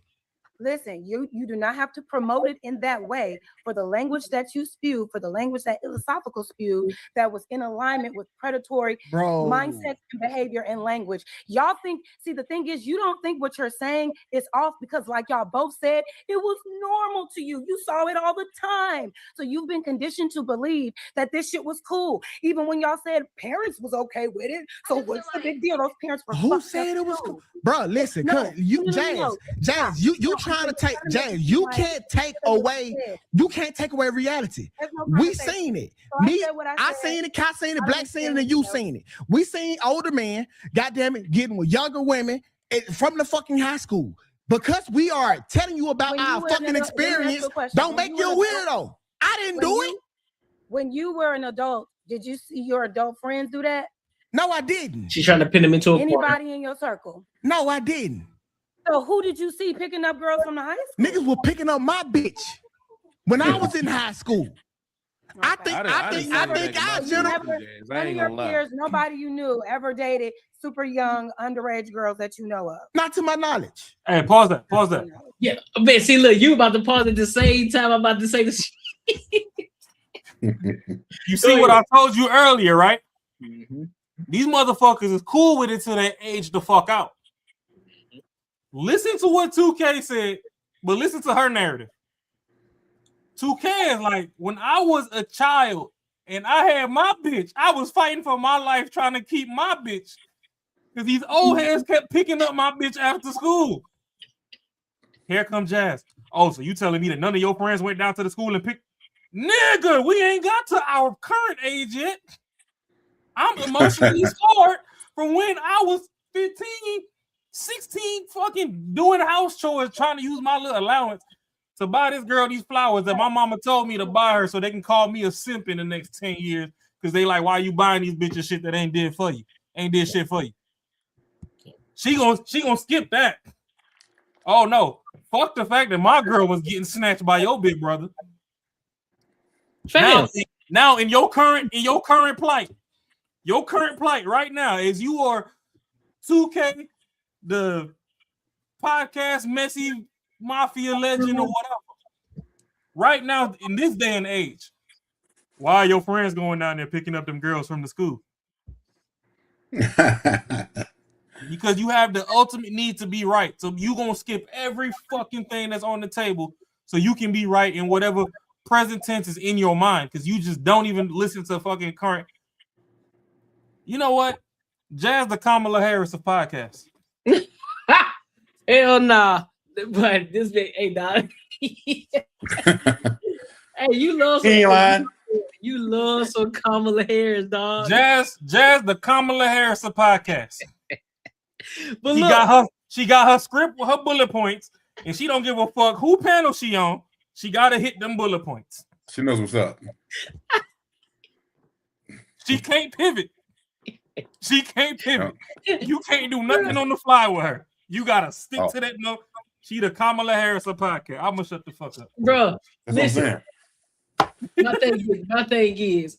Listen, you do not have to promote it in that way for the language that you spew, for the language that philosophical spew that was in alignment with predatory mindset and behavior and language. Y'all think, see, the thing is, you don't think what you're saying is off because, like y'all both said, it was normal to you. You saw it all the time. So you've been conditioned to believe that this shit was cool. Even when y'all said parents was okay with it. So what's the big deal? Those parents were who said it was cool? Bro, listen, Jazz, you trying to take James, you can't take away reality. We seen it. I seen it, Kai seen it, Black seen it, and you seen it. We seen older men, goddamn it, getting with younger women from the fucking high school. Because we are telling you about our fucking experience, don't make you a weirdo. I didn't do it. When you were an adult, did you see your adult friends do that? No, I didn't. She's trying to pin him into a Anybody corner. in your circle? No, I didn't. So who did you see picking up girls from the high school? Niggas were picking up my bitch when I was in high school. I think none of your peers, nobody you knew ever dated super young underage girls that you know of. Not to my knowledge. Hey, pause that. Pause that. Yeah, man. See, look, you about to pause at the same time I'm about to say this. You see what I told you earlier, right? Mm-hmm. These motherfuckers is cool with it till they age the fuck out. Listen to what 2K said, but listen to her narrative. 2K is like, when I was a child and I had my bitch, I was fighting for my life trying to keep my bitch because these old heads kept picking up my bitch after school. Here comes Jazz. Oh, so you telling me that none of your friends went down to the school and picked? Nigga, we ain't got to our current age yet. I'm emotionally scarred from when I was 15, 16, fucking doing house chores, trying to use my little allowance to buy this girl these flowers that my mama told me to buy her so they can call me a simp in the next 10 years because they like, why you buying these bitches shit that ain't did for you? Ain't did shit for you. She gonna skip that. Oh no. Fuck the fact that my girl was getting snatched by your big brother. Now in your current plight right now is you are 2K, the podcast messy mafia legend or whatever. Right now in this day and age, why are your friends going down there picking up them girls from the school? Because you have the ultimate need to be right. So you gonna skip every fucking thing that's on the table so you can be right in whatever present tense is in your mind because you just don't even listen to fucking current. You know what? Jazz the Kamala Harris of podcasts. Hell nah. But this big, hey dog. Hey, you love some, you love some Kamala Harris, dog. Jazz the Kamala Harris of podcasts. But she got her script with her bullet points, and she don't give a fuck who panel she on. She gotta hit them bullet points. She knows what's up. She can't pivot. She can't pivot. You can't do nothing on the fly with her. You gotta stick to that note. She the Kamala Harris of podcast. I'm gonna shut the fuck up, bro. Listen, my thing is,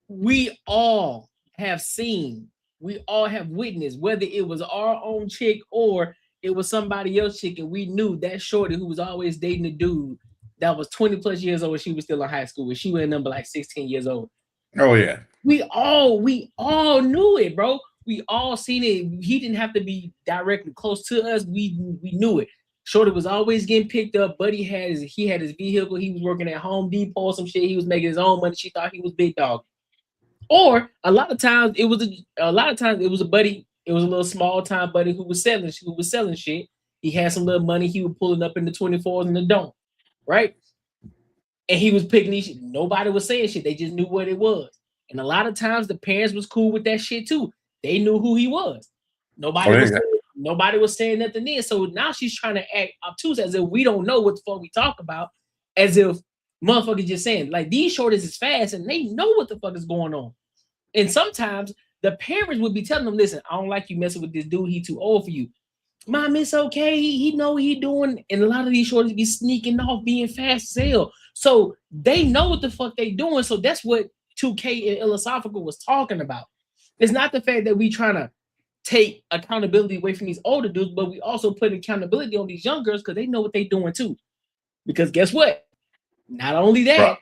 we all have seen, we all have witnessed, whether it was our own chick or it was somebody else's chick, and we knew that shorty who was always dating a dude that was 20 plus years old. She was still in high school, and she went number like 16 years old. Oh yeah. We all knew it, bro. We all seen it. He didn't have to be directly close to us. We knew it. Shorty was always getting picked up. Buddy had his vehicle. He was working at Home Depot or some shit. He was making his own money. She thought he was big dog. Or a lot of times it was a buddy. It was a little small time buddy who was selling shit. He had some little money. He was pulling up in the 24s in the dome, right? And he was picking these shit. Nobody was saying shit. They just knew what it was. And a lot of times the parents was cool with that shit too. They knew who he was. Nobody was saying nothing then. So now she's trying to act obtuse as if we don't know what the fuck we talk about, as if motherfuckers just saying, like, these shorties is fast and they know what the fuck is going on. And sometimes the parents would be telling them, listen, I don't like you messing with this dude. He too old for you. Mom, it's okay. He know what he doing. And a lot of these shorties be sneaking off, being fast as hell. So they know what the fuck they doing. So that's what 2K and Philosophical was talking about. It's not the fact that we trying to take accountability away from these older dudes, but we also put accountability on these young girls because they know what they doing too. Because guess what? Not only that,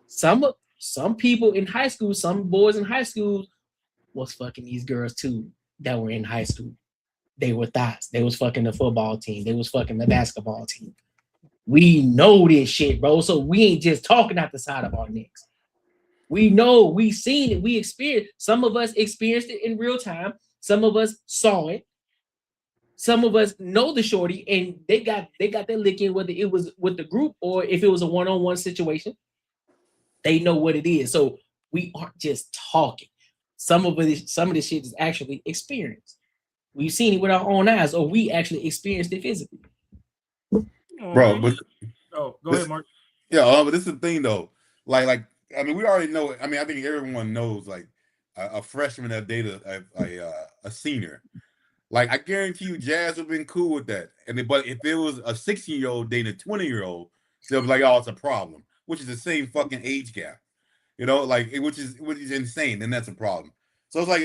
some people in high school, some boys in high school was fucking these girls too that were in high school. They were thoughts. They was fucking the football team. They was fucking the basketball team. We know this shit, bro. So we ain't just talking out the side of our necks. We know, we seen it, we experienced. Some of us experienced it in real time. Some of us saw it. Some of us know the shorty, and they got their lick in, whether it was with the group or if it was a one-on-one situation. They know what it is. So we aren't just talking. Some of this shit is actually experienced. We've seen it with our own eyes, or we actually experienced it physically. bro. But go ahead, Mark. Yeah, but this is the thing though. Like I mean, we already know. I mean, I think everyone knows. Like a freshman that dated a senior. Like I guarantee you, Jazz would have been cool with that. But if it was a 16-year-old dating a 20-year-old, they'll be like, "Oh, it's a problem," which is the same fucking age gap. You know, like which is insane, and that's a problem. So it's like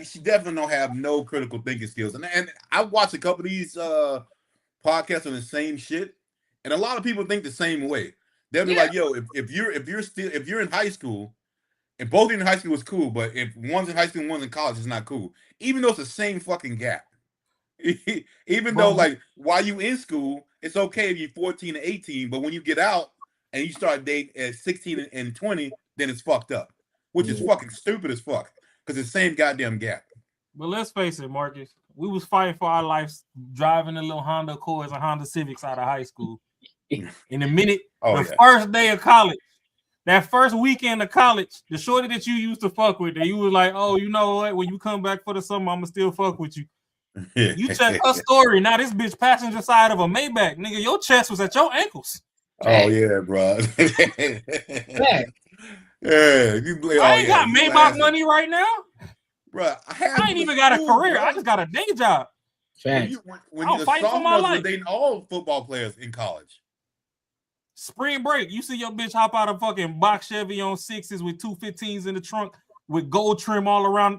she definitely don't have no critical thinking skills. And I watched a couple of these podcasts on the same shit, and a lot of people think the same way. They'll be like, "Yo, if you're in high school, and both in high school is cool, but if one's in high school and one's in college, it's not cool. Even though it's the same fucking gap. Even though like while you in school, it's okay if you're 14 or 18, but when you get out and you start dating at 16 and 20, then it's fucked up, which is fucking stupid as fuck because it's the same goddamn gap." But let's face it, Marcus, we was fighting for our lives driving the little Honda Accords and Honda Civics out of high school. In a minute, first day of college, that first weekend of college, the shorty that you used to fuck with, that you was like, "Oh, you know what? When you come back for the summer, I'ma still fuck with you." You check her story. Now this bitch passenger side of a Maybach, nigga. Your chest was at your ankles. Oh yeah, bro. Yeah, I ain't got Maybach money right now, bro. I ain't even got a career. I just got a day job. When I'm fighting for my life. Dating all football players in college. Spring break, you see your bitch hop out of fucking box Chevy on 6s with 215s in the trunk with gold trim all around.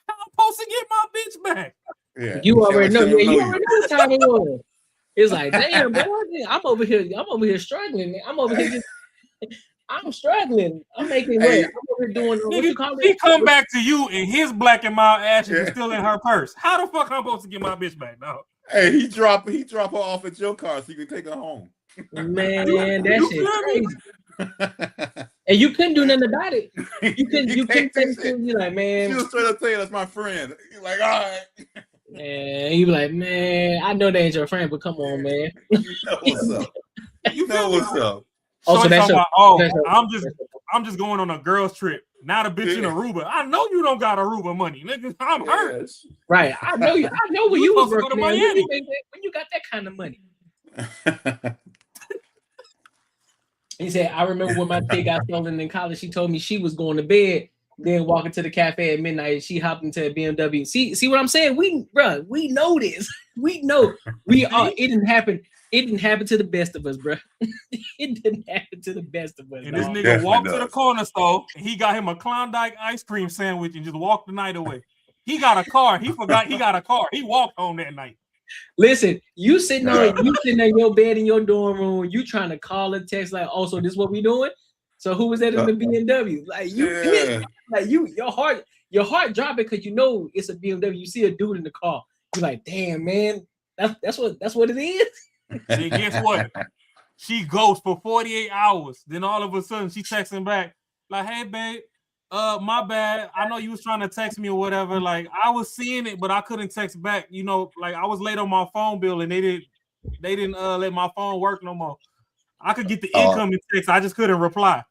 How I'm supposed to get my bitch back? Yeah, you already know. Yeah, you already know what time it was. It's like, damn, boy, I'm over here struggling. I'm over here I'm struggling. I'm making way. I'm over here doing what you call it. He come back to you and his black and mild ashes is still in her purse. How the fuck am I supposed to get my bitch back now? Hey, he drop her off at your car so you can take her home. Man, that shit crazy. And you couldn't do nothing about it. You couldn't say anything. You like, man. She was straight up saying that's my friend. You're like, all right. And you be like, man, I know they ain't your friend, but come on, man. You know what's up. You know what's up. Oh, so that's I'm just going on a girls trip. Now the bitch in Aruba. I know you don't got Aruba money, nigga. I'm hurt. Right. I know you. I know where you was working. When you got that kind of money. He said, I remember when my kid got stolen in college. She told me she was going to bed, then walking to the cafe at midnight. She hopped into a BMW. See what I'm saying? We know this. We know we are. It didn't happen. It didn't happen to the best of us, bro. It didn't happen to the best of us. And this nigga walked to the corner store and he got him a Klondike ice cream sandwich and just walked the night away. He got a car. He forgot he got a car. He walked home that night. Listen, you sitting in your bed in your dorm room, you trying to call and text like, "Oh, so this is what we doing?" So who was that in the BMW? Like your heart dropping because you know it's a BMW. You see a dude in the car, you're like, "Damn, man, that's what it is." See, guess what? She ghosts for 48 hours. Then all of a sudden she texting back like, "Hey, babe, my bad. I know you was trying to text me or whatever. Like I was seeing it, but I couldn't text back. You know, like I was late on my phone bill and they didn't let my phone work no more. I could get the incoming text. I just couldn't reply.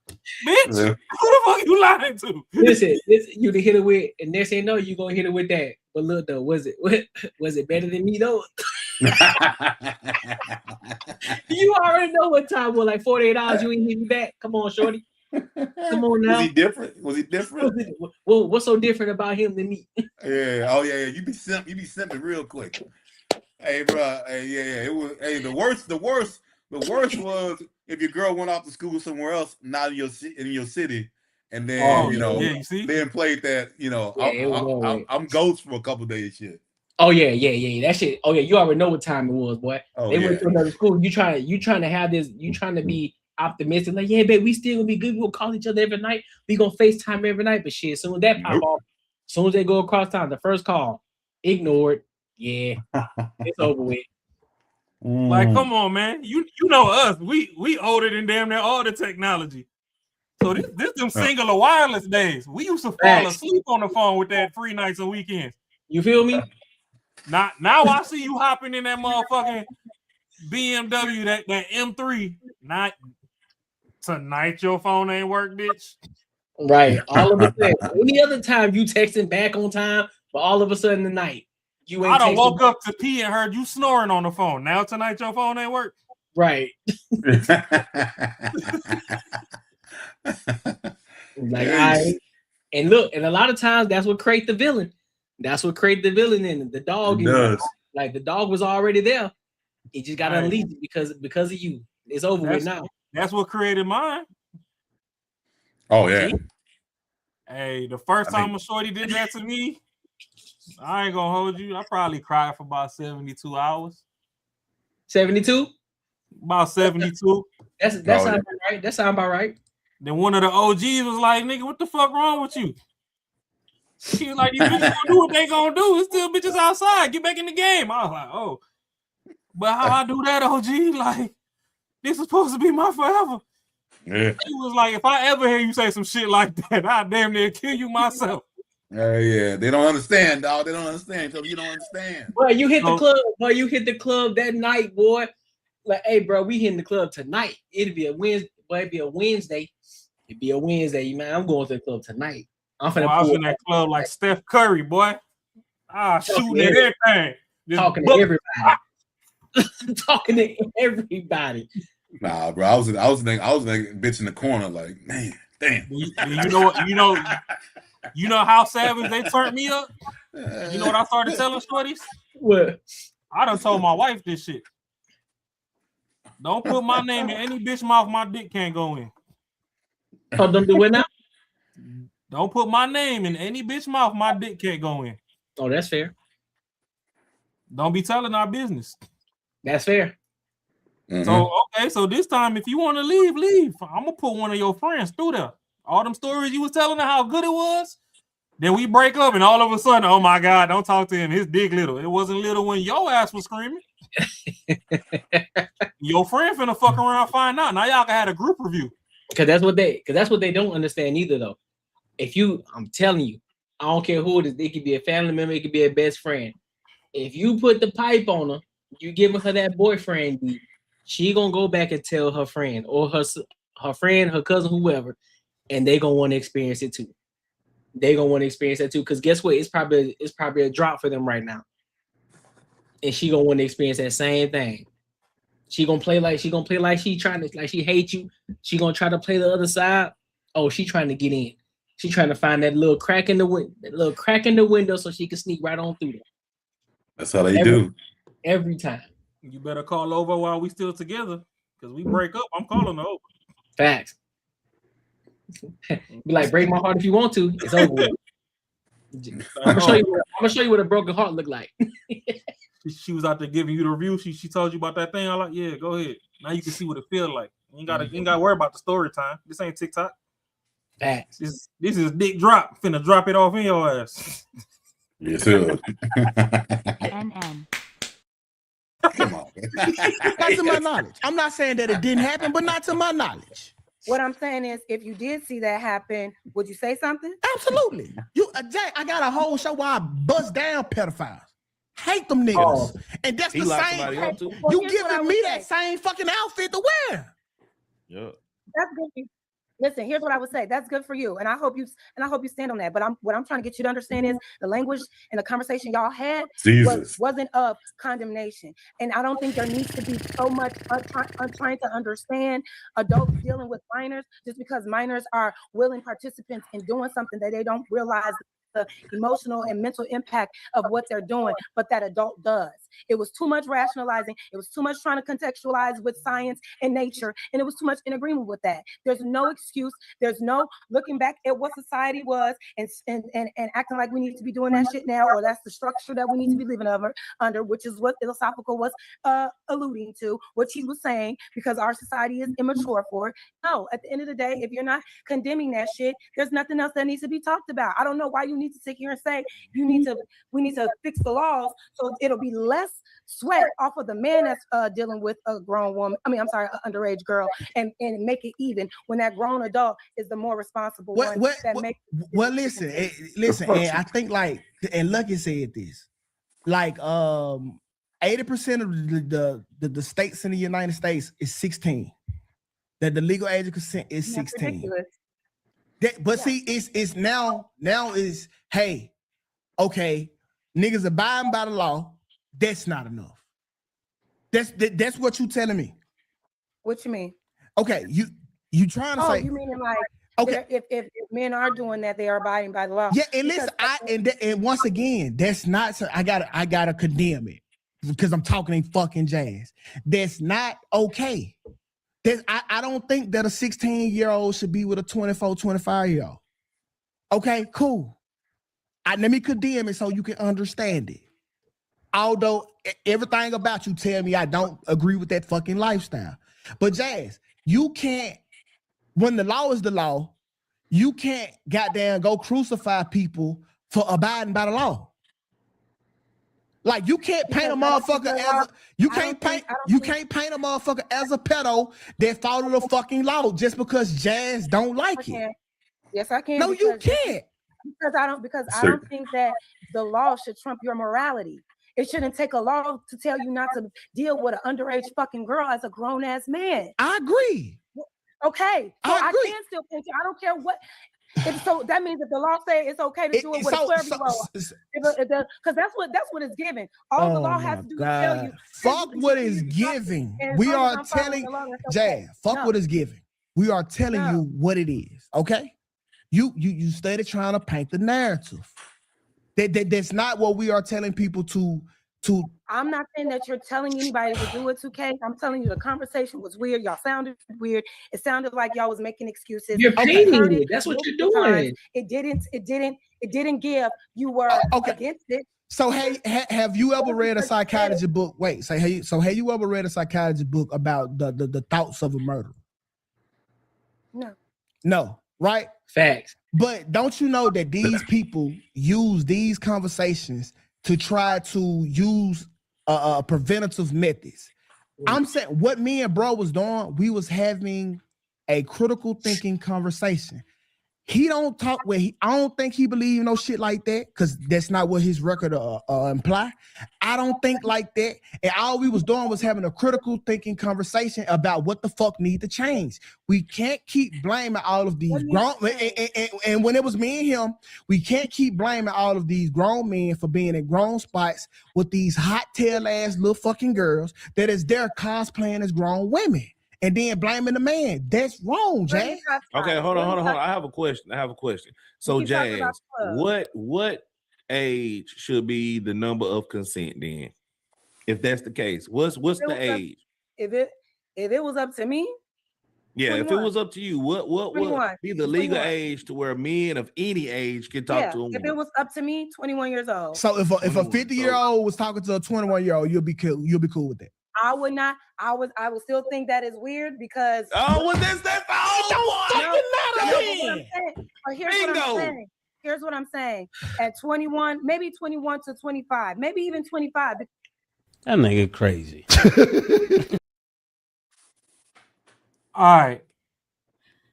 Bitch, who the fuck you lying to?" Listen, you to hit it with, and next thing you know, you gonna hit it with that. But look though, was it better than me though? You already know what time was like 48 hours. You ain't hit me back. Come on, shorty. Come on now. Was he different? Well, what's so different about him than me? Yeah. Oh yeah. You be simping real quick. Hey, bro. Hey, yeah. It was. Hey, the worst was if your girl went off to school somewhere else, not in your city, and then then played that. I'm ghost for a couple days. Shit. Oh yeah. That shit. Oh yeah. You already know what time it was, boy. They went to another school. You trying to have this. You trying to be optimistic, like, yeah, babe, we still gonna be good. We'll call each other every night. We gonna FaceTime every night. But shit, as soon as that pop off, as soon as they go across town, the first call, ignored. Yeah, it's over with. Like, come on, man. You know us. We older than damn near all the technology. So this them singular wireless days. We used to fall asleep on the phone with that free nights and weekends. You feel me? Now I see you hopping in that motherfucking BMW, that M3. Not tonight your phone ain't work, bitch. Right. All of a sudden. Any other time you texting back on time, but all of a sudden tonight you ain't. I done woke up to pee and heard you snoring on the phone. Now tonight your phone ain't work. Right. Like and look, and a lot of times that's what create the villain. That's what create the villain in the dog. Like the dog was already there. He just got unleashed because of you. It's over with now. That's what created mine. Oh yeah. Hey, the first time a shorty did that to me, I ain't gonna hold you. I probably cried for about 72 hours. 72? About 72. That sounds about right. That sounds about right. Then one of the OGs was like, nigga, what the fuck wrong with you? He was like, these bitches gonna do what they gonna do. It's still bitches outside. Get back in the game. I was like, oh. But how I do that, OG? Like, this is supposed to be my forever. Yeah. He was like, if I ever hear you say some shit like that, I damn near kill you myself. Yeah, they don't understand, dog. They don't understand. So you don't understand. Boy, you hit the club. Boy, you hit the club that night, boy. Like, hey, bro, we hitting the club tonight. It'd be a Wednesday. Boy, it'd be a Wednesday. It'd be a Wednesday, man. I'm going to the club tonight. I was in that club like Steph Curry, boy. Shooting at everything. Talking to everybody. Talking to everybody. Nah, bro. I was like bitch in the corner, like, man, damn. You know how savage they turned me up? You know what I started telling shorties? What? I done told my wife this shit. Don't put my name in any bitch mouth my dick can't go in. Oh, don't do it now? Don't put my name in any bitch mouth my dick can't go in. Oh, that's fair. Don't be telling our business. That's fair. Mm-hmm. So, okay, so this time, if you want to leave. I'm going to put one of your friends through there. All them stories you was telling her how good it was, then we break up, and all of a sudden, oh my God, don't talk to him. His dick little. It wasn't little when your ass was screaming. Your friend finna fuck around, find out. Now y'all can have a group review. Because that's what they don't understand either, though. I'm telling you, I don't care who it is. It could be a family member, it could be a best friend. If you put the pipe on her, you giving her that boyfriend beat, she gonna go back and tell her friend or her friend, her cousin, whoever, and they gonna want to experience it too. They gonna want to experience that too, because guess what? It's probably a drop for them right now, and she gonna want to experience that same thing. She gonna play like she trying to, like she hates you. She gonna try to play the other side. Oh, she trying to get in. She trying to find that little crack in the window so she can sneak right on through there. That's how they do. Every time. You better call over while we still together, because we break up. I'm calling her over. Facts. Be like, break my heart if you want to. It's over with. I'm gonna show you what a broken heart look like. She was out there giving you the review. She told you about that thing. I like, yeah, go ahead. Now you can see what it feels like. You ain't gotta worry about the story time. This ain't TikTok. Facts. This is dick drop. Finna drop it off in your ass. Yes, sir. Come on. Not to my knowledge. I'm not saying that it didn't happen, but not to my knowledge. What I'm saying is, if you did see that happen, would you say something? Absolutely. Jack, I got a whole show where I bust down pedophiles. Hate them niggas. Oh. And that's He the locked same. somebody up too? You giving me that same fucking outfit to wear. Yeah. That's good. Listen, here's what I would say. That's good for you, and I hope you stand on that. But what I'm trying to get you to understand is the language and the conversation y'all had wasn't of condemnation, and I don't think there needs to be so much trying to understand adults dealing with minors just because minors are willing participants in doing something that they don't realize the emotional and mental impact of what they're doing, but that adult does. It was too much rationalizing. It was too much trying to contextualize with science and nature, and it was too much in agreement with that. There's no excuse. There's no looking back at what society was and acting like we need to be doing that shit now, or that's the structure that we need to be living under, which is what philosophical was alluding to, what he was saying, because our society is immature for it. No, at the end of the day, if you're not condemning that shit, there's nothing else that needs to be talked about. I don't know why you need to sit here and say we need to fix the laws so it'll be less sweat off of the man that's dealing with a grown woman. I mean, I'm sorry, an underage girl, and make it even when that grown adult is the more responsible one. Listen, and I think like, and Lucky said this, like 80% of the states in the United States is 16. That the legal age of consent is 16. See, it's now is, hey, okay, niggas abiding by the law. That's not enough. That's what you telling me. What you mean? Okay, you trying to say? You mean like okay? If men are doing that, they are abiding by the law. Yeah, and listen, and once again, that's not. I gotta condemn it because I'm talking in fucking jazz. That's not okay. I don't think that a 16-year-old should be with a 24, 25-year-old. Okay, cool. Let me condemn it so you can understand it. Although everything about you tell me I don't agree with that fucking lifestyle. But Jazz, you can't, when the law is the law, you can't goddamn go crucify people for abiding by the law. Like you can't paint a motherfucker as you can't paint a motherfucker as a pedo that follow the fucking law just because Jazz don't like it. Yes, I can. No, you can't. Because I don't think that the law should trump your morality. It shouldn't take a law to tell you not to deal with an underage fucking girl as a grown ass man. I agree. Okay, so I can still paint you. I don't care what. So that means if the law says it's okay to do it with a 12-year-old, because that's what it's giving. All the law has to do is tell you. Fuck what is giving. We are telling Jazz. Fuck what is giving. We are telling you what it is. Okay, you started trying to paint the narrative. That's not what we are telling people to. I'm not saying that you're telling anybody to do it, 2K. I'm telling you the conversation was weird. Y'all sounded weird. It sounded like y'all was making excuses. You're painting it. That's what you're doing. It didn't give. You were against it. So hey, have you ever read a psychology book? Wait, have you ever read a psychology book about the thoughts of a murderer? No, right? Facts. But don't you know that these people use these conversations to try to use preventative methods? I'm saying what me and bro was doing, we was having a critical thinking conversation. He don't talk where I don't think he believe no shit like that because that's not what his record imply. I don't think like that. And all we was doing was having a critical thinking conversation about what the fuck need to change. We can't keep blaming all of these grown and when it was me and him, we can't keep blaming all of these grown men for being in grown spots with these hot tail ass little fucking girls that is there cosplaying as grown women. And then blaming the man. That's wrong, Jazz. Okay, hold on. I have a question. So, Jazz, what age should be the number of consent then? If that's the case, what's the age? If it was up to me, yeah. 21. If it was up to you, what would be the legal age to where men of any age can talk to them? If it was up to me, 21 years old. So if a 50-year-old was talking to a 21-year-old, you'll be cool with that. I would not. I would still think that is weird because. Oh, that's Here's what I'm saying. At 21, maybe 21 to 25, maybe even 25. That nigga crazy. All right.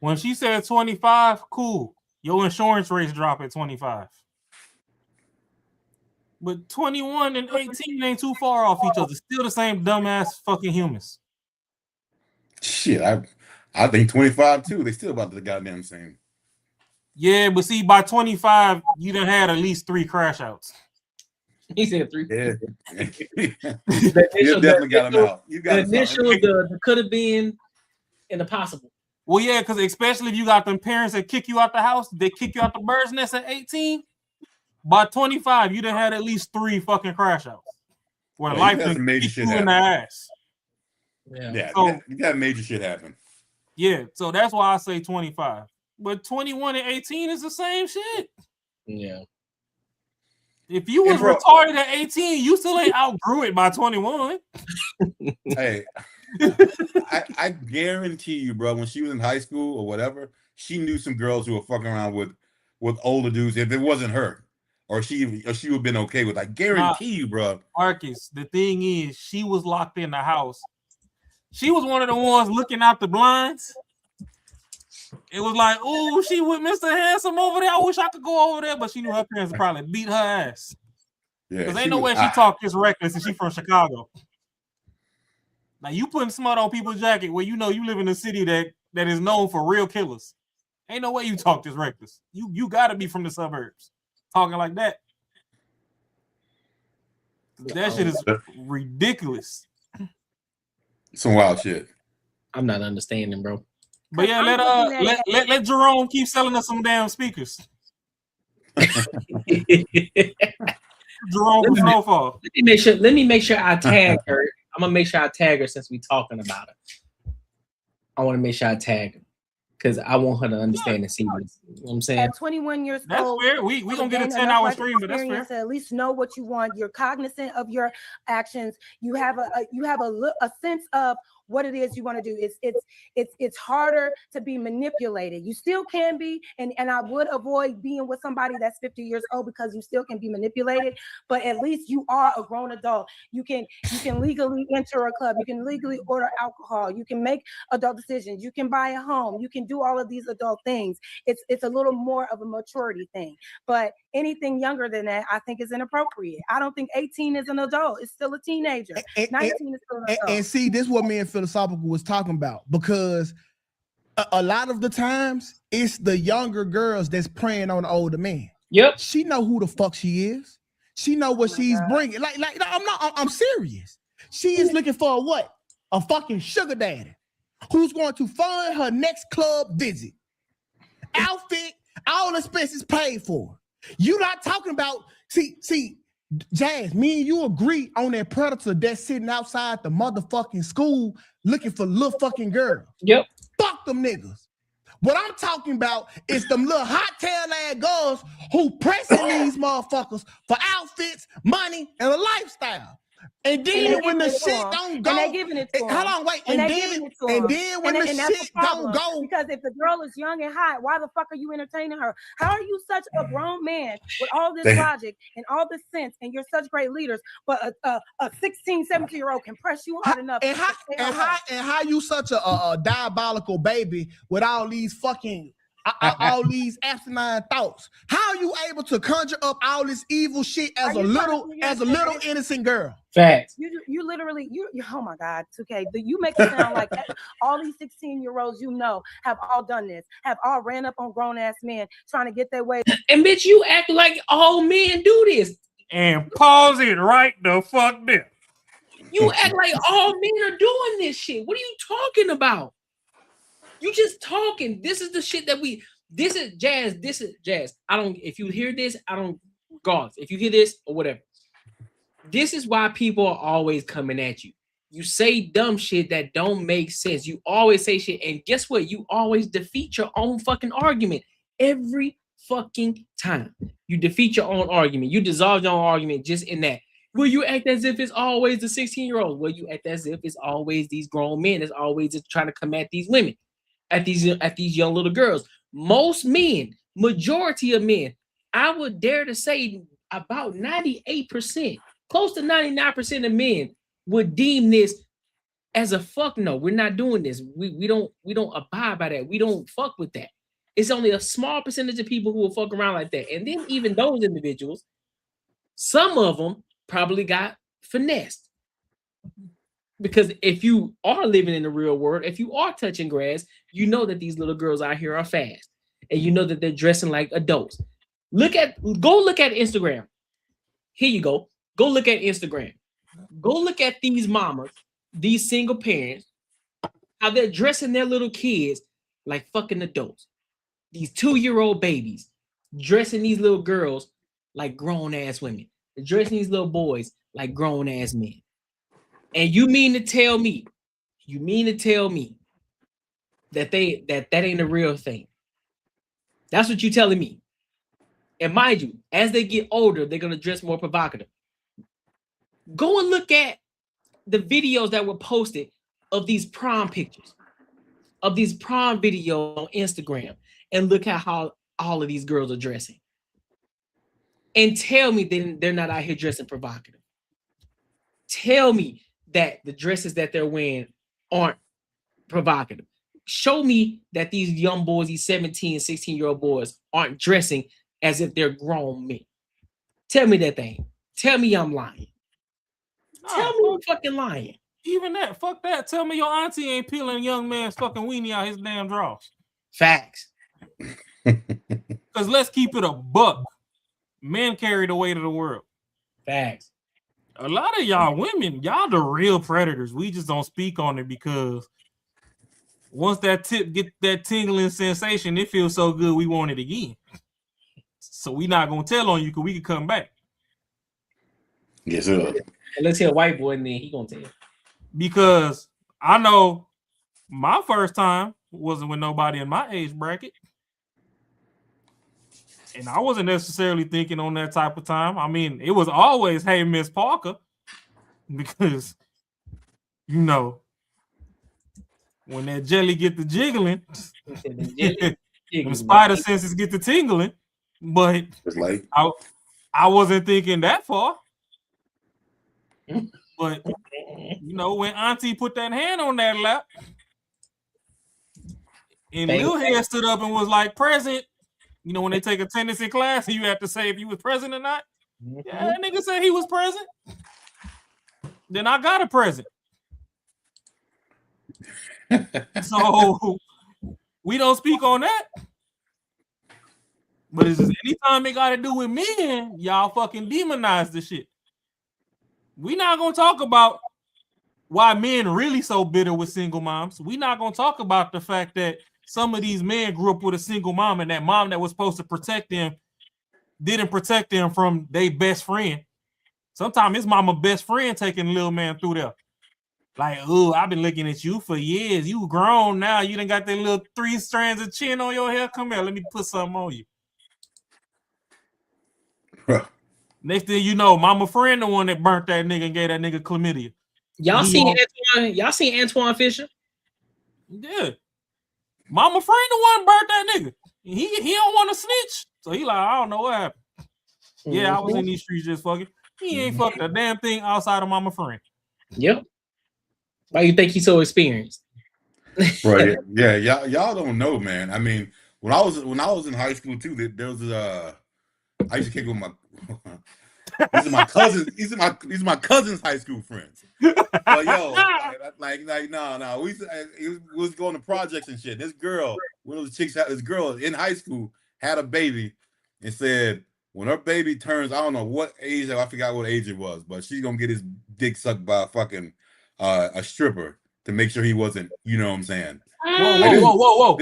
When she said 25, cool. Your insurance rates drop at 25. But 21 and 18 ain't too far off each other. Still the same dumbass fucking humans. Shit, I think 25 too. They still about the goddamn same. Yeah, but see, by 25, you done had at least 3 crash outs. He said 3. Yeah. You definitely got them out. You got the initial, the could have been, and the possible. Well, yeah, because especially if you got them parents that kick you out the house, they kick you out the bird's nest at 18. By 25, you done had at least 3 fucking crash outs. Where life done kick you in the ass. Yeah, so, you got major shit happen. Yeah, so that's why I say 25. But 21 and 18 is the same shit. Yeah. If you was retarded at 18, you still ain't outgrew it by 21. Hey, I guarantee you, bro, when she was in high school or whatever, she knew some girls who were fucking around with older dudes. If it wasn't her, or she would have been okay with. I guarantee you, bro. Marcus, the thing is, she was locked in the house. She was one of the ones looking out the blinds. It was like, oh, she with Mr. Handsome over there. I wish I could go over there, but she knew her parents would probably beat her ass. Yeah, because ain't no way she talked this reckless and she from Chicago. Now you putting smut on people's jacket where you know you live in a city that is known for real killers. Ain't no way you talk this reckless. You got to be from the suburbs talking like that. That shit is ridiculous. Some wild shit. I'm not understanding, bro. But yeah, let Jerome keep selling us some damn speakers. Jerome from Snowfall. Let me make sure I tag her. I'm gonna make sure I tag her since we talking about her. I want to make sure I tag her because I want her to understand and see what, you know what I'm saying. At 21 years old, fair. We gonna get a 10-hour stream, but that's fair. To at least know what you want. You're cognizant of your actions. You have a sense of what it is you want to do. It's harder to be manipulated. You still can be, and I would avoid being with somebody that's 50 years old because you still can be manipulated, but at least you are a grown adult. You can legally enter a club, you can legally order alcohol, you can make adult decisions, you can buy a home, you can do all of these adult things. It's a little more of a maturity thing. But anything younger than that, I think is inappropriate. I don't think 18 is an adult. It's still a teenager. 19 is still an adult. And see, this is what me and Philosophical was talking about, because a lot of the times it's the younger girls that's preying on the older men. Yep. She know who the fuck she is. She know what she's bringing. Like I'm serious. She is looking for what? A fucking sugar daddy who's going to fund her next club visit. Outfit, all expenses paid for. You not talking about, see, Jazz, me and you agree on that predator that's sitting outside the motherfucking school looking for little fucking girls. Yep. Fuck them niggas. What I'm talking about is them little hot tail ass girls who pressing these motherfuckers for outfits, money, and a lifestyle. And then when the shit don't go, and they giving it to them. Hold on, wait. And then when the shit don't go, because if the girl is young and hot, why the fuck are you entertaining her? How are you such a grown man with all this logic and all this sense, and you're such great leaders, but a 16, 17-year-old can press you hard enough? And how you such a diabolical baby with all these fucking all these asinine thoughts? How are you able to conjure up all this evil shit as a little innocent girl? Facts. You literally oh my God, 2K. You make it sound like all these 16-year-olds have all done this, have all ran up on grown ass men trying to get their way. And bitch, you act like all men do this. And pause it right the fuck there. You act like all men are doing this shit. What are you talking about? You just talking. This is the shit that this is Jazz. If you hear this, regardless, if you hear this or whatever, this is why people are always coming at you. You say dumb shit that don't make sense. You always say shit, and guess what? You always defeat your own fucking argument every fucking time. You defeat your own argument. You dissolve your own argument just in that. Will you act as if it's always the 16-year-old? Will you act as if it's always these grown men that's always just trying to come at these women? At these young little girls. Most men, majority of men, I would dare to say about 98%, close to 99% of men would deem this as a fuck no. We're not doing this. We don't abide by that. We don't fuck with that. It's only a small percentage of people who will fuck around like that. And then even those individuals, some of them probably got finessed. Because if you are living in the real world, if you are touching grass, you know that these little girls out here are fast. And you know that they're dressing like adults. Go look at Instagram. Here you go. Go look at Instagram. Go look at these mamas, these single parents, how they're dressing their little kids like fucking adults. These 2-year-old babies dressing these little girls like grown-ass women. They're dressing these little boys like grown-ass men. And you mean to tell me that that ain't a real thing? That's what you're telling me. And mind you, as they get older, they're gonna dress more provocative. Go and look at the videos that were posted of these prom pictures, of these prom videos on Instagram, and look at how all of these girls are dressing. And tell me they're not out here dressing provocative. Tell me that the dresses that they're wearing aren't provocative. Show me that these young boys, these 17, 16-year-old boys, aren't dressing as if they're grown men. Tell me that thing. Tell me I'm lying. Tell me I'm fucking lying. Even that, fuck that. Tell me your auntie ain't peeling a young man's fucking weenie out his damn drawers. Facts. Because let's keep it a buck. Men carry the weight of the world. Facts. A lot of y'all women, y'all the real predators. We just don't speak on it because once that tip get that tingling sensation, it feels so good we want it again. So we not gonna tell on you because we can come back. Yes, sir. Let's hear a white boy and then he gonna tell. Because I know my first time wasn't with nobody in my age bracket. And I wasn't necessarily thinking on that type of time. I mean, it was always, hey, Miss Parker, because, you know, when that jelly get the jiggling, the spider senses get the tingling, but like I wasn't thinking that far. But, you know, when Auntie put that hand on that lap, and Lil Head stood up and was like, present. You know, when they take attendance in class, you have to say if you was present or not. Yeah, that nigga said he was present. Then I got a present. So we don't speak on that. But it's just anytime it got to do with men, y'all fucking demonize the shit. We not gonna talk about why men really so bitter with single moms. We not gonna talk about the fact that some of these men grew up with a single mom, and that mom that was supposed to protect them didn't protect them from their best friend. Sometimes his mama best friend taking little man through there. Like, oh, I've been looking at you for years. You grown now. You done got that little 3 strands of chin on your hair. Come here, let me put something on you. Next thing you know, mama friend the one that burnt that nigga and gave that nigga chlamydia. Y'all seen Antoine? Y'all seen Antoine Fisher? Yeah. Mama friend the one burnt that nigga. He don't want to snitch. So he like, I don't know what happened. Yeah, I was in these streets just fucking. He ain't fucked a damn thing outside of mama friend. Yep. Why you think he's so experienced? Right. Yeah, y'all don't know, man. I mean, when I was in high school too, there was I used to kick with my these are my cousins. These are my cousins' high school friends. But yo, no. We was going to projects and shit. This girl, one of the chicks, this girl in high school had a baby and said when her baby turns, I don't know what age, I forgot what age it was, but she's gonna get his dick sucked by a fucking a stripper to make sure he wasn't, you know what I'm saying? Whoa.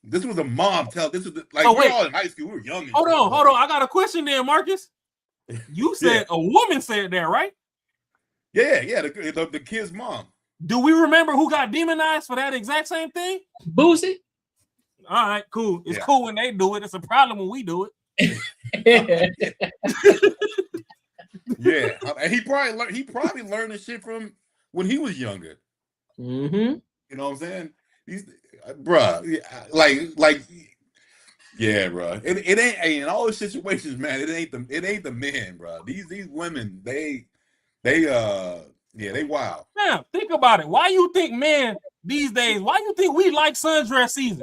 This was a mom tell. This was like we're all in high school. We were young. Hold on. I got a question there, Marcus. You said a woman said that, right? Yeah. The kid's mom. Do we remember who got demonized for that exact same thing? Boosie. All right, cool. It's cool when they do it. It's a problem when we do it. Yeah, he probably learned this shit from when he was younger. Mm-hmm. You know what I'm saying? Bruh, like, yeah, bruh. It ain't in all those situations, man. It ain't the men, bruh. These women, they wild. Now think about it. Why you think men these days? Why you think we like sundress season?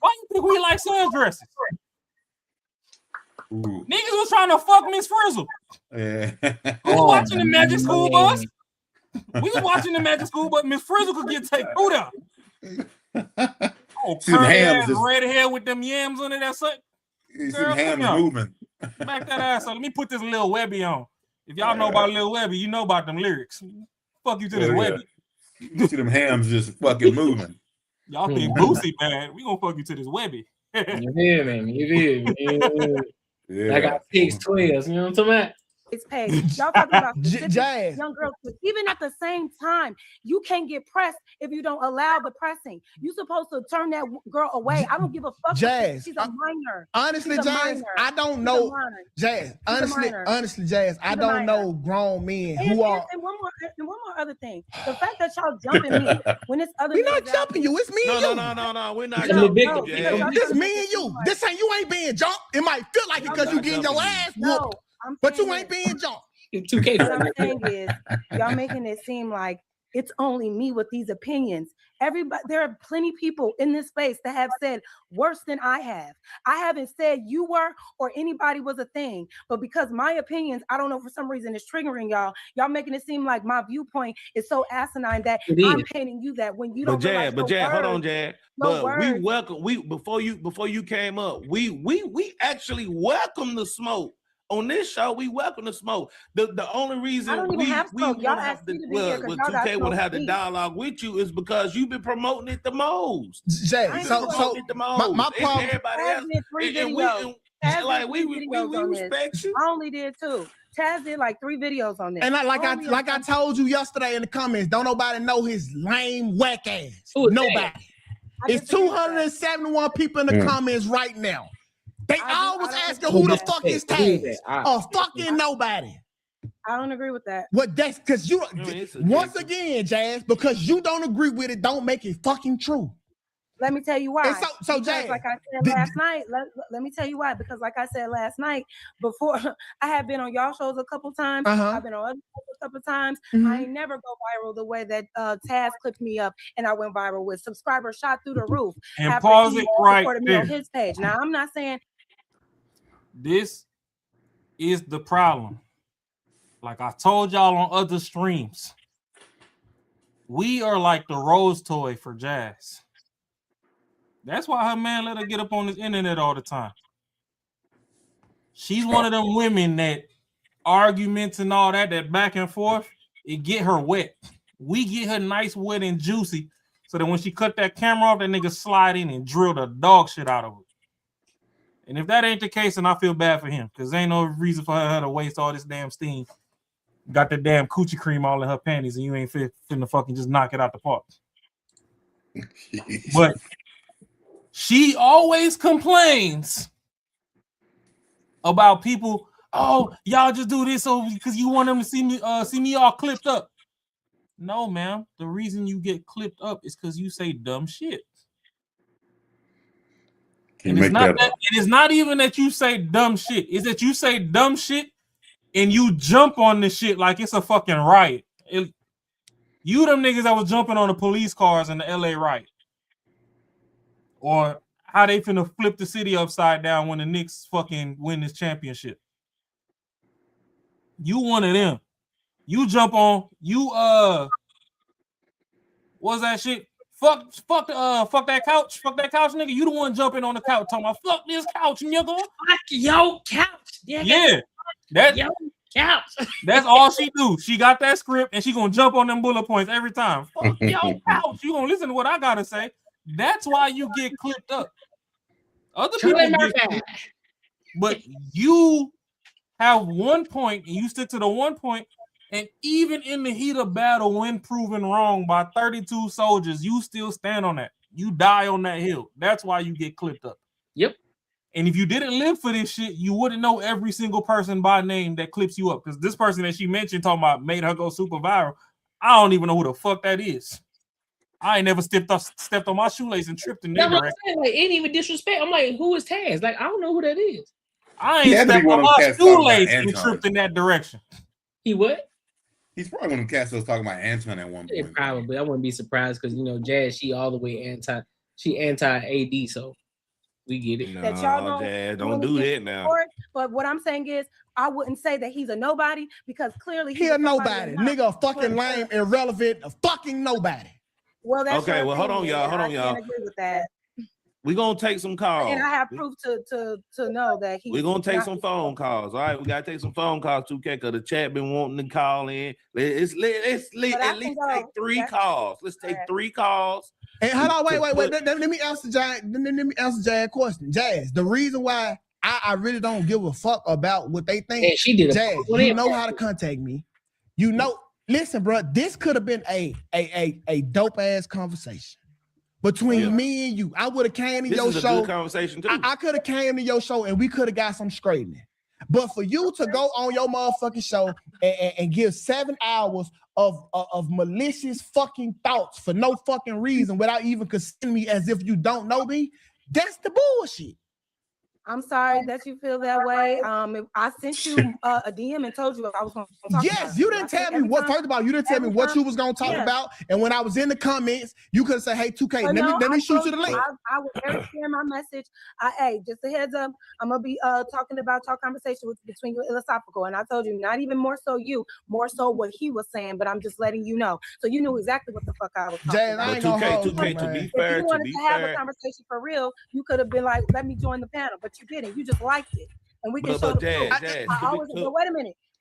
Why you think we like sundresses? Ooh. Niggas was trying to fuck Miss Frizzle. Yeah. We was watching the Magic School Bus. We was watching the Magic School Bus. Miss Frizzle could get taken through there. Oh, hams red hair with them yams on it. That's it. Some hams moving. Back that ass up. Let me put this Lil Webby on. If y'all know about Lil Webby, you know about them lyrics. Fuck you to this Webby. You see them hams just fucking moving. Y'all think Boosie bad? We gonna fuck you to this Webby. You hear me? Yeah. I got 6 12s. You know what I'm talking about? It's paid. Y'all talking about specific young girls, but even at the same time, you can't get pressed if you don't allow the pressing. You supposed to turn that girl away. I don't give a fuck. Jazz, she's a minor. Honestly, Jazz, I don't know. Jazz, honestly, Jazz, I don't know grown men who are. And one more other thing. The fact that y'all jumping me when it's other. We're not jumping you. It's me and you. No. We're not jumping. This me and you. This ain't you ain't being jumped. It might feel like it because you getting your ass whooped. But you ain't being jumped. What I'm saying is, y'all making it seem like it's only me with these opinions. Everybody, there are plenty of people in this space that have said worse than I have. I haven't said you were or anybody was a thing, but because my opinions, I don't know, for some reason it's triggering y'all. Y'all making it seem like my viewpoint is so asinine that I'm painting you that when you don't. But Jad, hold on, Jad. But we welcome before you came up. We actually welcome the smoke on this show, we welcome the smoke. The only reason I don't even have smoke. Y'all have asked me to be here 'cause y'all got 2K want to smoke have the deep. dialogue with you is because you've been promoting it the most. Jay, so my problem. Everybody Taz else, did 3 and videos. Taz like did we 3 videos on this. respect you. I only did 2. Taz did like 3 videos on this. And I told you yesterday in the comments, don't nobody know his lame whack ass. Nobody. It's 271 people in the comments right now. They always asking who the fuck is Taz. Fucking nobody. I don't agree with that. What that's because you once again, Jazz, because you don't agree with it, don't make it fucking true. Let me tell you why. So because Jazz, like I said last night, let me tell you why. Because like I said last night, before I have been on y'all shows a couple times, I've been on other shows a couple times. I ain't never go viral the way that Taz clipped me up and I went viral with subscribers shot through the roof. And pause it right supported me on his page. Now I'm not saying this is the problem. Like I told y'all on other streams, we are like the rose toy for Jazz. That's why her man let her get up on this internet all the time. She's one of them women that arguments and all that back and forth, it get her wet. We get her nice, wet, and juicy, so that when she cut that camera off, that nigga slide in and drill the dog shit out of her. And if that ain't the case, then I feel bad for him, because there ain't no reason for her to waste all this damn steam. Got the damn coochie cream all in her panties, and you ain't finna fucking just knock it out the park. But she always complains about people. Oh, y'all just do this so because you want them to see me all clipped up. No, ma'am. The reason you get clipped up is because you say dumb shit. And it's not even that you say dumb shit. It's that you say dumb shit and you jump on the shit like it's a fucking riot. You them niggas that was jumping on the police cars in the LA riot. Or how they finna flip the city upside down when the Knicks fucking win this championship. You one of them. You jump on, what's that shit? Fuck that couch. Fuck that couch, nigga. You the one jumping on the couch talking about fuck this couch, nigga. Fuck your couch. Yeah. Your couch. That's all she do. She got that script and she gonna jump on them bullet points every time. Fuck your couch. You gonna listen to what I gotta say. That's why you get clipped up. Other people get, but you have one point and you stick to the one point, and even in the heat of battle, when proven wrong by 32 soldiers, you still stand on that. You die on that hill. That's why you get clipped up. Yep. And if you didn't live for this shit, you wouldn't know every single person by name that clips you up. Because this person that she mentioned talking about made her go super viral. I don't even know who the fuck that is. I ain't never stepped on my shoelace and tripped in there. Like, ain't even disrespect. I'm like, who is Taz? Like, I don't know who that is. I ain't stepped on my shoelace and tripped in that direction. He what? He's probably one of them cats that was talking about Anton at one point. Probably. I wouldn't be surprised because, you know, Jazz, she all the way anti-AD, so we get it. No, Jazz, don't do that now. But what I'm saying is, I wouldn't say that he's a nobody because clearly he's a nobody. Nigga, a fucking lame, irrelevant, a fucking nobody. Well, that's okay. Well, hold on, y'all. I can't agree with that. We're gonna take some calls. And I have proof to know that we're gonna take some phone calls. All right, we gotta take some phone calls too, because the chat been wanting to call in. Let's at least take 3 calls. Let's take 3 calls. And hold on, wait. Let me answer Jazz. Let me answer Jazz question. Jazz, the reason why I really don't give a fuck about what they think. And she did. Jazz, you know how to contact me. You know. Listen, bro, this could have been a dope ass conversation between me and you. I would have came to your show. Good conversation too. I could have came to your show and we could have got some straightening. But for you to go on your motherfucking show and give 7 hours of malicious fucking thoughts for no fucking reason without even considering me as if you don't know me, that's the bullshit. I'm sorry that you feel that way. I sent you a DM and told you I was going to talk yes, about you didn't tell me what. First of all, you didn't tell me what you was going to talk about. And when I was in the comments, you could have said, "Hey, 2K, let me shoot you the link." I was very clear in my message. Hey, just a heads up, I'm gonna be talking about your conversation between you and Philosophical, and I told you not even more so you, more so what he was saying. But I'm just letting you know, so you knew exactly what the fuck I was talking about. 2K, to be fair, if you wanted to have a conversation for real, you could have been like, "Let me join the panel," but you didn't. You just liked it. and we can But show the Jazz, proof. Jazz, I to be always, clear- but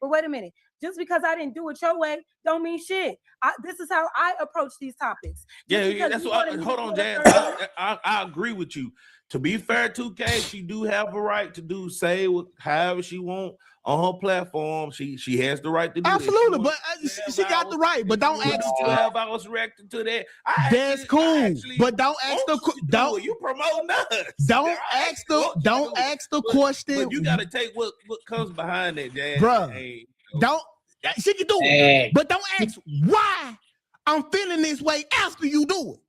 wait a minute. Just because I didn't do it your way, don't mean shit. This is how I approach these topics. Yeah, Just yeah, because that's you what. wanted me to Hold do on, it Jazz. a certain way- I agree with you. To be fair, 2K, she do have a right to say however she want on her platform. She has the right to do Absolutely, that. but she got the right. But don't ask. 12 hours reacting to that. That's cool, but don't ask the don't. You promoting us. Don't ask the question. But you got to take what comes behind that, Jazz. Bruh. Hey, Don't. She can do it, but don't ask why I'm feeling this way after you do it.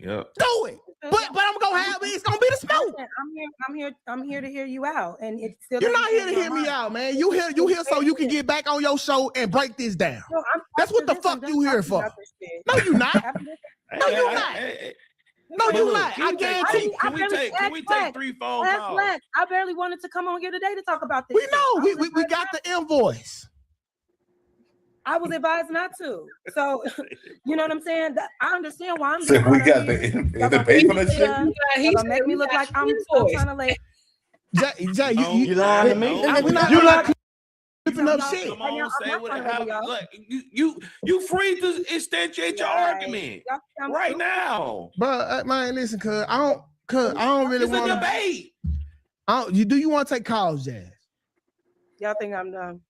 Yeah. Do it. But I'm gonna have it. It's gonna be the smoke. I'm here to hear you out, and it's still. You're not here to hear me out, man. You here so you can get back on your show and break this down. No, That's what the fuck you here for. No, you not. No, you not. No, you not. I guarantee. Can we take 3 phone calls? I barely wanted to come on here today to talk about this. We know. We got the invoice. I was advised not to. So, you know what I'm saying? I understand why I'm So we got the pay for that shit. He's gonna make me look like I'm trying to like. Jay, you lying to me? You not clipping up shit. Come on, say what happened. Look, you free to instantiate your argument right now. But man, listen, cuz I don't really want to debate. Do you want to take calls, Jazz? Y'all think I'm done?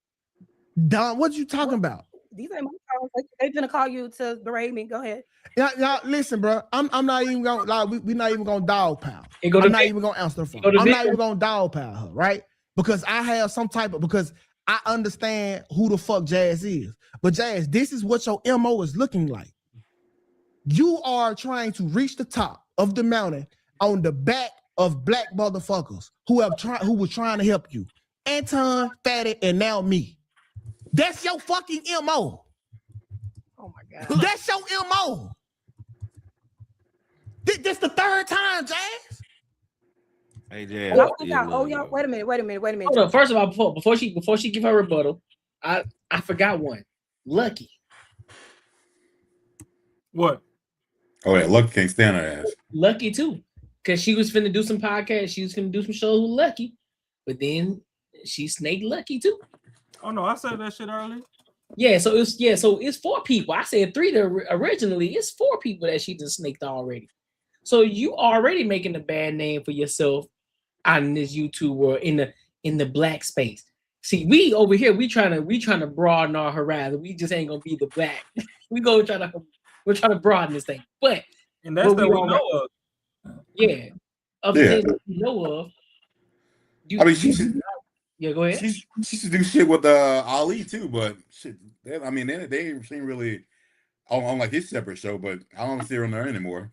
Done? What you talking about? These ain't my calls. They're gonna call you to berate me. Go ahead. Yeah, listen, bro. I'm not even gonna like. We're not even gonna dogpile. I'm not even gonna answer the phone. I'm not even gonna dogpile her, right? Because I have some type of because I understand who the fuck Jazz is. But Jazz, this is what your MO is looking like. You are trying to reach the top of the mountain on the back of black motherfuckers who were trying to help you. Anton, Fatty, and now me. That's your fucking MO. Oh my God. That's your MO. This the third time, Jazz. Hey, Jazz. Y'all, wait a minute. Hold on. First of all, before she give her rebuttal, I forgot one. Lucky. What? Oh yeah, Lucky can't stand her ass. Lucky too, because she was finna do some podcasts. She was finna do some shows with Lucky, but then she snaked Lucky too. Oh no, I said that shit earlier. Yeah, so it's 4 people. I said 3 originally. It's 4 people that she just snaked already. So you already making a bad name for yourself on this YouTube world in the black space. See, we over here we trying to broaden our horizon. We just ain't gonna be the black. we're trying to broaden this thing. But and that's that we know of. Yeah, of the things that we know of. I mean, yeah, go ahead. She used to do shit with Ali too, but shit. They seem really on like his separate show, but I don't see her on there anymore.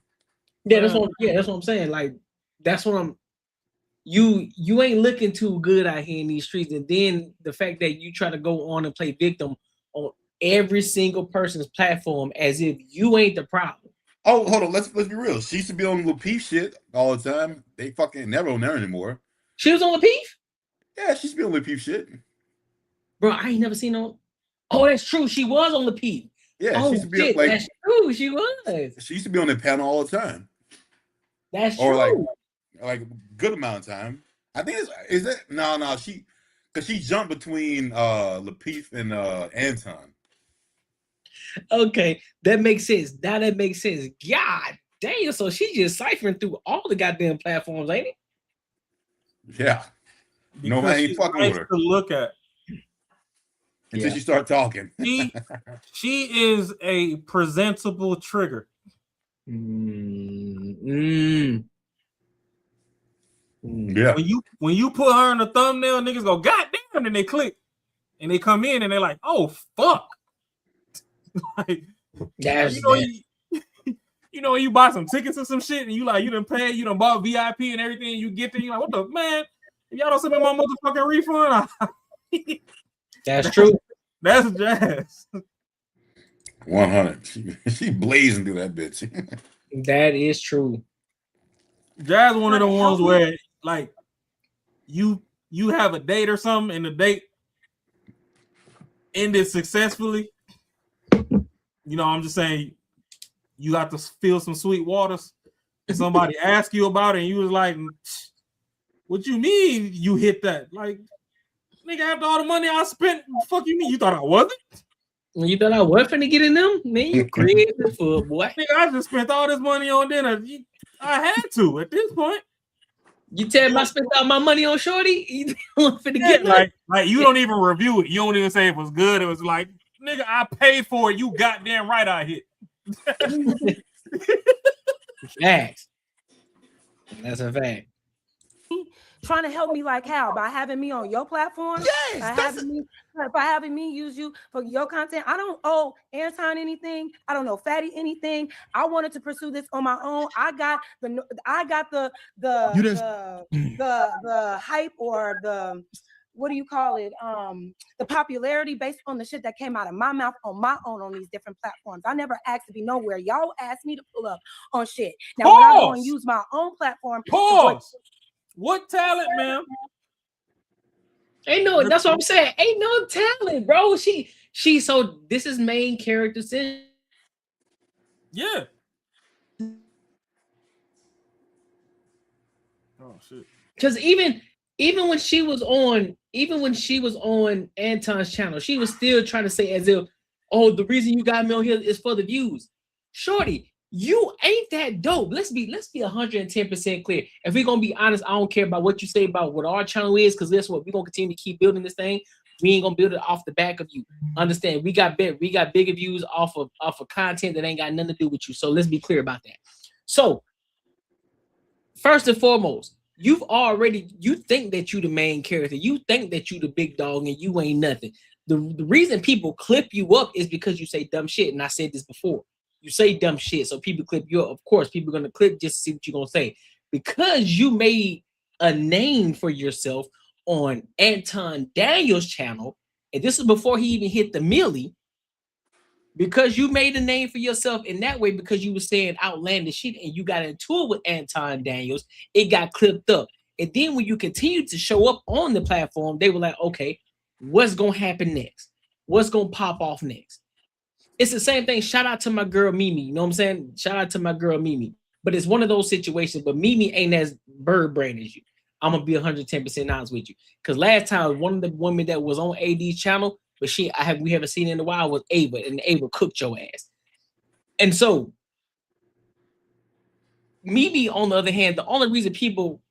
Yeah, that's what I'm saying. Like, that's what I'm. You ain't looking too good out here in these streets, and then the fact that you try to go on and play victim on every single person's platform as if you ain't the problem. Oh, hold on. Let's be real. She used to be on Lil Peep shit all the time. They fucking never on there anymore. She was on Lil Peep? Yeah, she used to be on Lil Peep shit. Bro, I ain't never seen her. Oh, that's true. She was on Lil Peep. Yeah, she used to be like. That's true. She was. She used to be on the panel all the time. That's or true. Like a good amount of time. I think she jumped between Lapeef and Anton. Okay, that makes sense. Now that makes sense. God damn, so she just ciphering through all the goddamn platforms, ain't it? Yeah. No man ain't fucking with her. To look at until she start talking. She is a presentable trigger. Yeah. When you put her in the thumbnail, niggas go, God damn, and they click. And they come in and they're like, oh fuck. Like, you know, when you buy some tickets or some shit and you done paid, you done bought VIP and everything, and you get there, you like, what the man? If y'all don't send me my motherfucking refund. That's true. That's Jazz. 100. She blazing through that bitch. That is true. Jazz one of the ones where like you have a date or something and the date ended successfully. You know, I'm just saying you got to feel some sweet waters. Somebody asked you about it and you was like, What you mean you hit that? Like, nigga, after all the money I spent, fuck you mean? You thought I wasn't? You thought I was finna get in them? Man, you crazy for boy. Nigga, I just spent all this money on dinner. I had to at this point. You tell me I spent all my money on Shorty? You finna get like you don't even review it. You don't even say it was good. It was like, nigga, I paid for it. You goddamn right I hit. Facts. That's a fact. Trying to help me like how? By having me on your platform? Yes, by having me use you for your content. I don't owe Anton anything. I don't know Fatty anything. I wanted to pursue this on my own. I got the hype or the what do you call it? The popularity based on the shit that came out of my mouth on my own on these different platforms. I never asked to be nowhere. Y'all asked me to pull up on shit. Now when I go and use my own platform, what talent, man? Ain't no, that's what I'm saying. Ain't no talent, bro. She so this is main character syndrome. Yeah. Oh shit. Because even when she was on Anton's channel, she was still trying to say as if, oh, the reason you got me on here is for the views. Shorty, you ain't that dope. Let's be 110% clear. If we're gonna be honest, I don't care about what you say about what our channel is, because that's what we're gonna continue to keep building this thing. We ain't gonna build it off the back of you. Understand? We got bigger views off of content that ain't got nothing to do with you. So let's be clear about that. So first and foremost, you think that you the main character. You think that you the big dog and you ain't nothing. The reason people clip you up is because you say dumb shit. And I said this before. You say dumb shit, so people clip you up. Of course, people are gonna clip just to see what you're gonna say. Because you made a name for yourself on Anton Daniels' channel, and this is before he even hit the milli. Because you made a name for yourself in that way, because you were saying outlandish shit and you got into it with Anton Daniels, it got clipped up. And then when you continue to show up on the platform, they were like, okay, what's gonna happen next? What's gonna pop off next? It's the same thing. Shout out to my girl Mimi. You know what I'm saying? Shout out to my girl Mimi. But it's one of those situations. But Mimi ain't as bird brain as you. I'm gonna be 110% honest with you. Because last time one of the women that was on AD's channel, but we haven't seen in a while, was Ava, and Ava cooked your ass. And so Mimi, on the other hand, the only reason people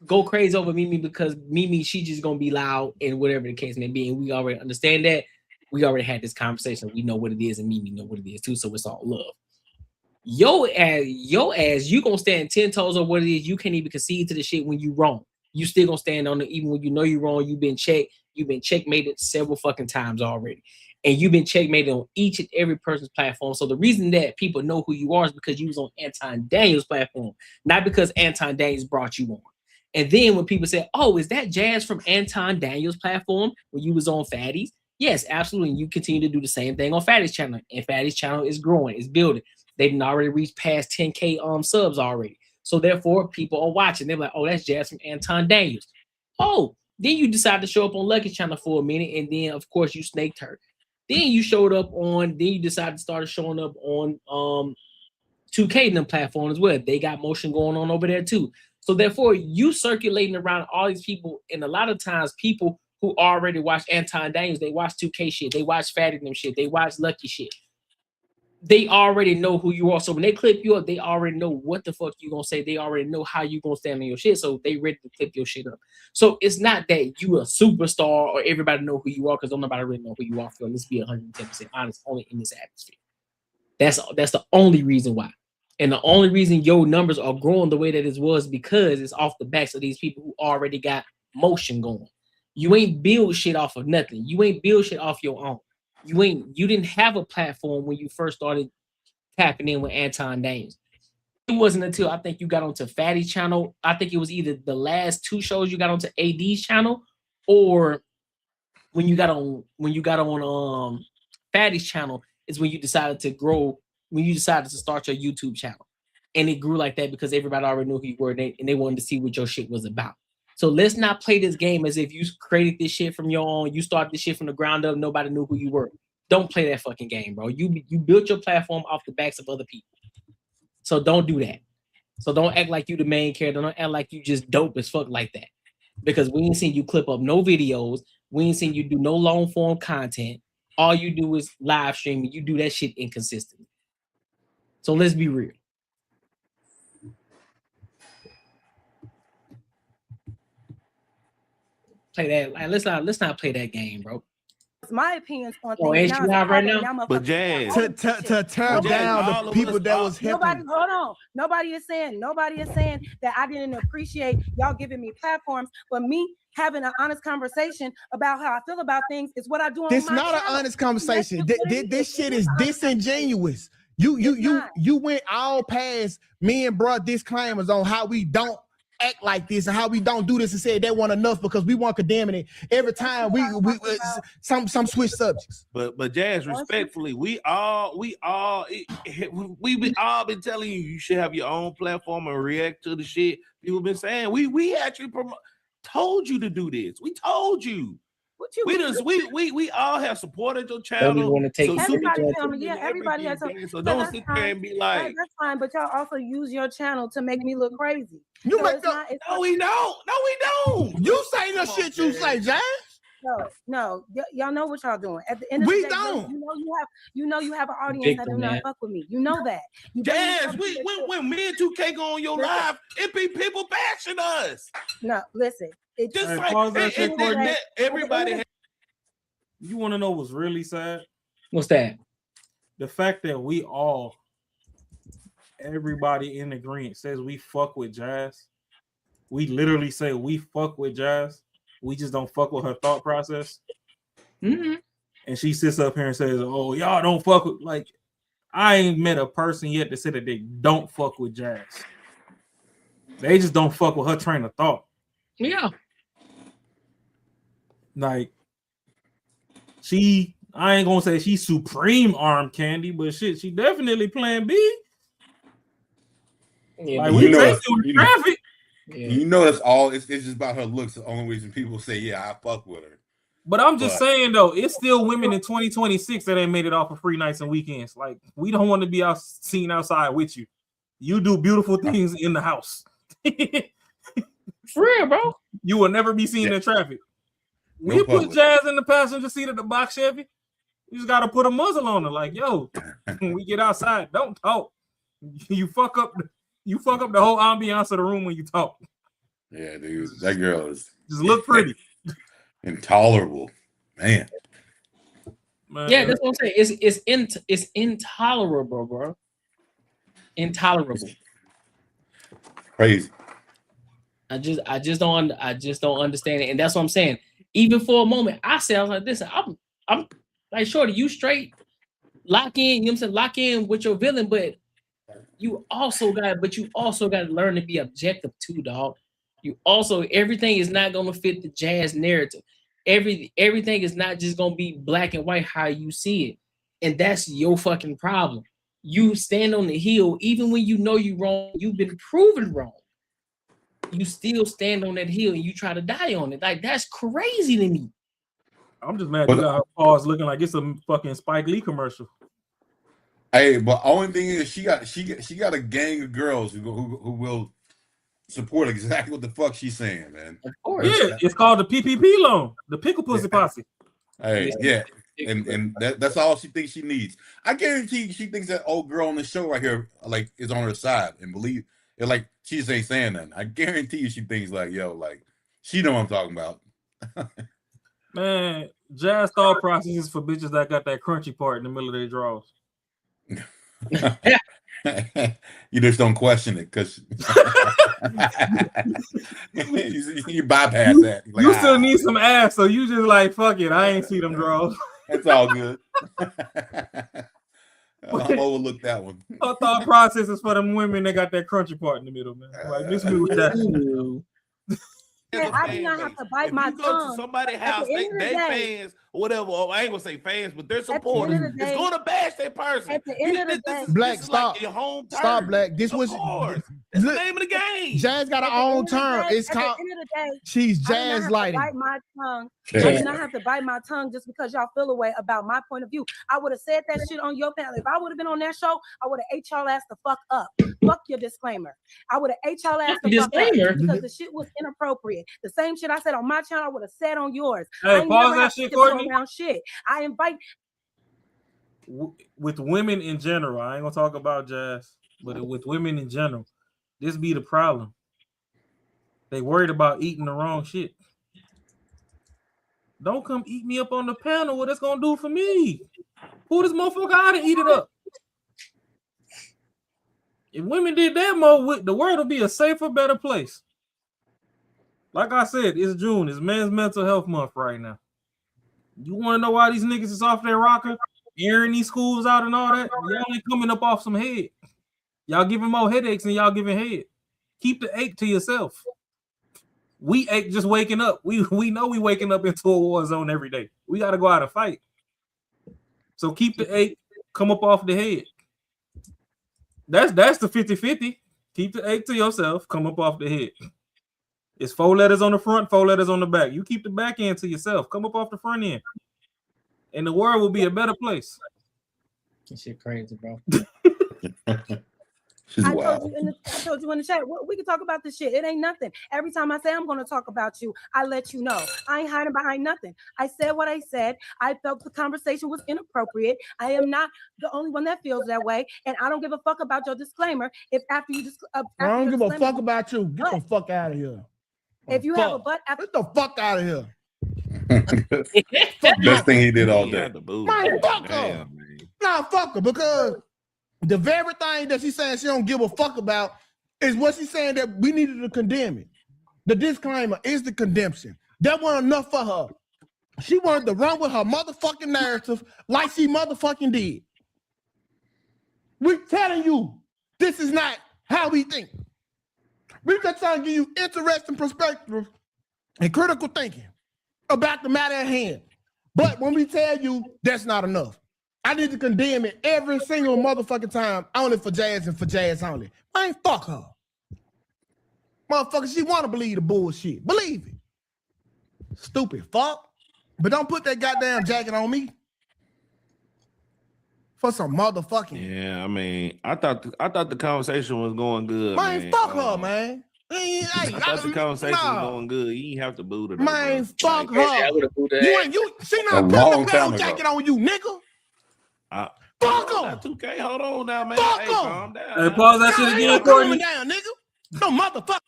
go crazy over Mimi because Mimi, she just gonna be loud and whatever the case may be, and we already understand that. We already had this conversation. We know what it is, and Mimi know what it is too. So it's all love. Yo ass, you gonna stand 10 toes on what it is. You can't even concede to the shit when you wrong. You still gonna stand on it even when you know you're wrong. You've been checked. You've been checkmated several fucking times already, and you've been checkmated on each and every person's platform. So the reason that people know who you are is because you was on Anton Daniels' platform, not because Anton Daniels brought you on. And then when people say, "Oh, is that Jazz from Anton Daniels' platform when you was on Fatty's?" Yes, absolutely. And you continue to do the same thing on Fatty's channel, and Fatty's channel is growing, it's building. They've already reached past 10K subs already. So therefore, people are watching. They're like, "Oh, that's Jazz from Anton Daniels." Oh, then you decide to show up on Lucky's channel for a minute, and then of course you snaked her. Then you showed up on. Then you decided to start showing up on 2K them platform as well. They got motion going on over there too. So therefore, you circulating around all these people, and a lot of times people who already watch Anton Daniels, they watch 2K shit, they watch Fatty them shit, they watch Lucky shit. They already know who you are. So when they clip you up, they already know what the fuck you gonna say. They already know how you gonna stand on your shit. So they ready to clip your shit up. So it's not that you a superstar or everybody know who you are, because don't nobody really know who you are. For let's be 110% honest, only in this atmosphere. That's the only reason why. And the only reason your numbers are growing the way that it was because it's off the backs of these people who already got motion going. You ain't build shit off of nothing. You ain't build shit off your own. You didn't have a platform when you first started tapping in with Anton Daniels. It wasn't until I think you got onto Fatty's channel. I think it was either the last two shows you got onto AD's channel, or when you got on Fatty's channel is when you decided to grow, when you decided to start your YouTube channel. And it grew like that because everybody already knew who you were, and they wanted to see what your shit was about. So let's not play this game as if you created this shit from your own. You started this shit from the ground up. Nobody knew who you were. Don't play that fucking game, bro. You built your platform off the backs of other people. So don't do that. So don't act like you the main character. Don't act like you just dope as fuck like that. Because we ain't seen you clip up no videos. We ain't seen you do no long form content. All you do is live streaming. You do that shit inconsistently. So let's be real. Play that. Like, let's not play that game, bro. My opinions on Oh, things ain't you hot right now? But Jazz, to tear down the people that was nobody. helping. Hold on. Nobody is saying that I didn't appreciate y'all giving me platforms, but me having an honest conversation about how I feel about things is what I do on This my not an channel. honest conversation. This shit is disingenuous. You went all past me and brought disclaimers on how we don't act like this and how we don't do this and said that wasn't enough because we weren't condemning it every time we some switch subjects. But Jazz, respectfully, we all been telling you should have your own platform and react to the shit people been saying. We actually told you to do this. We told you. We all have supported your channel. Everybody has something. So don't sit there and be like, that's fine, but y'all also use your channel to make me look crazy. You So make it's not- it's no, not- we don't. No, we don't. You say the shit you say, Jazz. No, y'all know what y'all doing. At the end of We the day, don't. You know you have an audience that do Victim, not man. fuck with me. You know that. Jazz, when me and 2K go on your live, it be people bashing us. No, listen. It Just Hey, like pause that shit, Courtney. everybody. You want to know what's really sad? What's that? The fact that everybody in agreement says we fuck with Jazz. We literally say we fuck with Jazz. We just don't fuck with her thought process. Mm-hmm. And she sits up here and says, "Oh, y'all don't fuck with." Like, I ain't met a person yet that said that they don't fuck with Jazz. They just don't fuck with her train of thought. Yeah. Like, I ain't gonna say she's supreme arm candy, but shit, she definitely plan B. Yeah, Like, we take through the you know- traffic. Yeah. You know that's all. It's just about her looks. The only reason people say, "Yeah, I fuck with her." But I'm just saying though, it's still women in 2026 that ain't made it off of free nights and weekends. Like, we don't want to be seen outside with you. You do beautiful things in the house. For real, bro. You will never be seen in traffic. No We put public. Jazz in the passenger seat of the box Chevy. You just gotta put a muzzle on her. Like, yo, when we get outside, don't talk. You fuck up the whole ambiance of the room when you talk. Yeah, dude, that girl is Just look pretty. intolerable, man. Yeah, that's what I'm saying. It's intolerable, bro. Intolerable. Crazy. I just don't understand it, and that's what I'm saying. Even for a moment, I was like, "Listen, I'm like, shorty, you straight, lock in." You know what I'm saying? Lock in with your villain, but you also got to learn to be objective too, dog. Everything is not gonna fit the Jazz narrative. Everything is not just gonna be black and white how you see it, and that's your fucking problem. You stand on the hill even when you know you're wrong. You've been proven wrong. You still stand on that hill and you try to die on it. Like, that's crazy to me. I'm just mad you got her paws looking like it's a fucking Spike Lee commercial. Hey, but only thing is she got a gang of girls who will support exactly what the fuck she's saying, man. Of course. Yeah, it's called the PPP loan, the Pickle Pussy Posse. Hey, yeah. And that's all she thinks she needs. I guarantee she thinks that old girl on the show right here like is on her side and believe it, like she just ain't saying nothing. I guarantee you she thinks like, yo, like she know what I'm talking about. Man, Jazz thought processes for bitches that got that crunchy part in the middle of their drawers. You just don't question it because you bypass that. Like, you still need some ass, so you just like, fuck it, I ain't see them drawers. That's all good. I'll overlook that one. Her thought process is for them women that got that crunchy part in the middle, man. Like, this me with that. I do not have to bite my If you go tongue. to somebody's At the house, end of the they day, fans or whatever. Or I ain't gonna say fans, but their supporters is going to bash that person. At the end of the day, Black, this is stop. like your home turf. Stop, Black. This Of was course. That's the name of the game. Jazz got her own term. It's called. At the end of the day, She's I did not jazz have lighting. to bite my tongue. Yeah. I did not have to bite my tongue just because y'all feel a way about my point of view. I would have said that shit on your panel. If I would have been on that show, I would have ate y'all ass the fuck up. Fuck your disclaimer. I would have ate y'all ass the fuck up because the shit was inappropriate. The same shit I said on my channel, I would have said on yours. I Hey, ain't pause never that have to shit, tiptoe Courtney. around shit. I invite. With women in general, I ain't gonna talk about Jazz, but with women in general, this be the problem. They worried about eating the wrong shit. Don't come eat me up on the panel. What it's gonna do for me? Pull this motherfucker out and eat it up. If women did that more, the world would be a safer, better place. Like I said, it's June. It's Men's Mental Health Month right now. You want to know why these niggas is off their rocker, airing these schools out and all that? Y'all ain't coming up off some head. Y'all giving more headaches than y'all giving head. Keep the ache to yourself. We ache just waking up. We know we waking up into a war zone every day. We got to go out and fight. So keep the ache, come up off the head. That's the 50-50. Keep the ache to yourself, come up off the head. It's 4 letters on the front, 4 letters on the back. You keep the back end to yourself, come up off the front end. And the world will be a better place. This shit crazy, bro. I told you in the chat, we can talk about this shit. It ain't nothing. Every time I say I'm going to talk about you, I let you know. I ain't hiding behind nothing. I said what I said. I felt the conversation was inappropriate. I am not the only one that feels that way. And I don't give a fuck about your disclaimer. If after you just, I don't give a fuck about you. Get the fuck out of here. If you have a butt, get the fuck out of here. Best thing he did all day. Man, fuck her. Nah, fuck her, because the very thing that she's saying she don't give a fuck about is what she's saying that we needed to condemn it. The disclaimer is the condemnation. That wasn't enough for her. She wanted to run with her motherfucking narrative like she motherfucking did. We're telling you, this is not how we think. We're just trying to give you interesting perspective and critical thinking about the matter at hand. But when we tell you, that's not enough. I need to condemn it every single motherfucking time, only for Jazz and for Jazz only. Man, fuck her. Motherfucker, she want to believe the bullshit. Believe it. Stupid fuck. But don't put that goddamn jacket on me. For some motherfucking. Yeah, I mean, I thought the conversation was going good. Man, fuck her, man. I thought the conversation was going good. You ain't have to boot her. Man, fuck her. She not A put long the time brown ago. jacket on you, nigga. Fuck her. 2K, hold on now, man. Fuck Hey, her. calm down. Hey, pause that shit again, Courtney. Down, nigga. No motherfucker.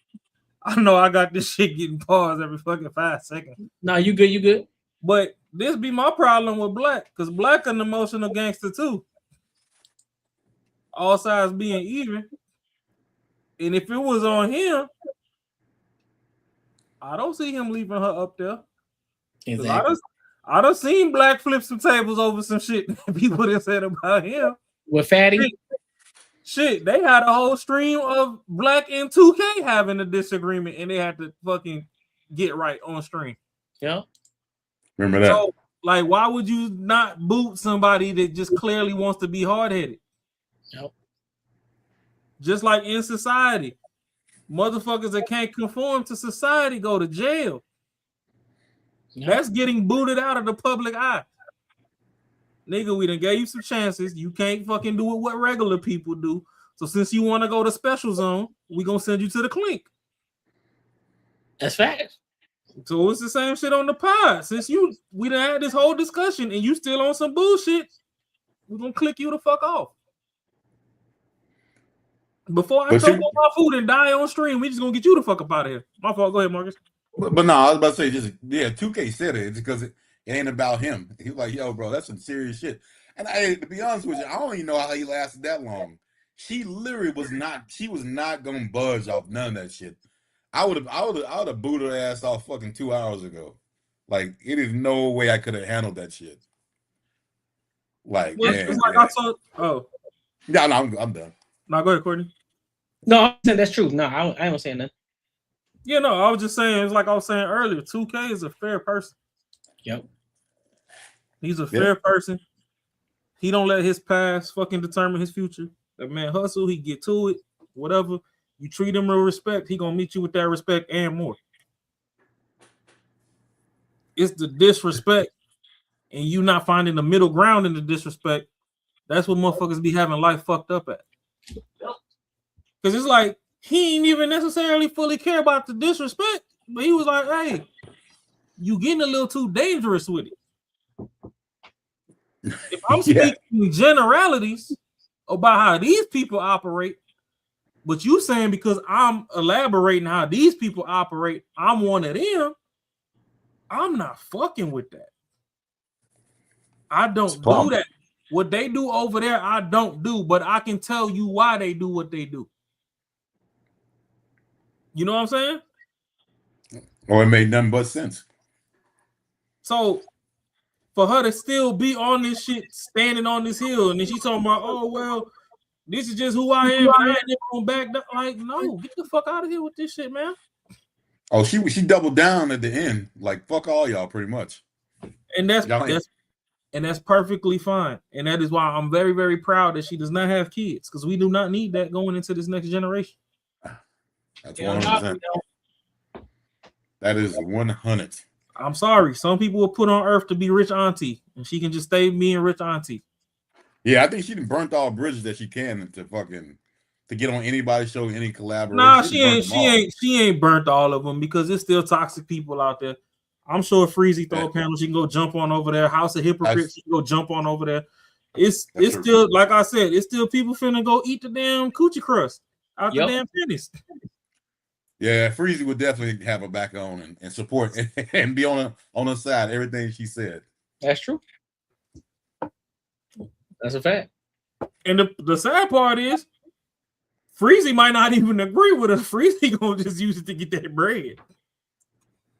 I know I got this shit getting paused every fucking 5 seconds. No, you good, you good. But this be my problem with Black, because Black an emotional gangster too. All sides being even. And if it was on him, I don't see him leaving her up there. Exactly. I done seen Black flip some tables over some shit people that said about him. With Fatty? Shit, they had a whole stream of Black and 2K having a disagreement, and they had to fucking get right on stream. Yeah. Remember that? So, like, why would you not boot somebody that just clearly wants to be hard-headed? Yep. Just like in society, motherfuckers that can't conform to society go to jail. Yep. That's getting booted out of the public eye. Nigga, we done gave you some chances. You can't fucking do what regular people do. So since you want to go to special zone, we gonna send you to the clink. That's facts. So it's the same shit on the pod. Since we done had this whole discussion and you still on some bullshit, we gonna click you the fuck off. Before I choke on my food and die on stream, we just gonna get you the fuck up out of here. My fault. Go ahead, Marcus. But no, I was about to say, 2K said it. It's because it ain't about him. He was like, yo, bro, that's some serious shit. And to be honest with you, I don't even know how he lasted that long. She literally was not gonna budge off none of that shit. I would have booted her ass off fucking 2 hours ago. Like, it is no way I could have handled that shit. Like, Well, man. it's like I saw. Oh, Yeah, no, I'm done. now go ahead, Courtney. No, I'm saying that's true. No, I ain't saying nothing. Yeah, no, I was just saying, it's like I was saying earlier, 2K is a fair person. Yep. He's a fair person. He don't let his past fucking determine his future. That man hustle, he get to it, whatever. You treat him with respect, he gonna meet you with that respect and more. It's the disrespect and you not finding the middle ground in the disrespect. That's what motherfuckers be having life fucked up at. Because it's like he ain't even necessarily fully care about the disrespect, but he was like, hey, you getting a little too dangerous with it. If I'm speaking generalities about how these people operate, but you saying because I'm elaborating how these people operate, I'm one of them, I'm not fucking with that. I don't do that. What they do over there, I don't do, but I can tell you why they do what they do. You know what I'm saying? Or it made nothing but sense. So for her to still be on this shit, standing on this hill, and then she's talking about, oh, well, this is just who I am, and I ain't never gonna back down. Like, no, get the fuck out of here with this shit, man. Oh, she doubled down at the end, like fuck all y'all, pretty much. And that's perfectly fine. And that is why I'm very, very proud that she does not have kids, because we do not need that going into this next generation. That's 100%. That is 100. I'm sorry. Some people were put on earth to be rich auntie, and she can just stay being rich auntie. Yeah, I think she done burnt all bridges that she can to get on anybody's show, any collaboration. Nah, she ain't burnt all of them because there's still toxic people out there. I'm sure Freezy throw a panel, she can go jump on over there. House of Hypocrites, she can go jump on over there. It's still, like I said, it's still people finna go eat the damn coochie crust out the damn pennies. Yeah, Freezy would definitely have her back on and support and be on her side, everything she said. That's true. That's a fact. And the sad part is, Freezy might not even agree with us. Freezy gonna just use it to get that bread.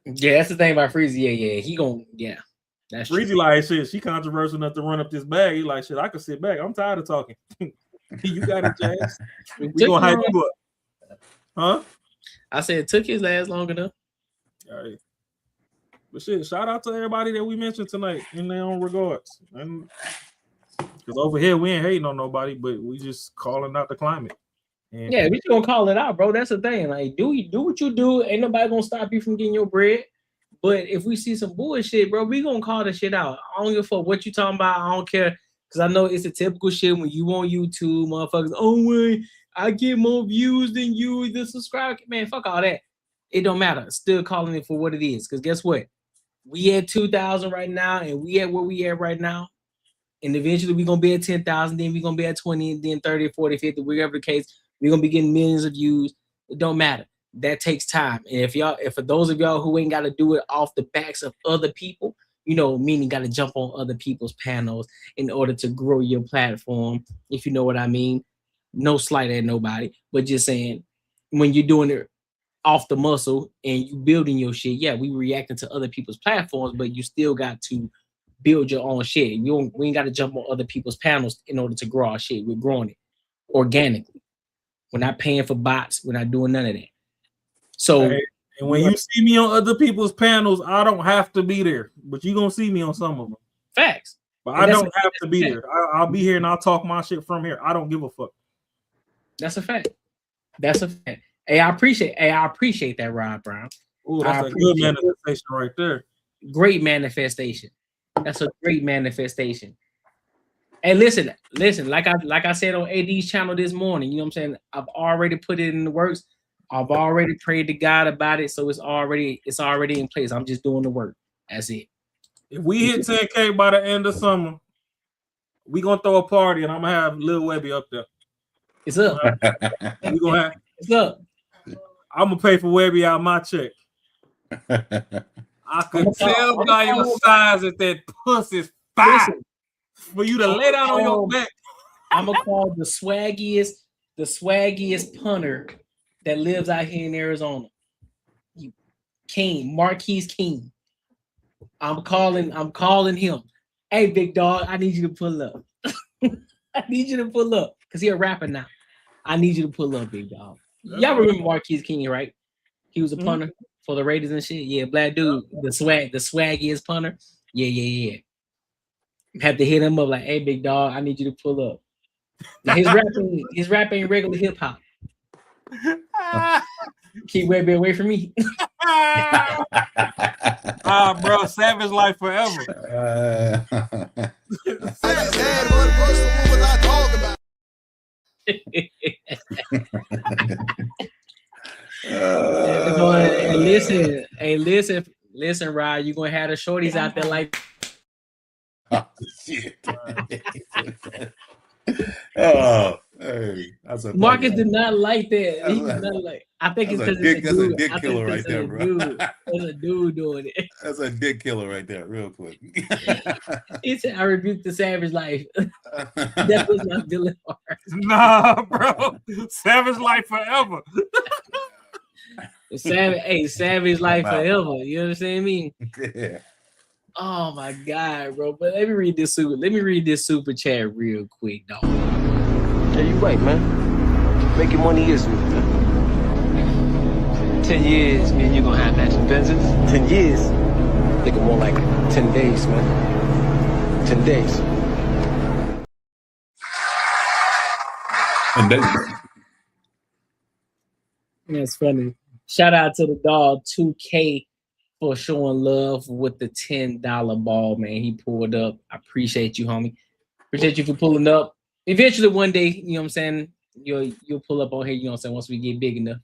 Yeah, that's the thing about Freezy. Yeah. That's Freezy true. like shit. She controversial enough to run up this bag. He like shit. I can sit back. I'm tired of talking. You got it, Jazz. We gonna hype you up, huh? I said it took his ass long enough. All right. But shit, shout out to everybody that we mentioned tonight in their own regards. And because over here we ain't hating on nobody, but we just calling out the climate. And yeah, we just gonna call it out, bro. That's the thing. Like, do what you do. Ain't nobody gonna stop you from getting your bread. But if we see some bullshit, bro, we gonna call the shit out. I don't give a fuck what you talking about. I don't care. Because I know it's a typical shit when you on YouTube, motherfuckers. Oh, wait, I get more views than you, the subscribe. Man, fuck all that. It don't matter. Still calling it for what it is. Because guess what? We at 2,000 right now, and we at where we at right now. And eventually we're going to be at 10,000, then we're going to be at 20, and then 30, 40, 50, whatever the case. We're going to be getting millions of views. It don't matter. That takes time. And if for those of y'all who ain't got to do it off the backs of other people, you know, meaning got to jump on other people's panels in order to grow your platform, if you know what I mean. No slight at nobody, but just saying, when you're doing it off the muscle and you building your shit, yeah, we reacting to other people's platforms, but you still got to build your own shit. We ain't got to jump on other people's panels in order to grow our shit. We're growing it organically. We're not paying for bots. We're not doing none of that. So, and when you see me on other people's panels, I don't have to be there, but you're going to see me on some of them. Facts. But I don't have to be there. I'll be here and I'll talk my shit from here. I don't give a fuck. That's a fact. That's a fact. Hey, I appreciate that, Rod Brown. Ooh, that's a good manifestation right there. Great manifestation. That's a great manifestation. And listen, like I said on AD's channel this morning, you know what I'm saying? I've already put it in the works. I've already prayed to God about it, so it's already in place. I'm just doing the work. That's it. If we hit 10K by the end of summer, we gonna throw a party and I'm gonna have Lil Webby up there. It's up. We gonna have. It's up. I'm gonna pay for Webby out my check. I could tell by your size that that pussy's fat for you to lay down on your back. I'm gonna call the swaggiest punter that lives out here in Arizona. You King, Marquise King. I'm calling him. Hey, big dog, I need you to pull up. I need you to pull up because he's a rapper now. I need you to pull up, big dog. Y'all remember Marquise King, right? He was a punter for the Raiders and shit. Yeah, black dude, the swaggiest punter. Yeah. Have to hit him up like, hey, big dog, I need you to pull up. Now, his rap ain't regular hip hop. Keep away from me. Bro, savage life forever. Listen, Rod, you gonna have the shorties out there like. Oh, shit. Oh, hey, that's a Marcus did not like that. He did not like. I think it's because that's a dick killer right there, bro. There's a dude doing it. That's a dick killer right there, real quick. He said, "I rebuked the savage life." That was not Dylan Hart. Nah, bro. Savage life forever. Savage life forever. You understand me? Yeah. Oh my god, bro! But let me read this super chat real quick, dog. Yeah, you right, man. Making money is me, man. 10 years, man, you're gonna have matching Benzes. 10 years. Thinking more like 10 days, man. 10 days. And then that's funny. Shout out to the dog 2K for showing love with the $10 ball, man. He pulled up. I appreciate you, homie. Appreciate you for pulling up. Eventually, one day, you know what I'm saying, you'll pull up on here, you know what I'm saying, once we get big enough.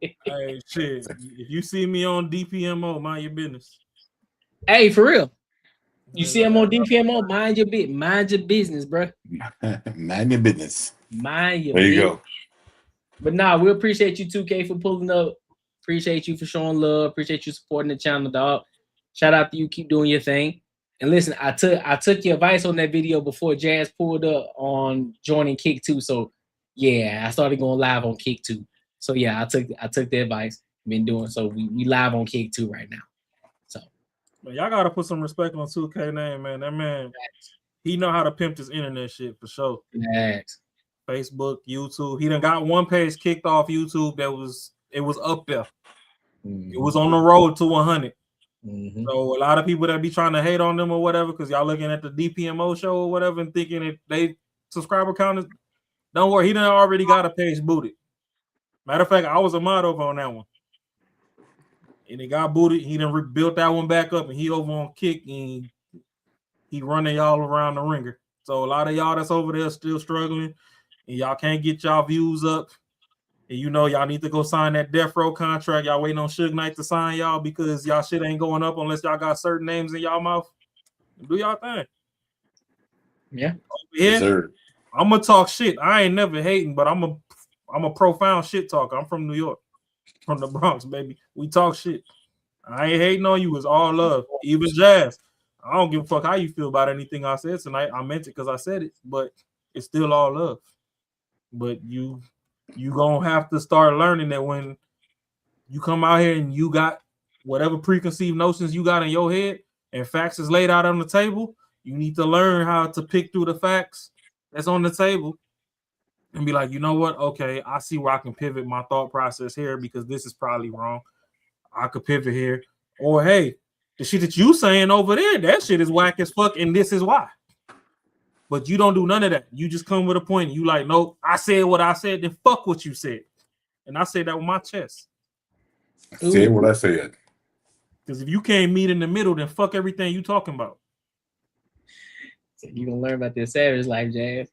Hey, shit. If you see me on DPMO, mind your business. Hey, for real. You see him on DPMO, mind your business, bro. Mind your business. Mind your There you business. go. But nah, we appreciate you, 2K, for pulling up. Appreciate you for showing love. Appreciate you supporting the channel, dog. Shout out to you. Keep doing your thing. And listen, I took your advice on that video before Jazz pulled up on joining Kick 2. So yeah, I started going live on Kick 2. So yeah, I took the advice. Been doing so. We live on Kick 2 right now. So man, y'all gotta put some respect on 2K name, man. That man, he know how to pimp this internet shit for sure. Yes. Facebook, YouTube. He done got one page kicked off YouTube that was up there. Mm-hmm. It was on the road to 100. Mm-hmm. So a lot of people that be trying to hate on them or whatever, because y'all looking at the DPMO show or whatever and thinking that they subscriber count is, don't worry, he done already got a page booted. Matter of fact, I was a mod over on that one. And it got booted. He done rebuilt that one back up and he over on Kick and he running y'all around the ringer. So a lot of y'all that's over there still struggling and y'all can't get y'all views up. And you know y'all need to go sign that death row contract. Y'all waiting on Suge Knight to sign y'all because y'all shit ain't going up unless y'all got certain names in y'all mouth. Do y'all thing. Yeah. Yes, I'm gonna talk shit. I ain't never hating, but I'm a profound shit talker. I'm from New York, from the Bronx, baby. We talk shit. I ain't hating on you. It's all love. Even Jazz. I don't give a fuck how you feel about anything I said tonight. I meant it because I said it, but it's still all love. But you gonna have to start learning that when you come out here and you got whatever preconceived notions you got in your head and facts is laid out on the table, you need to learn how to pick through the facts that's on the table and be like, you know what? Okay, I see where I can pivot my thought process here because this is probably wrong. I could pivot here. Or hey, the shit that you saying over there, that shit is whack as fuck, and this is why. But you don't do none of that. You just come with a point. You like, nope, I said what I said, then fuck what you said. And I said that with my chest. I said what I said. Because if you can't meet in the middle, then fuck everything you talking about. So you gonna learn about this savage life, Jazz.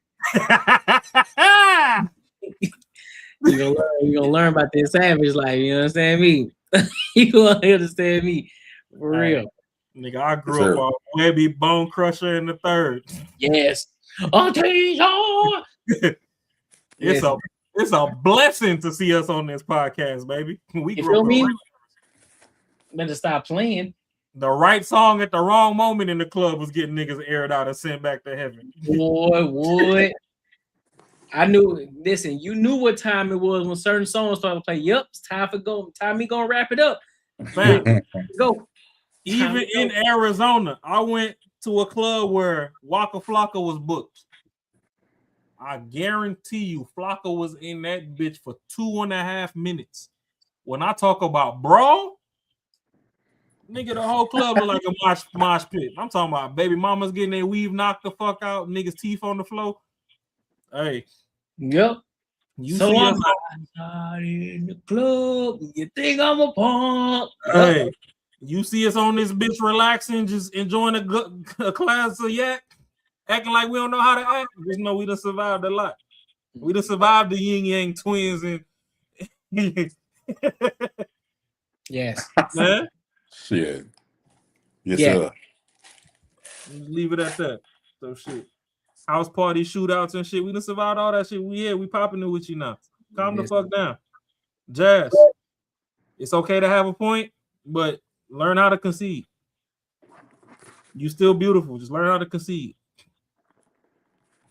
you gonna learn about this savage life, you understand me? You gonna understand me for real. Nigga, I grew up on Webby Bone Crusher in the third. Yes. It's a blessing to see us on this podcast, baby. We you feel me? Better stop playing. The right song at the wrong moment in the club was getting niggas aired out and sent back to heaven. Boy, I knew. Listen, you knew what time it was when certain songs started to play. Yep, it's time for go. Time me gonna wrap it up. Man, go. Even in Arizona, I went to a club where Waka Flocka was booked. I guarantee you, Flocka was in that bitch for 2.5 minutes. When I talk about brawl, Nigga, the whole club look like a mosh pit. I'm talking about baby mamas getting their weave knocked the fuck out, niggas' teeth on the floor. Hey. Yep. You so see I'm us out in the club. You think I'm a punk? Hey, you see us on this bitch relaxing, just enjoying a class of yak, acting like we don't know how to act. Just know we done survived a lot. We done survived the yin yang twins and yes, man. Shit. Yes, Yeah. sir. Just leave it at that. So shit. House party shootouts and shit. We done survived all that shit. We popping it with you now. Calm the fuck down. Jazz. It's okay to have a point, but learn how to concede. You still beautiful. Just learn how to concede.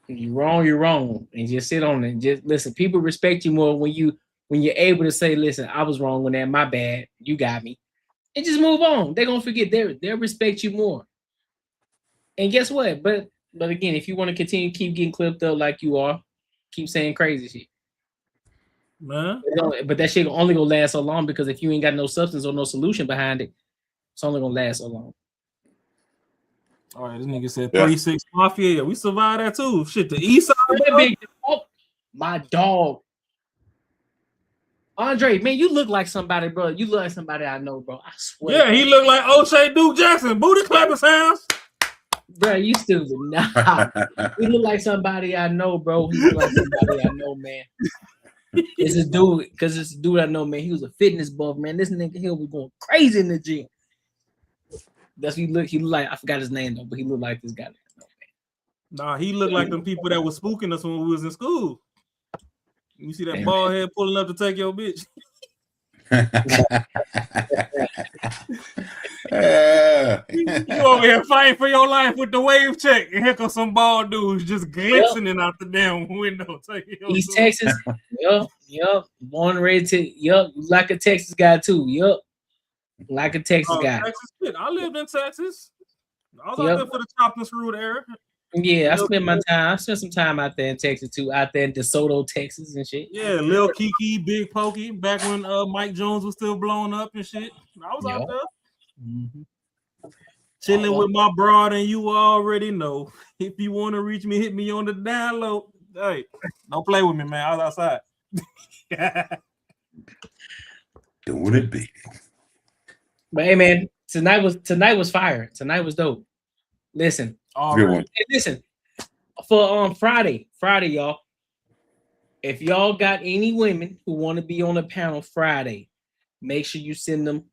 You're wrong, and just sit on it. Just listen. People respect you more when you're able to say, "Listen, I was wrong on that. My bad. You got me," and just move on. They're gonna forget. They'll respect you more. And guess what? But again, if you want to continue to keep getting clipped up like you are, keep saying crazy shit. Man. But that shit only gonna last so long because if you ain't got no substance or no solution behind it, it's only gonna last so long. All right, this nigga said 36 Mafia. Yeah, we survived that too. Shit, the East Side. My dog. Andre, man, you look like somebody, bro. You look like somebody I know, bro. I swear. Yeah, he looked like O'Shea Duke Jackson. Booty clapping sounds. Bro, you stupid. Nah. He look like somebody I know, bro. He look like somebody I know, man. It's a dude, because it's a dude I know, man. He was a fitness buff, man. This nigga here was going crazy in the gym. That's what he looked like. I forgot his name though, but he looked like this guy. Nah, he looked like them people that was spooking us when we was in school. You see that bald head pulling up to take your bitch. You over here fighting for your life with the wave check, and here comes some bald dudes just glistening out the damn window. East Texas, yup. Born and raised like a Texas guy too, yup. Like a Texas guy. Texas shit. I lived in Texas. I was out there for the chopped and screwed era. Yeah, I spent some time out there in Texas too, out there in DeSoto, Texas and shit. Yeah, Lil Kiki, Big Pokey, back when Mike Jones was still blowing up and shit. I was out there. Mm-hmm. Chilling with my broad, and you already know. If you want to reach me, hit me on the down low. Hey, don't play with me, man. I was outside. Doing it big. But hey, man, tonight was fire. Tonight was dope. Listen, listen. For Friday, y'all. If y'all got any women who want to be on a panel Friday, make sure you send them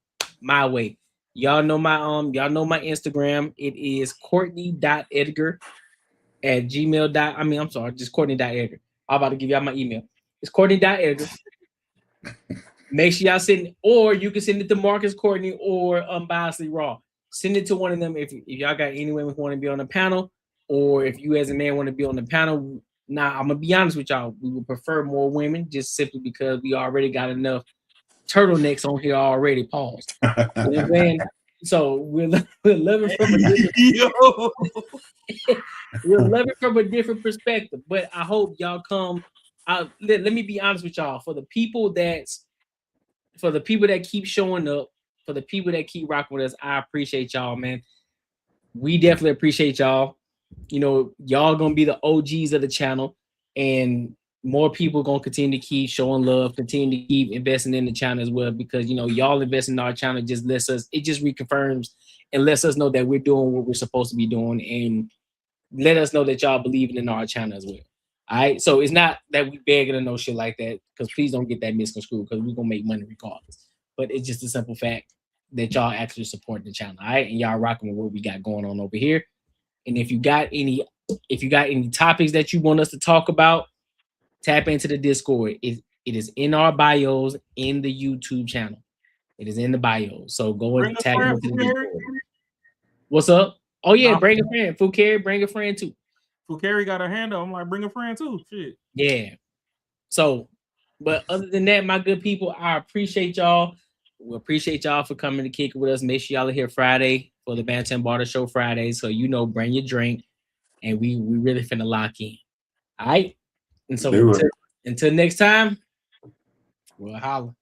my way. Y'all know my Instagram. It is Courtney.Edgar@gmail.com. Just Courtney.Edgar. I'm about to give y'all my email. It's Courtney.Edgar. Make sure y'all send, or you can send it to Marcus Courtney or Unbiasedly Raw. Send it to one of them if y'all got any women who want to be on the panel, or if you as a man want to be on the panel. Now, I'm gonna be honest with y'all. We would prefer more women, just simply because we already got enough turtlenecks on here already. Paused. You know what I'm saying? So we're loving from a different we're loving from a different perspective. But I hope y'all come out. Let me be honest with y'all. For the people that keep showing up, for the people that keep rocking with us, I appreciate y'all, man. We definitely appreciate y'all. You know, y'all gonna be the OGs of the channel, and more people gonna continue to keep showing love, continue to keep investing in the channel as well, because you know, y'all investing in our channel just reconfirms and lets us know that we're doing what we're supposed to be doing, and let us know that y'all believing in our channel as well. All right, so it's not that we begging or no shit like that, because please don't get that misconstrued, because we're gonna make money regardless. But it's just a simple fact that y'all actually support the channel, all right, and y'all rocking with what we got going on over here. And if you got any topics that you want us to talk about, tap into the Discord. It is in our bios in the YouTube channel. It is in the bios. So go and tap into the Discord. What's up? Oh yeah, bring a friend. Fukari, bring a friend too. Fukari got her hand up. I'm like, bring a friend too. Shit. Yeah. So, but other than that, my good people, I appreciate y'all. We appreciate y'all for coming to kick it with us. Make sure y'all are here Friday for the Banter and Barter Show Friday. So you know, bring your drink, and we really finna lock in. All right. And so until next time, we'll holler.